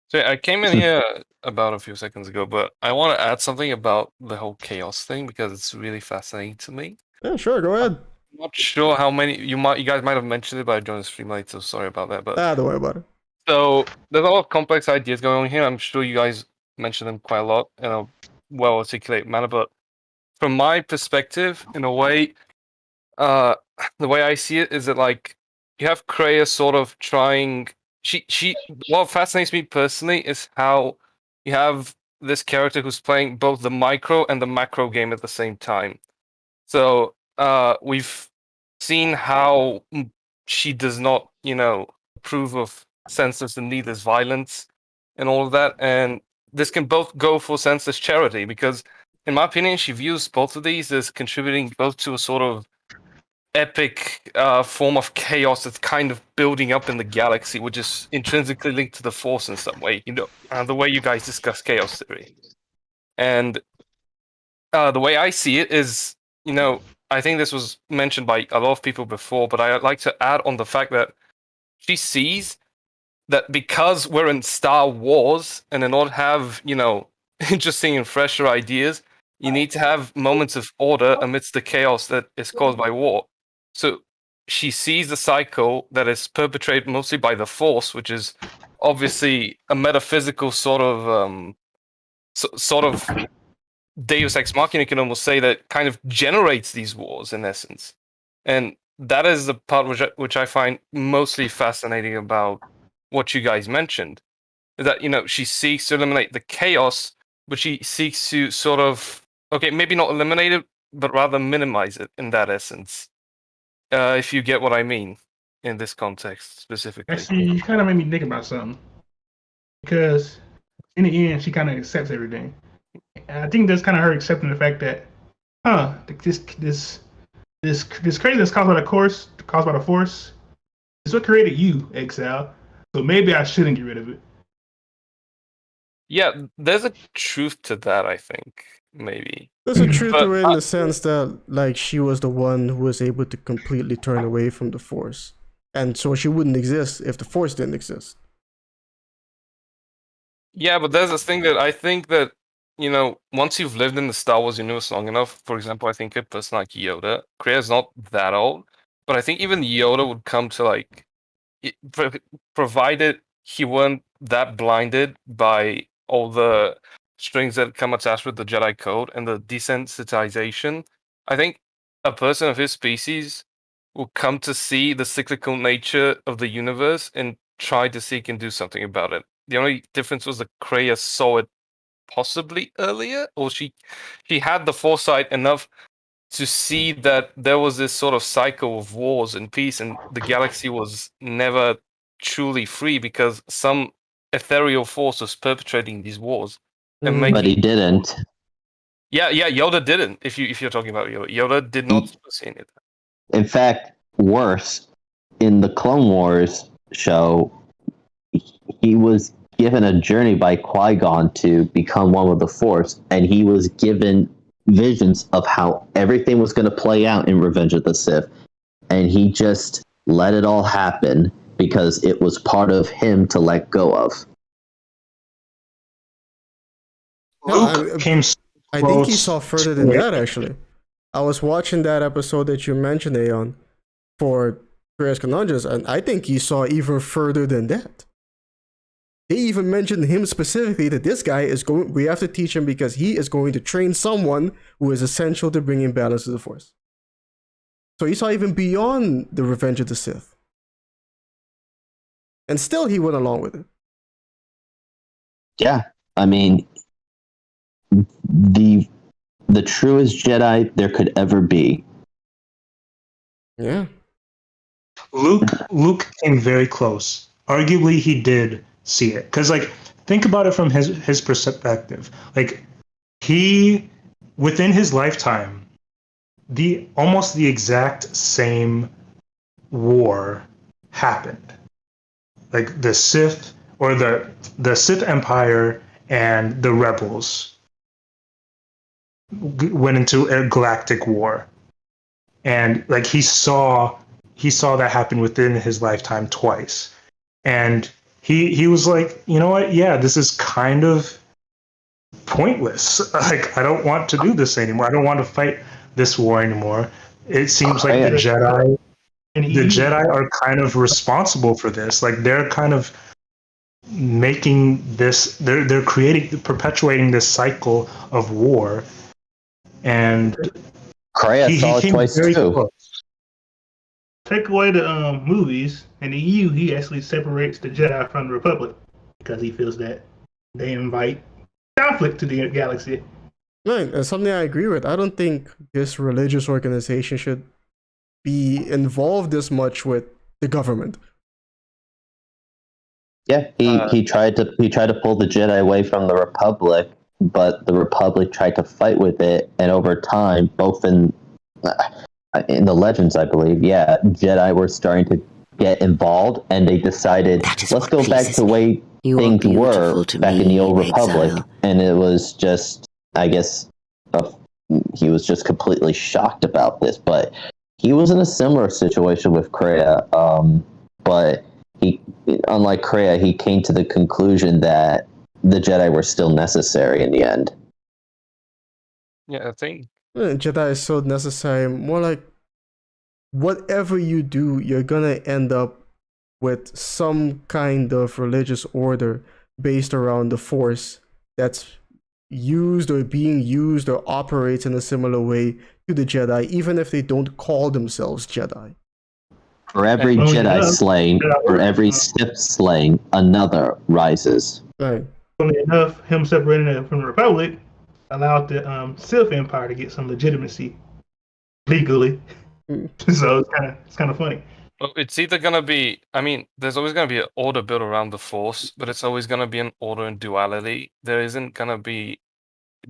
So I came in here about a few seconds ago, but I want to add something about the whole chaos thing because it's really fascinating to me. Yeah, sure. Go ahead. I'm not sure how many you guys might have mentioned it, but I joined the stream late, so sorry about that. But Don't worry about it. so there's a lot of complex ideas going on here. I'm sure you guys mentioned them quite a lot in a well articulated manner, but from my perspective, in a way, the way I see it is that like you have Kreia sort of trying. She. What fascinates me personally is how you have this character who's playing both the micro and the macro game at the same time. So we've seen how she does not, approve of senseless and needless violence and all of that, and this can both go for senseless charity because, in my opinion, she views both of these as contributing both to a sort of epic form of chaos that's kind of building up in the galaxy, which is intrinsically linked to the Force in some way. The way you guys discuss chaos theory, and the way I see it is, I think this was mentioned by a lot of people before, but I'd like to add on the fact that she sees that because we're in Star Wars, and in order to have, interesting and fresher ideas, you need to have moments of order amidst the chaos that is caused by war. So she sees the cycle that is perpetrated mostly by the Force, which is obviously a metaphysical sort of Deus Ex Machina, you can almost say, that kind of generates these wars in essence. And that is the part which I find mostly fascinating about what you guys mentioned. Is that, she seeks to eliminate the chaos, but she seeks to sort of, maybe not eliminate it, but rather minimize it in that essence. If you get what I mean in this context specifically. Actually, you kind of made me think about something. Because in the end, she kind of accepts everything. And I think that's kind of her accepting the fact that, this craziness caused by the Force, is what created you, Exile. So maybe I shouldn't get rid of it. Yeah, there's a truth to that, I think. Maybe. There's a truth to it in the sense that, like, she was the one who was able to completely turn away from the Force. And so she wouldn't exist if the Force didn't exist. Yeah, but there's this thing that I think that, once you've lived in the Star Wars universe long enough, for example, I think a person like Yoda, Kreia's not that old, but I think even Yoda would come to, like, provided he weren't that blinded by all the strings that come attached with the Jedi Code and the desensitization, I think a person of his species will come to see the cyclical nature of the universe and try to seek and do something about it. The only difference was that Kreia saw it possibly earlier, or she had the foresight enough to see that there was this sort of cycle of wars and peace, and the galaxy was never truly free because some ethereal force was perpetrating these wars. But he didn't. Yeah, Yoda didn't. If you're talking about Yoda, Yoda did not see any of that. In fact, worse, in the Clone Wars show, he was given a journey by Qui-Gon to become one with the Force, and he was given visions of how everything was going to play out in Revenge of the Sith, and he just let it all happen because it was part of him to let go of. Luke came I think he close saw further than that, actually. I was watching that episode that you mentioned, Aeon, for Kreia's Conundrums, and I think he saw even further than that. They even mentioned him specifically that this guy is going, we have to teach him because he is going to train someone who is essential to bringing balance to the Force. So he saw even beyond the Revenge of the Sith. And still he went along with it. Yeah, I mean, the truest Jedi there could ever be. Yeah. Luke came very close. Arguably, he did see it because, like, think about it from his perspective. Like, he within his lifetime, almost the exact same war happened. Like the Sith or the Sith Empire and the Rebels went into a galactic war, and like he saw that happen within his lifetime twice, and he was like, you know what? Yeah, this is kind of pointless. Like, I don't want to do this anymore. I don't want to fight this war anymore. It seems like the Jedi are kind of responsible for this. Like, they're kind of making this. They're perpetuating this cycle of war. And Kreia saw it twice too. Close. Take away the movies, and the EU, he actually separates the Jedi from the Republic because he feels that they invite conflict to the galaxy. Right, and something I agree with. I don't think this religious organization should be involved this much with the government. Yeah, he tried to pull the Jedi away from the Republic, but the Republic tried to fight with it, and over time, both in the Legends, I believe, yeah, Jedi were starting to get involved, and they decided, let's go back to the way things were back in the old Republic, and it was just, I guess, he was just completely shocked about this, but he was in a similar situation with Kreia, but he, unlike Kreia, he came to the conclusion that the Jedi were still necessary in the end. Yeah, I think Jedi is so necessary. More like, whatever you do, you're gonna end up with some kind of religious order based around the Force that's used or being used or operates in a similar way to the Jedi, even if they don't call themselves Jedi. For every Jedi slain, for every Sith slain, another rises. Right. Funny enough, him separating it from the Republic allowed the Sith Empire to get some legitimacy legally. So it's kind of funny. well, it's either gonna be. I mean, there's always gonna be an order built around the Force, but it's always gonna be an order in duality. There isn't gonna be,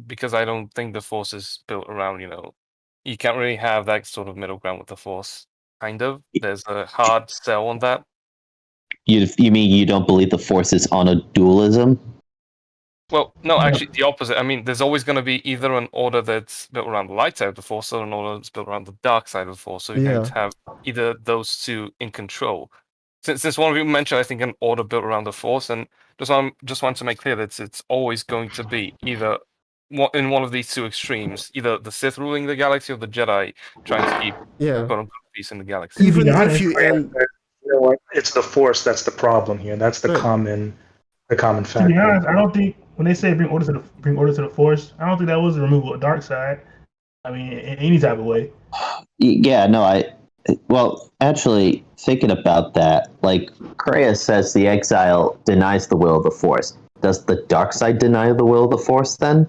because I don't think the Force is built around. You can't really have that sort of middle ground with the Force. Kind of. There's a hard sell on that. You mean you don't believe the Force is on a dualism? Well, no, actually, the opposite. I mean, there's always going to be either an order that's built around the light side of the Force or an order that's built around the dark side of the Force. So you can have either those two in control. Since one of you mentioned, I think, an order built around the Force, and just want to make clear that it's always going to be either in one of these two extremes, either the Sith ruling the galaxy or the Jedi trying to keep peace in the galaxy. Even if you end, it's the Force that's the problem here. That's the common factor. To be honest, I don't think when they say bring order to the Force, I don't think that was the removal of dark side. I mean, in any type of way. Yeah, no, well, actually, thinking about that, like, Kreia says the exile denies the will of the Force. Does the dark side deny the will of the Force then?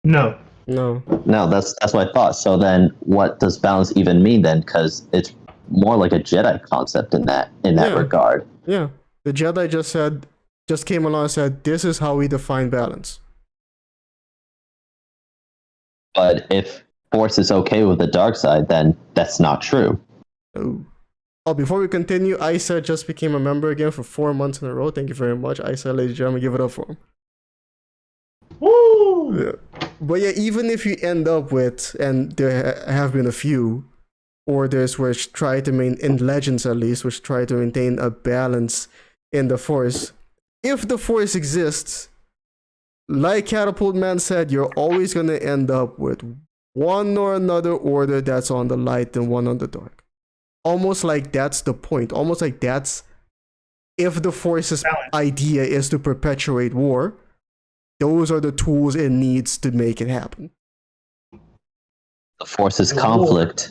No. No, that's what I thought. So then, what does balance even mean then? Because it's more like a Jedi concept in that regard. Yeah, the Jedi just came along and said, "This is how we define balance." But if Force is okay with the dark side, then that's not true. Oh, before we continue, Isa just became a member again for 4 months in a row. Thank you very much, Isa, ladies and gentlemen. Give it up for him. Woo! Yeah. But yeah, even if you end up with, and there have been a few orders which try to in Legends at least, which try to maintain a balance in the Force. If the Force exists, like Catapult Man said, you're always going to end up with one or another order that's on the light and one on the dark. Almost like that's the point. Almost like that's, if the Force's idea is to perpetuate war, those are the tools it needs to make it happen. The Force's conflict.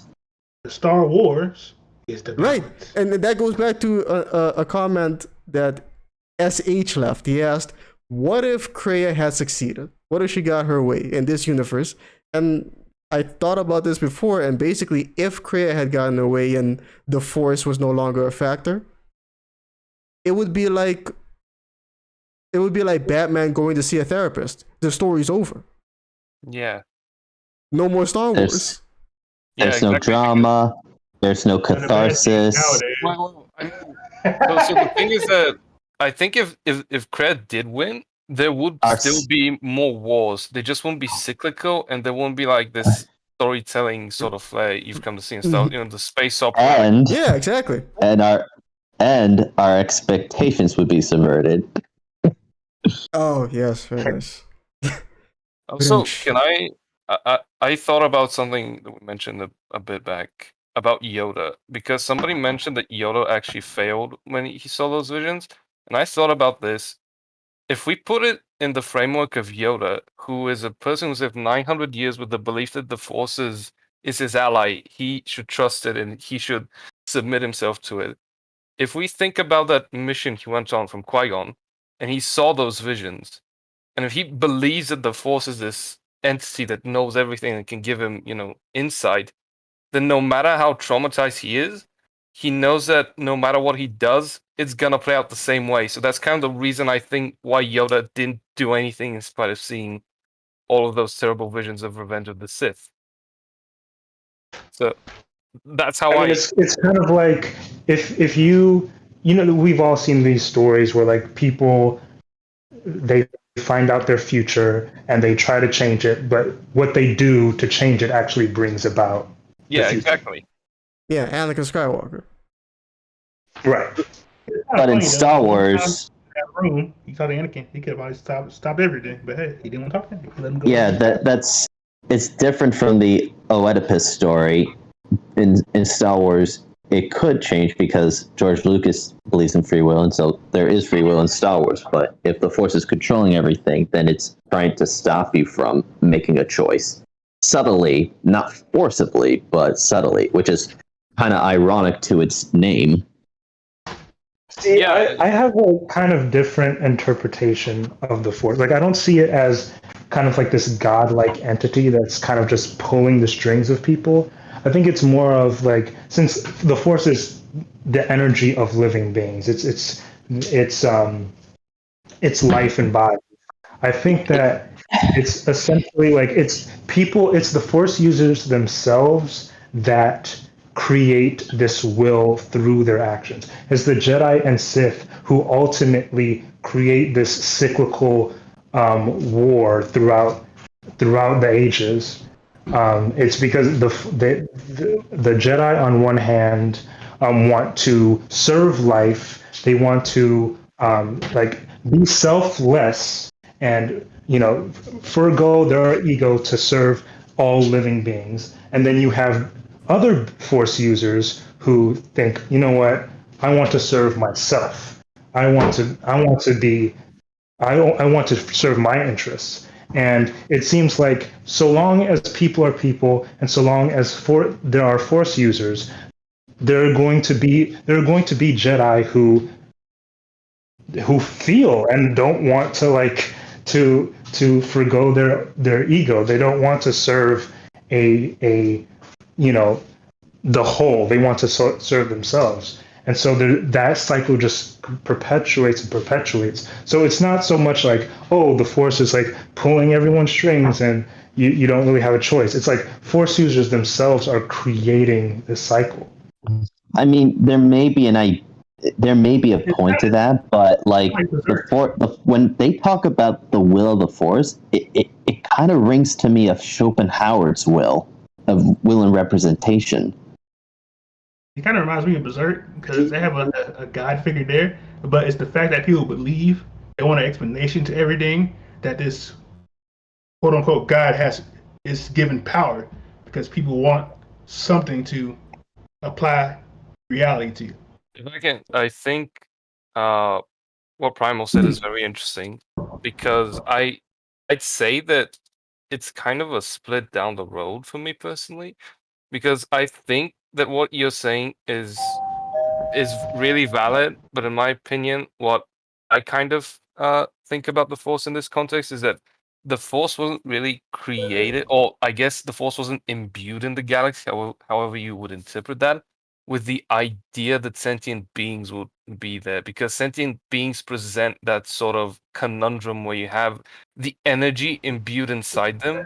The Star Wars is the right, balance. and that goes back to a comment that SH left. He asked, "What if Kreia had succeeded? What if she got her way in this universe?" And I thought about this before, and basically, if Kreia had gotten her way and the Force was no longer a factor, it would be like Batman going to see a therapist. The story's over. Yeah. No more Star Wars. There's no drama. There's no catharsis. Well, I mean, so the thing is that I think if Kreia did win, there would still be more wars. They just won't be cyclical, and there won't be like this storytelling sort of flair you've come to see in Star, the space opera. And yeah, exactly. And our expectations would be subverted. Oh yes, very nice. Also, can I thought about something that we mentioned a bit back about Yoda, because somebody mentioned that Yoda actually failed when he saw those visions, and I thought about this. If we put it in the framework of Yoda, who is a person who's lived 900 years with the belief that the Force is his ally, he should trust it and he should submit himself to it. If we think about that mission he went on from Qui-Gon, and he saw those visions, and if he believes that the Force is this entity that knows everything and can give him, insight, then no matter how traumatized he is, he knows that no matter what he does, it's gonna play out the same way. So that's kind of the reason I think why Yoda didn't do anything in spite of seeing all of those terrible visions of Revenge of the Sith. So that's how I mean, it's kind of like if you we've all seen these stories where like people, they find out their future and they try to change it, but what they do to change it actually brings about exactly. Yeah, Anakin Skywalker. Right. But in Star Wars, he saw the Anakin. He could have stopped everything, but hey, he didn't want to talk to him. He let him go. yeah, that's it's different from the Oedipus story. In Star Wars, it could change because George Lucas believes in free will, and so there is free will in Star Wars. But if the Force is controlling everything, then it's trying to stop you from making a choice. Subtly, not forcibly, but subtly, which is kind of ironic to its name. See, yeah, I have a kind of different interpretation of the Force. Like, I don't see it as kind of like this godlike entity that's kind of just pulling the strings of people. I think it's more of like, since the Force is the energy of living beings, it's life and body. I think that it's essentially like it's the Force users themselves that create this will through their actions. It's the Jedi and Sith who ultimately create this cyclical war throughout the ages. It's because the Jedi on one hand want to serve life. They want to be selfless and forego their ego to serve all living beings. And then you have other Force users who think, you know what, I want to serve myself. I want to serve my interests. And it seems like so long as people are people, and so long as there are Force users, there are going to be Jedi who feel and don't want to forgo their ego. They don't want to serve the whole. They want to serve themselves. And so that cycle just perpetuates and perpetuates. So it's not so much like, oh, the Force is like pulling everyone's strings and you don't really have a choice. It's like force users themselves are creating this cycle. I mean, there may be a point to that, but like when they talk about the will of the force, it kind of rings to me of Schopenhauer's will and representation. It kind of reminds me of Berserk because they have a God figure there, but it's the fact that people believe they want an explanation to everything that this quote unquote God is given power because people want something to apply reality to. If I can, I think what Primal said is very interesting because I'd say that it's kind of a split down the road for me personally, because I think that what you're saying is really valid, but in my opinion, what I kind of think about the Force in this context is that the Force wasn't really created, or I guess the Force wasn't imbued in the galaxy, however you would interpret that, with the idea that sentient beings would be there, because sentient beings present that sort of conundrum where you have the energy imbued inside them,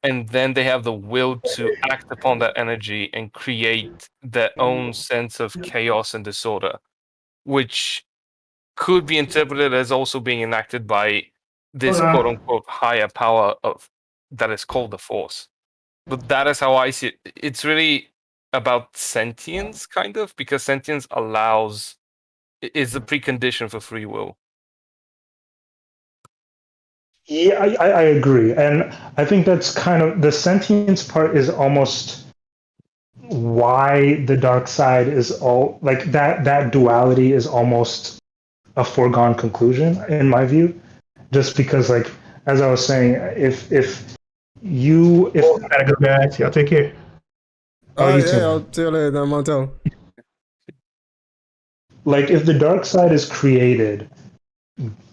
and then they have the will to act upon that energy and create their own sense of chaos and disorder, which could be interpreted as also being enacted by this quote unquote higher power of that is called the Force. But that is how I see it. It's really about sentience, kind of, because sentience is a precondition for free will. Yeah, I agree. And I think that's kind of the sentience part is almost why the dark side is all like that duality is almost a foregone conclusion in my view. Just because, like, as I was saying, if Gotta go, guys. Y'all take care. you Yeah, too. I'll see you later, Montel. Like, if the dark side is created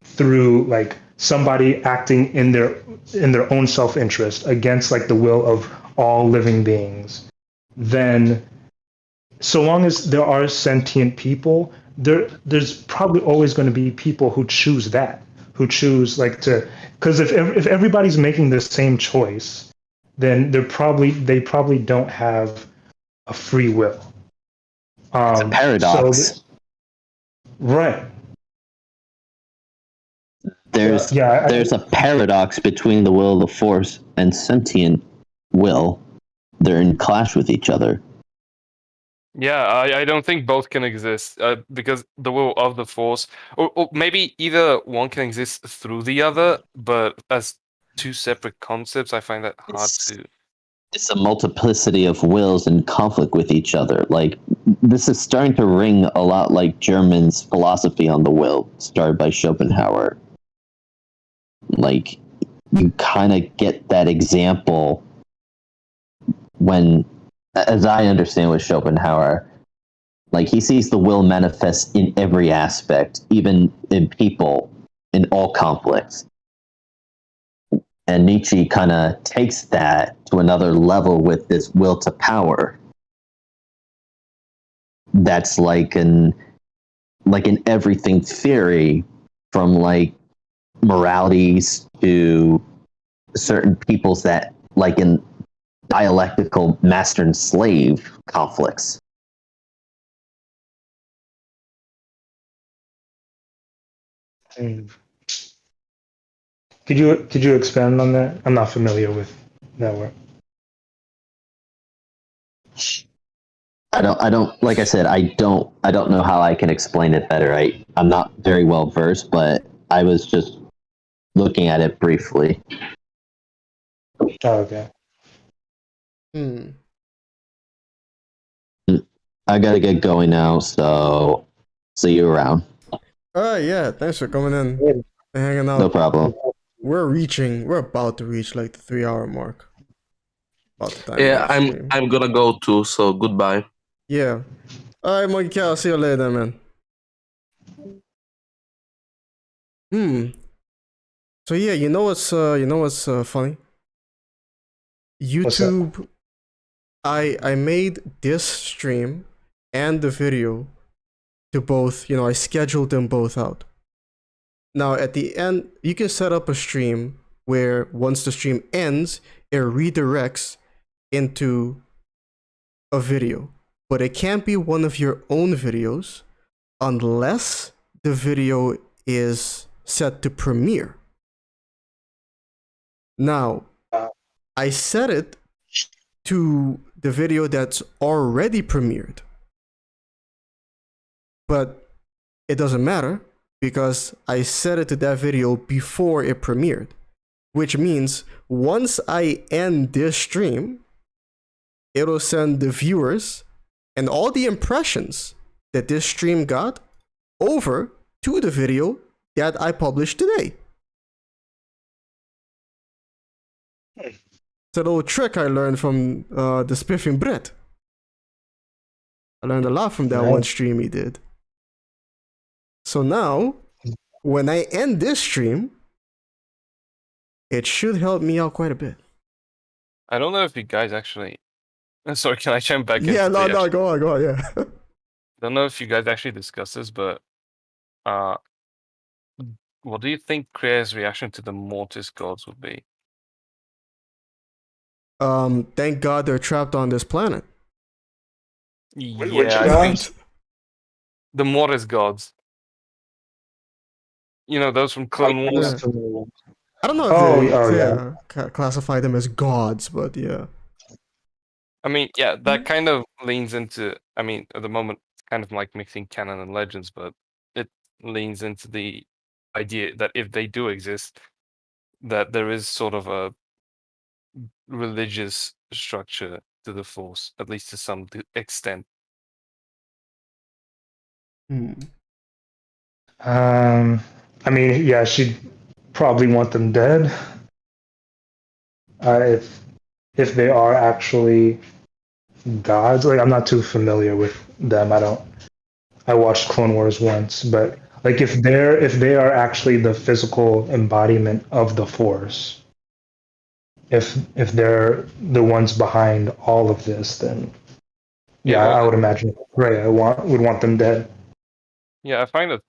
through like somebody acting in their own self-interest against like the will of all living beings, then so long as there are sentient people, there's probably always going to be people who choose like to, because if everybody's making the same choice, then they probably don't have a free will. It's a paradox. Right. There's a paradox between the will of the Force and sentient will. They're in clash with each other. Yeah, I don't think both can exist because the will of the Force, or maybe either one can exist through the other, but as two separate concepts, I find that hard to. It's a multiplicity of wills in conflict with each other. Like, this is starting to ring a lot like German's philosophy on the will, started by Schopenhauer. Like, you kind of get that example when, as I understand with Schopenhauer, like, he sees the will manifest in every aspect, even in people, in all conflicts. And Nietzsche kind of takes that to another level with this will to power. That's like an everything theory, from like moralities to certain peoples that, like, in dialectical master and slave conflicts. Could you expand on that? I'm not familiar with that word. I don't like I said, I don't know how I can explain it better. I'm not very well versed, but I was just looking at it briefly. Oh, okay. I gotta get going now, so see you around. Alright, yeah, thanks for coming in and hanging out. No problem. We're about to reach like the 3 hour mark. About the time Yeah, of the stream. I'm gonna go too. So goodbye. Yeah. Alright, Monkey Cat, I'll see you later, man. So yeah, you know what's funny? YouTube. I made this stream and the video to both, I scheduled them both out. Now at the end, you can set up a stream where once the stream ends, it redirects into a video. But it can't be one of your own videos unless the video is set to premiere. Now, I set it to the video that's already premiered. But it doesn't matter because I set it to that video before it premiered. Which means once I end this stream, it'll send the viewers and all the impressions that this stream got over to the video that I published today. It's a little trick I learned from the Spiffing Brit. I learned a lot from that one stream he did. So now, when I end this stream, it should help me out quite a bit. I don't know if you guys actually. Sorry, can I jump back? Yeah, into no, go on, yeah. Don't know if you guys actually discussed this, but what do you think Kreia's reaction to the Mortis gods would be? Thank God they're trapped on this planet. Yeah, I think the Mortis gods. You know, those from Clone Wars. Yeah. I don't know if they classify them as gods, but yeah. I mean, yeah, that kind of leans into. I mean, at the moment, it's kind of like mixing canon and legends, but it leans into the idea that if they do exist, that there is sort of a religious structure to the Force, at least to some extent. I mean, yeah, she'd probably want them dead. If they are actually gods, like I'm not too familiar with them. I watched Clone Wars once, but like if they are actually the physical embodiment of the Force, if they're the ones behind all of this, then yeah, I would imagine Kreia would want them dead. Yeah, I find it.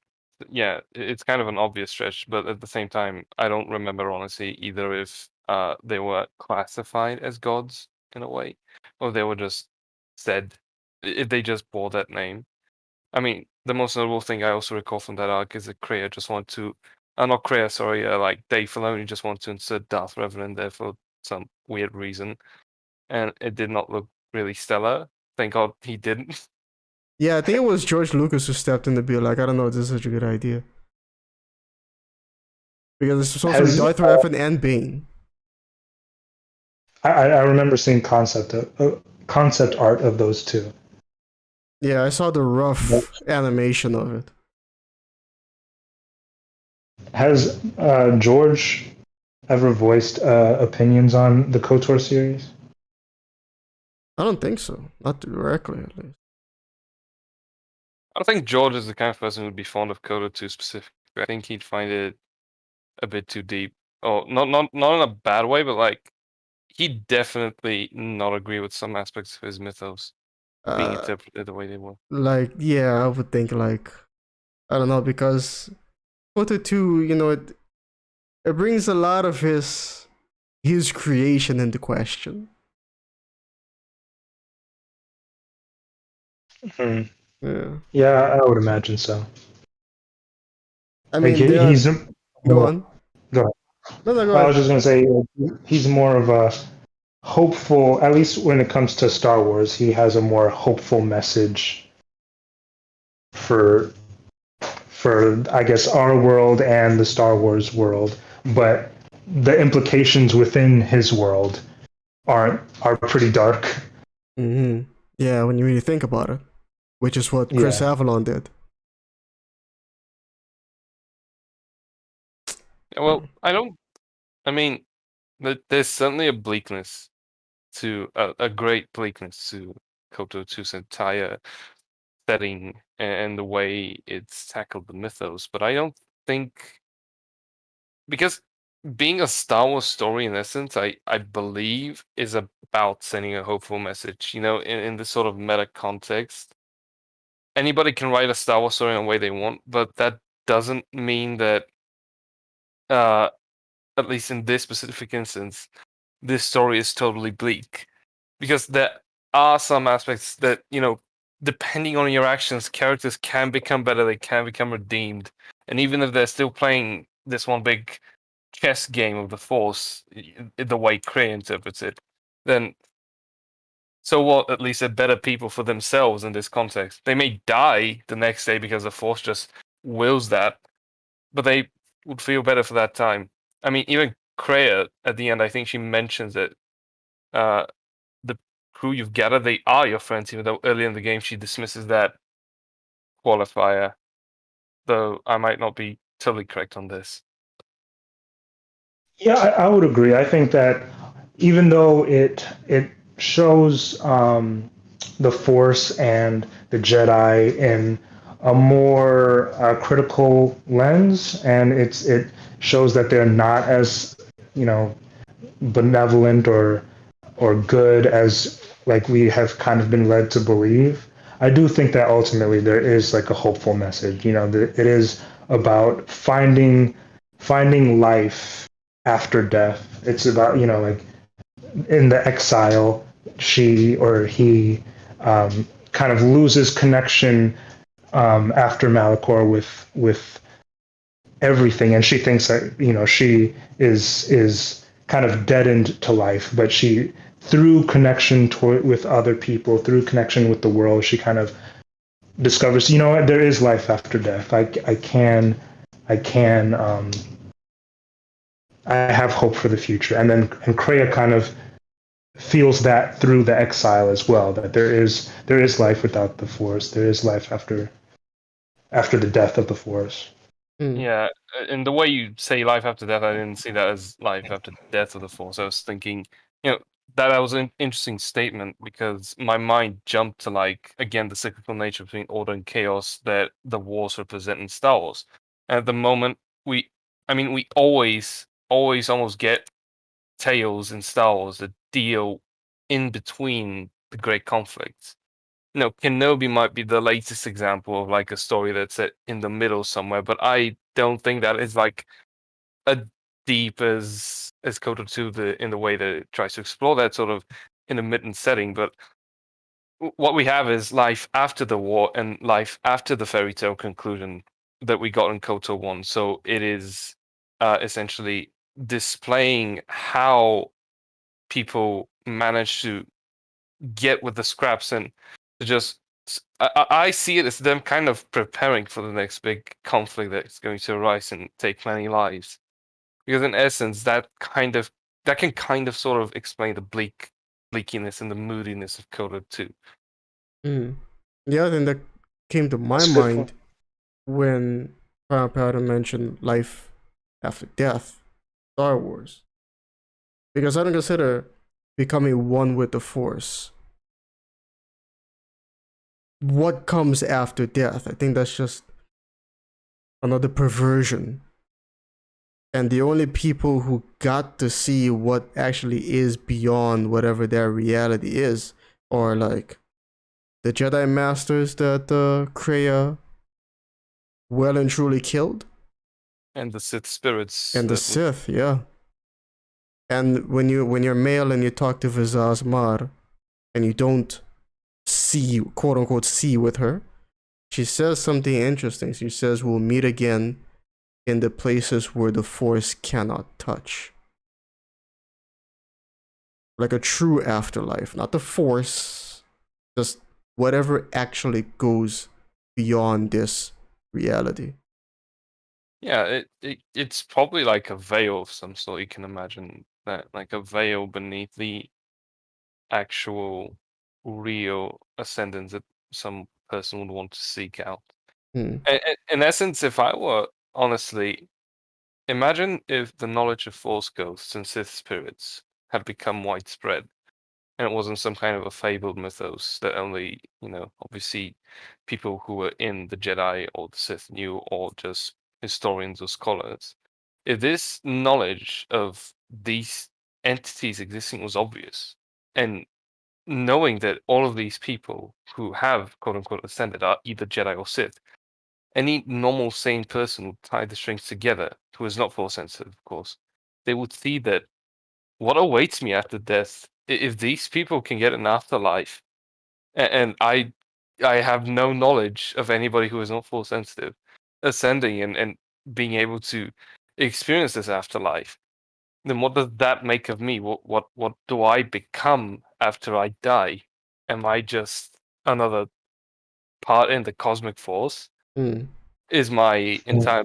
Yeah, it's kind of an obvious stretch, but at the same time, I don't remember honestly either if they were classified as gods in a way, or they were just said if they just bore that name. I mean, the most notable thing I also recall from that arc is that Kreia just wanted to, not Kreia, sorry, like Dave Filoni just wanted to insert Darth Revan in there for some weird reason, and it did not look really stellar. Thank God he didn't. Yeah, I think it was George Lucas who stepped in to be like, I don't know if this is such a good idea. Because it's supposed to be Darth Revan and Bane. I remember seeing concept art of those two. Yeah, I saw the rough animation of it. Has George ever voiced opinions on the KOTOR series? I don't think so. Not directly, at least. I don't think George is the kind of person who'd be fond of KOTOR 2 specifically. I think he'd find it a bit too deep. Oh, not in a bad way, but like he'd definitely not agree with some aspects of his mythos being interpreted the way they were. Like, yeah, I would think like, I don't know, because KOTOR 2, you know, it brings a lot of his creation into question. Yeah, I would imagine so. I mean, he's go on. Go ahead. No, go ahead. I was just gonna say he's more of a hopeful. At least when it comes to Star Wars, he has a more hopeful message for I guess our world and the Star Wars world, but the implications within his world are pretty dark. Mm-hmm. Yeah, when you really think about it, which is what Chris Avalon did. Well, I mean, there's certainly a bleakness to a great bleakness to KOTOR 2's entire setting and the way it's tackled the mythos, but I don't think, because being a Star Wars story in essence, I believe is about sending a hopeful message. You know, in this sort of meta context, anybody can write a Star Wars story in a way they want, but that doesn't mean that at least in this specific instance, this story is totally bleak. Because there are some aspects that, depending on your actions, characters can become better, they can become redeemed. And even if they're still playing this one big chess game of the Force, the way Kreia interprets it, then so what? At least they're better people for themselves in this context. They may die the next day because the Force just wills that, but they would feel better for that time. I mean, even Kreia at the end, I think she mentions that the crew you've gathered, they are your friends, even though earlier in the game she dismisses that qualifier. Though I might not be totally correct on this. Yeah, I would agree. I think that even though it shows the Force and the Jedi in a more critical lens, and it shows that they're not as benevolent or good as like we have kind of been led to believe. I do think that ultimately there is like a hopeful message. That it is about finding life after death. It's about like in the exile, she or he kind of loses connection after Malachor with everything, and she thinks that she is kind of deadened to life, but she through connection with other people, through connection with the world, she kind of discovers what, there is life after death. I have hope for the future, and Kreia kind of feels that through the exile as well, that there is life without the Force, there is life after the death of the Force. Yeah, and the way you say life after death, I didn't see that as life after death of the Force. I was thinking, that was an interesting statement because my mind jumped to again the cyclical nature between order and chaos that the wars represent in Star Wars. And at the moment, we always almost get tales in Star Wars that deal in between the great conflicts. Kenobi might be the latest example of a story that's set in the middle somewhere, but I don't think that is a deep as KOTOR 2 in the way that it tries to explore that sort of intermittent setting. But what we have is life after the war and life after the fairy tale conclusion that we got in KOTOR 1. So it is essentially displaying how people manage to get with the scraps and to just I see it as them kind of preparing for the next big conflict that's going to arise and take many lives. Because in essence, that can kind of sort of explain the bleakiness and the moodiness of KOTOR 2. The other thing that came to my mind when Powder mentioned life after death, Star Wars, because I don't consider becoming one with the Force what comes after death. I think that's just another perversion. And the only people who got to see what actually is beyond whatever their reality is are the Jedi Masters that Kreia well and truly killed. And the Sith spirits. And the Sith, yeah. And when you're male and you talk to Vizaz Mar and you don't see, quote unquote, see with her, she says something interesting. She says, we'll meet again in the places where the Force cannot touch. Like a true afterlife, not the Force, just whatever actually goes beyond this reality. Yeah, it's probably like a veil of some sort. You can imagine that, like a veil beneath the actual real ascendance that some person would want to seek out. In essence, if I were honestly, imagine if the knowledge of Force ghosts and Sith spirits had become widespread, and it wasn't some kind of a fabled mythos that only, obviously people who were in the Jedi or the Sith knew, or just historians or scholars. If this knowledge of these entities existing was obvious, and knowing that all of these people who have quote unquote ascended are either Jedi or Sith, any normal sane person would tie the strings together, who is not Force sensitive, of course, they would see that what awaits me after death. If these people can get an afterlife, and I have no knowledge of anybody who is not Force sensitive ascending and being able to experience this afterlife, then what does that make of me? What do I become after I die? Am I just another part in the cosmic force? Mm. Is my entire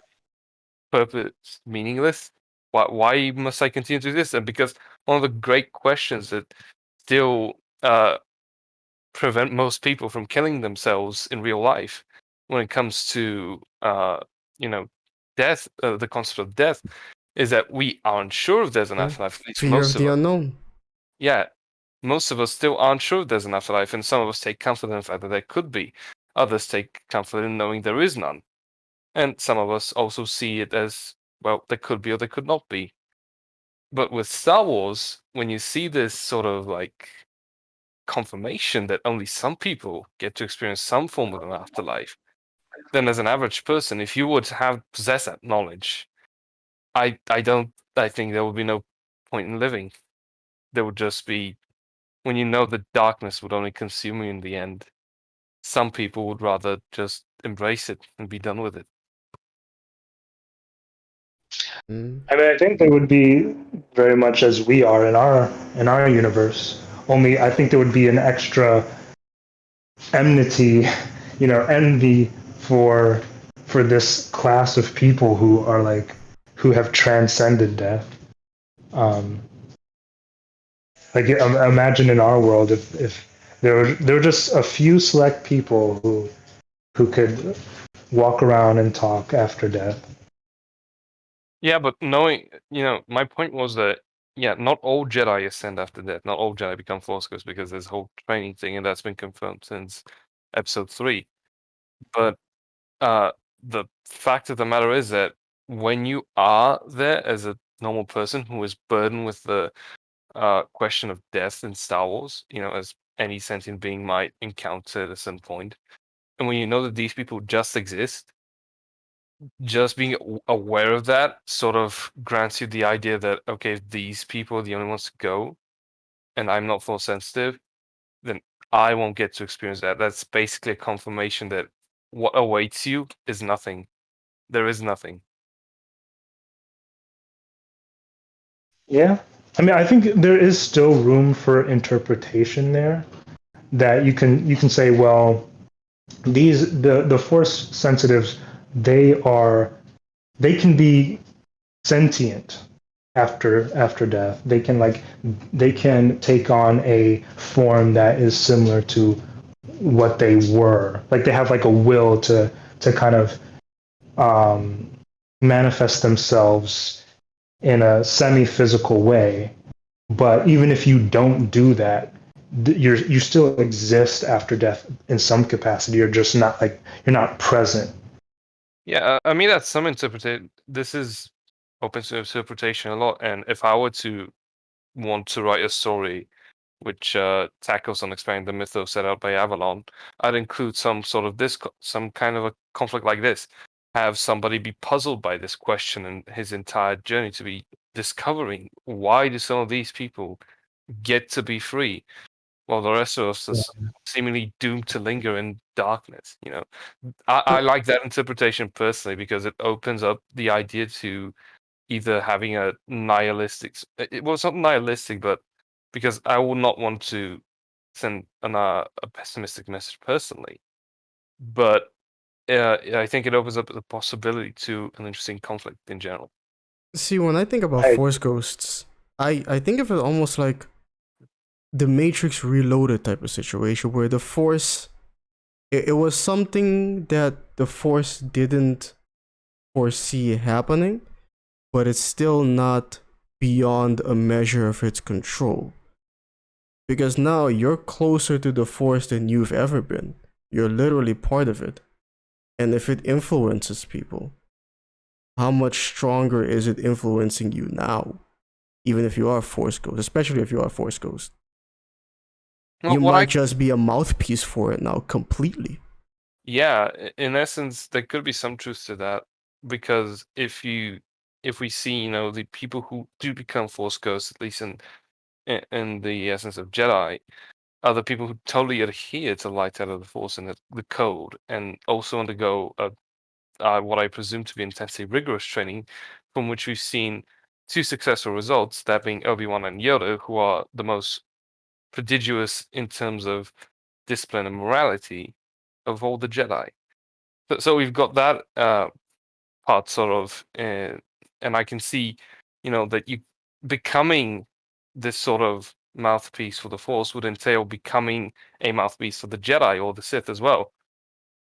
purpose meaningless? Why must I continue to exist? And because one of the great questions that still prevent most people from killing themselves in real life when it comes to death, the concept of death, is that we aren't sure if there's an Yeah. afterlife. At least Fear most of of the us. unknown. Yeah, most of us still aren't sure if there's an afterlife, and some of us take comfort in the fact that there could be. Others take comfort in knowing there is none. And some of us also see it as, well, there could be or there could not be. But with Star Wars, when you see this sort of like confirmation that only some people get to experience some form of an afterlife, then as an average person, if you would have possess that knowledge, I think there would be no point in living. There would just be, when you know the darkness would only consume you in the end, some people would rather just embrace it and be done with it. Mm. I mean, I think they would be very much as we are in our universe. Only I think there would be an extra enmity, envy for this class of people who are like who have transcended death. Imagine in our world if there were just a few select people who could walk around and talk after death. Yeah, but knowing, my point was that, yeah, not all Jedi ascend after death. Not all Jedi become Force ghosts because there's a whole training thing, and that's been confirmed since Episode 3. But the fact of the matter is that when you are there as a normal person who is burdened with the question of death in Star Wars, as any sentient being might encounter at some point, and when you know that these people just exist, just being aware of that sort of grants you the idea that, okay, if these people are the only ones to go, and I'm not Force sensitive, then I won't get to experience that. That's basically a confirmation that what awaits you is nothing. There is nothing. Yeah. I mean, I think there is still room for interpretation there, that you can say, well, the force sensitives, they can be sentient after death. They can take on a form that is similar to what they were. Like they have like a will to kind of manifest themselves in a semi-physical way. But even if you don't do that, you still exist after death in some capacity. You're just not you're not present. Yeah, I mean, that's some interpretation. This is open to interpretation a lot. And if I were to want to write a story which tackles on expanding the mythos set out by Avalon, I'd include some sort of some kind of a conflict like this. Have somebody be puzzled by this question and his entire journey to be discovering, why do some of these people get to be free while the rest of us are seemingly doomed to linger in darkness? I like that interpretation personally because it opens up the idea to either having a nihilistic. Well, it's not nihilistic, but because I would not want to send a pessimistic message personally, but I think it opens up the possibility to an interesting conflict in general. See, when I think about Force ghosts, I think of it almost like the Matrix Reloaded type of situation where the Force, it was something that the Force didn't foresee happening, but it's still not beyond a measure of its control. Because now you're closer to the Force than you've ever been. You're literally part of it. And if it influences people, how much stronger is it influencing you now? Even if you are a Force ghost, especially if you are a Force ghost. Well, you might just be a mouthpiece for it now completely. Yeah, in essence, there could be some truth to that, because if you if we see, the people who do become Force ghosts, at least in the essence of Jedi, are the people who totally adhere to light out of the Force and the code, and also undergo what I presume to be intensely rigorous training, from which we've seen 2 successful results, that being Obi-Wan and Yoda, who are the most prodigious in terms of discipline and morality of all the Jedi. So we've got that part sort of, and I can see, that you becoming this sort of mouthpiece for the Force would entail becoming a mouthpiece for the Jedi or the Sith as well.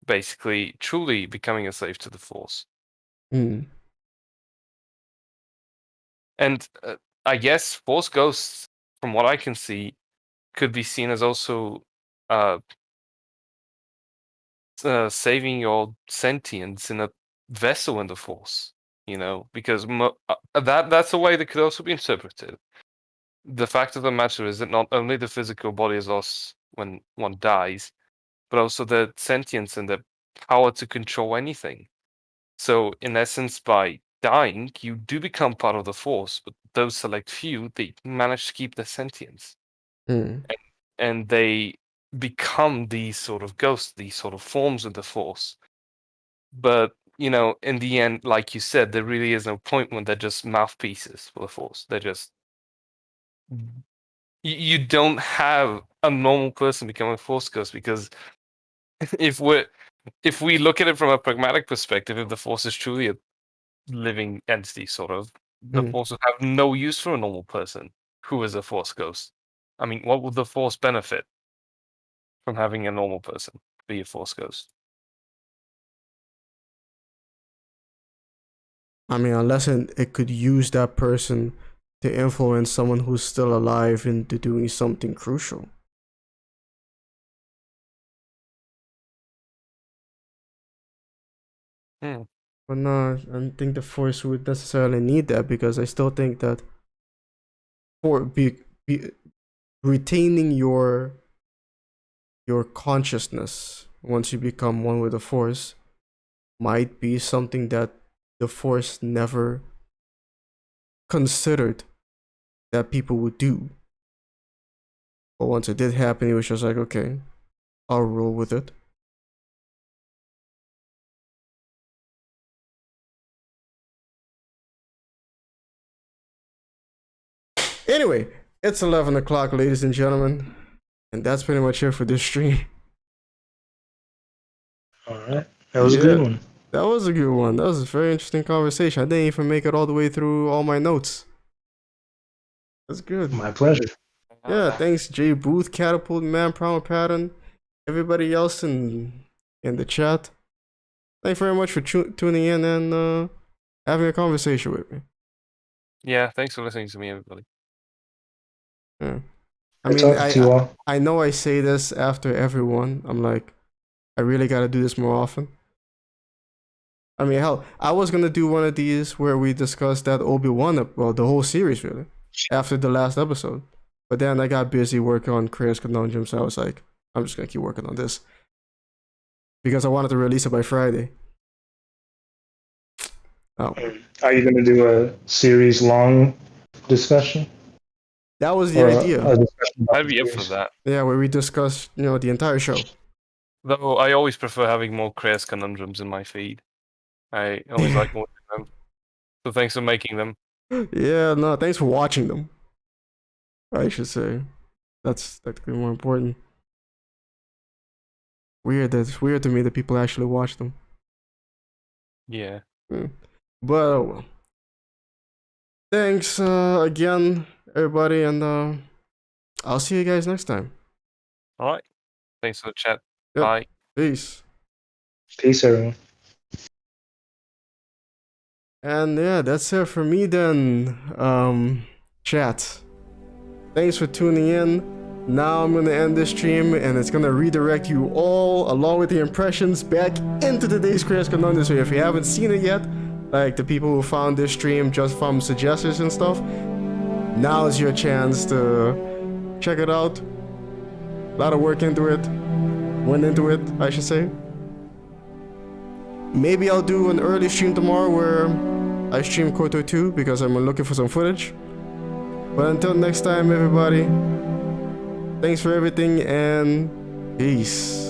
Basically, truly becoming a slave to the Force. Mm. And I guess Force ghosts, from what I can see, could be seen as also saving your sentience in a vessel in the Force. Because that's a way that could also be interpreted. The fact of the matter is that not only the physical body is lost when one dies, but also the sentience and the power to control anything. So, in essence, by dying, you do become part of the Force, but those select few, they manage to keep their sentience. Mm. And they become these sort of ghosts, these sort of forms of the Force. But, in the end, like you said, there really is no point when they're just mouthpieces for the Force. They're just... You don't have a normal person become a Force ghost, because if we look at it from a pragmatic perspective, if the Force is truly a living entity, sort of, the Mm. Force would have no use for a normal person who is a Force ghost. I mean, what would the Force benefit from having a normal person be a Force ghost? I mean, unless it could use that person to influence someone who's still alive into doing something crucial. Hmm. But no, I don't think the Force would necessarily need that, because I still think that retaining your consciousness once you become one with the Force might be something that the Force never considered that people would do. But once it did happen, it was just like, okay, I'll roll with it. Anyway, it's 11 o'clock, ladies and gentlemen, and that's pretty much it for this stream. All right. That was a good one. That was a good one. That was a very interesting conversation. I didn't even make it all the way through all my notes. That's good. My pleasure. Yeah, thanks Jay Booth, Catapult Man, Primal Pattern, everybody else in the chat. Thank you very much for tuning in and having a conversation with me. Yeah, thanks for listening to me, everybody. Yeah. I know I say this after everyone. I'm like, I really gotta do this more often. I mean, hell, I was gonna do one of these where we discuss that Obi-Wan, well, the whole series really, after the last episode. But then I got busy working on Kreia's Conundrums, so I was like, I'm just gonna keep working on this. Because I wanted to release it by Friday. Oh. Are you gonna do a series long discussion? That was the idea. I'd be up for that. Yeah, where we discuss, the entire show. Though I always prefer having more Kreia's Conundrums in my feed. I always like watching them. So thanks for making them. Yeah, no, thanks for watching them. I should say. That's technically more important. It's weird to me that people actually watch them. Yeah. But oh well. Thanks again, everybody, and I'll see you guys next time. All right. Thanks for the chat. Yep. Bye. Peace. Peace, everyone. And yeah, that's it for me then. Chat. Thanks for tuning in. Now I'm gonna end this stream, and it's gonna redirect you all, along with the impressions, back into today's Kreia's Conundrums. So if you haven't seen it yet, like the people who found this stream just from suggestions and stuff, now is your chance to check it out. A lot of work into it. Went into it, I should say. Maybe I'll do an early stream tomorrow where I stream KOTOR 2 because I'm looking for some footage. But until next time, everybody, thanks for everything and peace.